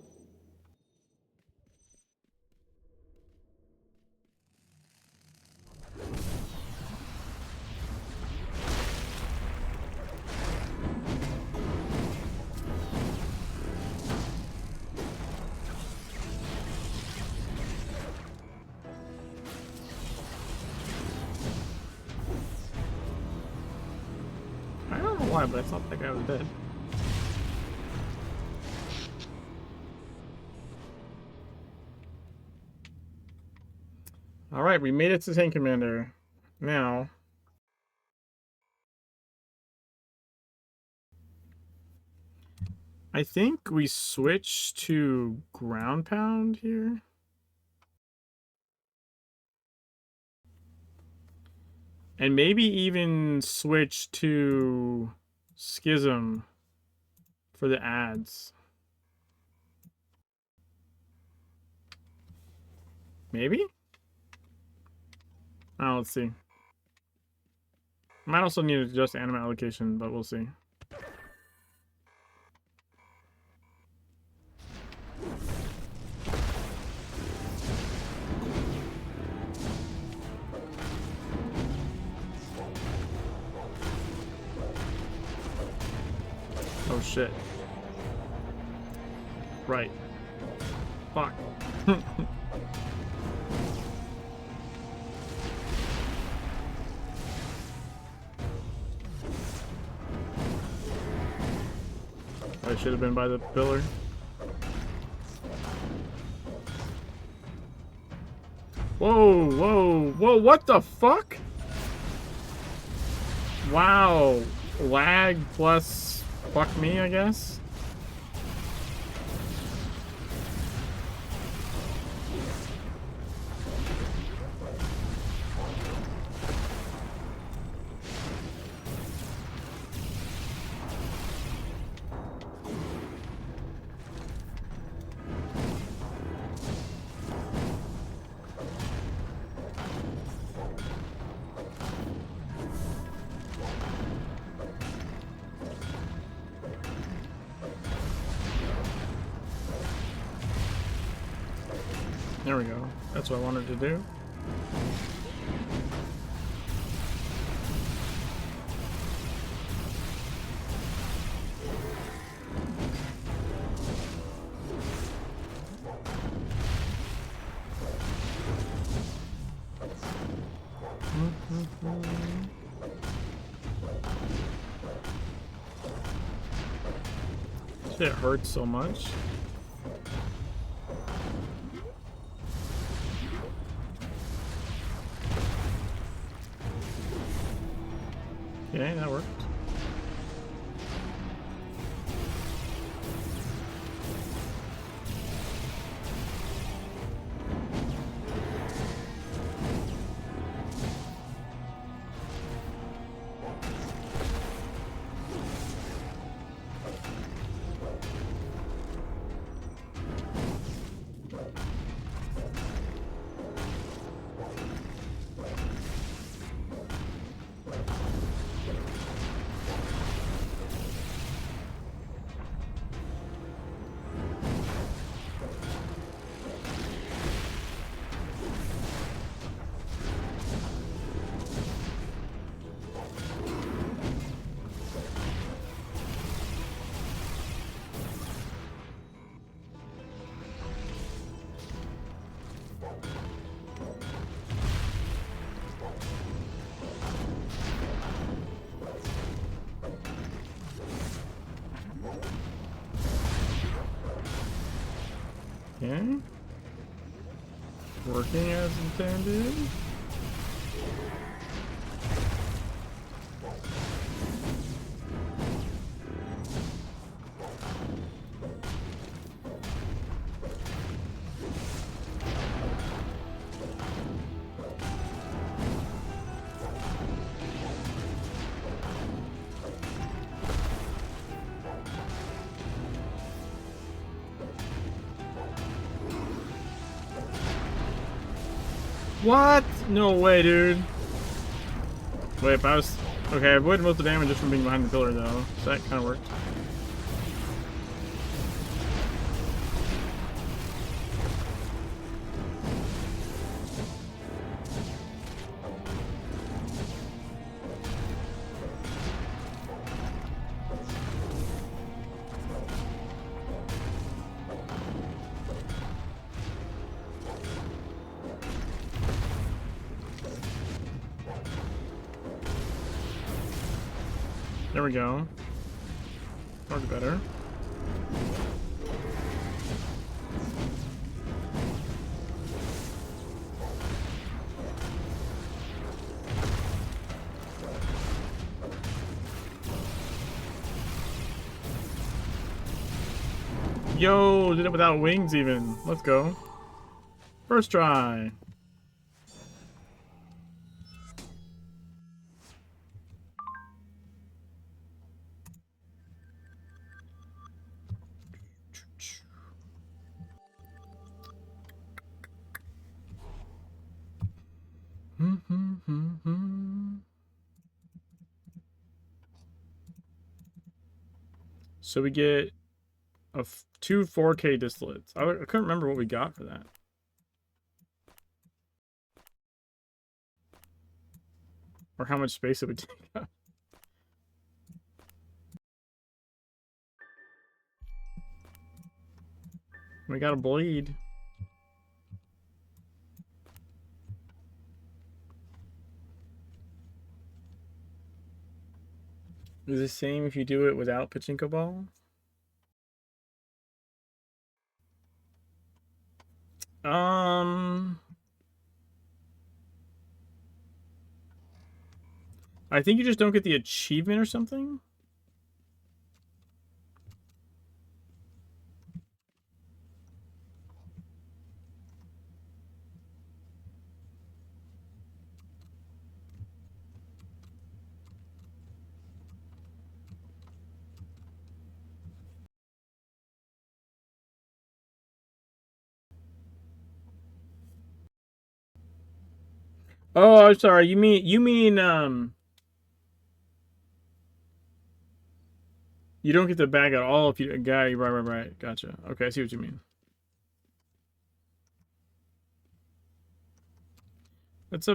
I don't know why, but I thought that guy was dead. Alright, we made it to Tank Commander. Now... I think we switch to Ground Pound here. And maybe even switch to Schism for the ads. Maybe? Oh, let's see. Might also need to adjust anima allocation, but we'll see. Oh shit. Right. Fuck. I should have been by the pillar. Whoa, whoa, whoa, what the fuck? Wow. Lag plus fuck me, I guess. There we go. That's what I wanted to do. Shit hurts so much. Okay, that worked. Okay. Working as intended. What? No way, dude. Wait, if I was... Okay, I avoided most of the damage just from being behind the pillar, though. So that kind of worked. There we go. Worked better. Yo, did it without wings even. Let's go. First try. So we get two 4K distillates. I couldn't remember what we got for that. Or how much space it would take up. We gotta bleed. Is it the same if you do it without pachinko ball? I think you just don't get the achievement or something. Oh, I'm sorry. You mean you don't get the bag at all if you a guy. Right. Gotcha. Okay, I see what you mean. It's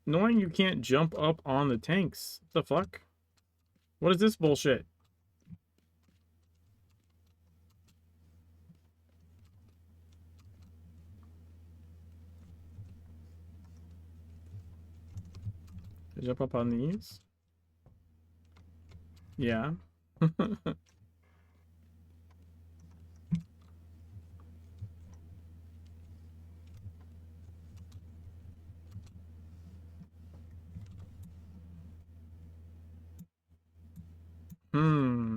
annoying you can't jump up on the tanks. What the fuck? What is this bullshit? Jump up on these? Yeah. Hmm.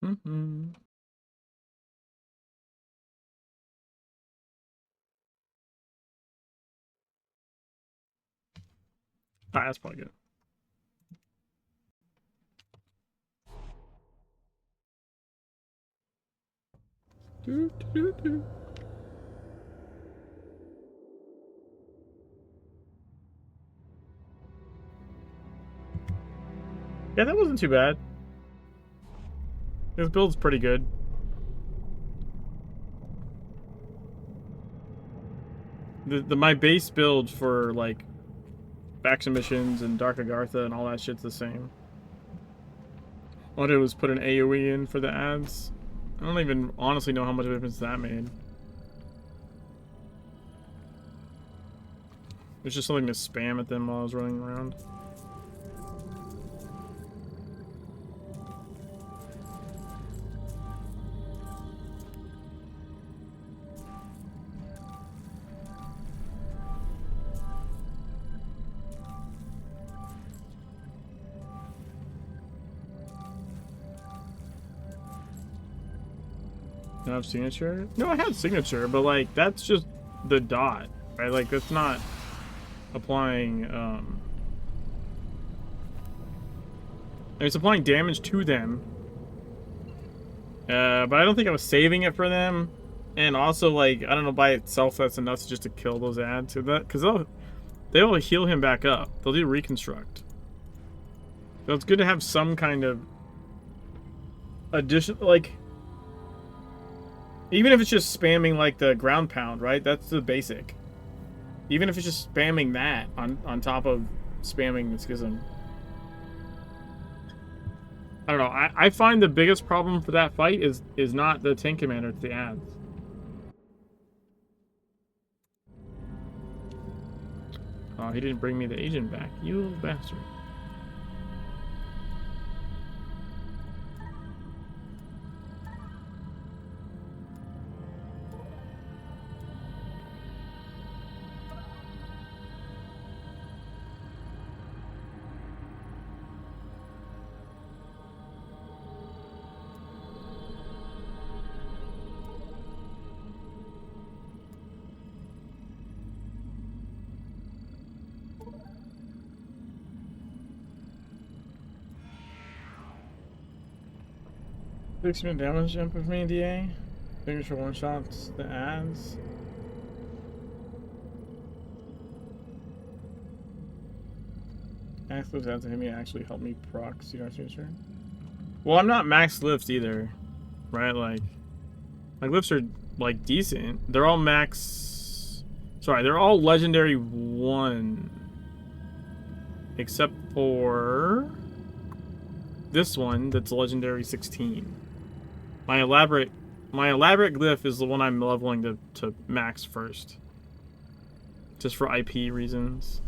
Mm-hmm. Ah, that's probably good. Yeah, that wasn't too bad. This build's pretty good. My base build for like faction missions and Dark Agartha and all that shit's the same. All I did was put an AoE in for the ads. I don't even honestly know how much of a difference that made. It's just something to spam at them while I was running around. Do I have signature? No, I had signature, but like that's just the dot, right? Like that's not applying I mean, it's applying damage to them. But I don't think I was saving it for them. And also, like, I don't know, by itself that's enough just to kill those ads. Because they'll heal him back up. They'll do reconstruct. So it's good to have some kind of addition, like, even if it's just spamming like the ground pound, right? That's the basic. Even if it's just spamming that on top of spamming the schism. I don't know. I find the biggest problem for that fight is not the tank commander, it's the ads. Oh, he didn't bring me the agent back. You little bastard. 6-minute damage jump with me, DA. Fingers for one shots, the ads. Max lifts ads to hit me actually help me proc CR. Well, I'm not max lifts either, right? Like, my lifts are like decent. They're all max. Sorry, they're all legendary 1, except for this one that's legendary 16. My elaborate glyph is the one I'm leveling to max first, just for IP reasons.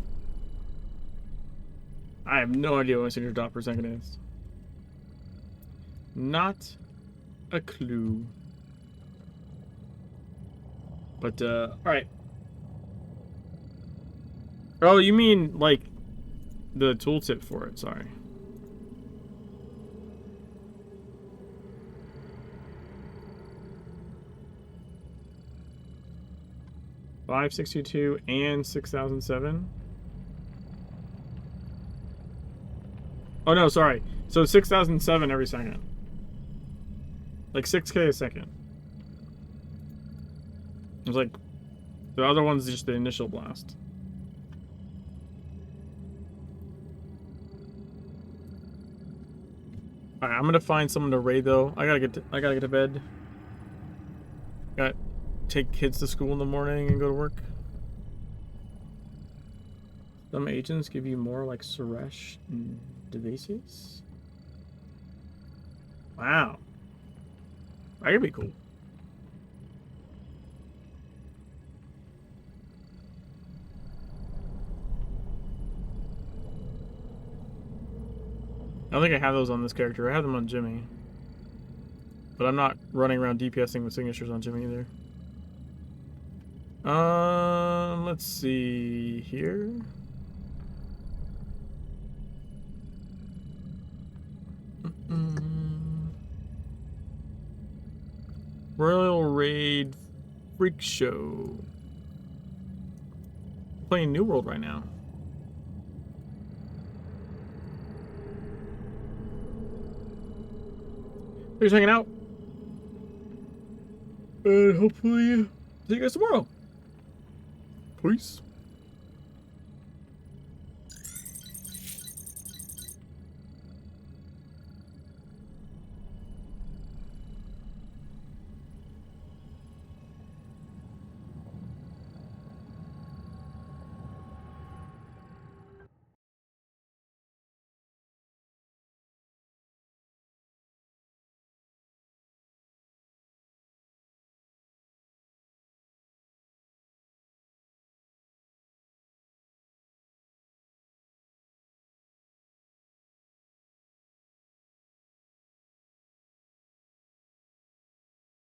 I have no idea what my signature drop per second is. Not a clue. But, alright. Oh, you mean, like, the tooltip for it, sorry. $562 and 6007. Oh no, sorry. So 6007 every second. Like 6K a second. It's like the other one's just the initial blast. Alright, I'm gonna find someone to raid though. I gotta get to bed. Got take kids to school in the morning and go to work. Some agents give you more like Suresh and devices. Wow. That could be cool. I don't think I have those on this character. I have them on Jimmy. But I'm not running around DPSing with signatures on Jimmy either. Let's see here. Royal Raid Freak Show. Playing New World right now. Thanks for hanging out. And hopefully see you guys tomorrow. Peace.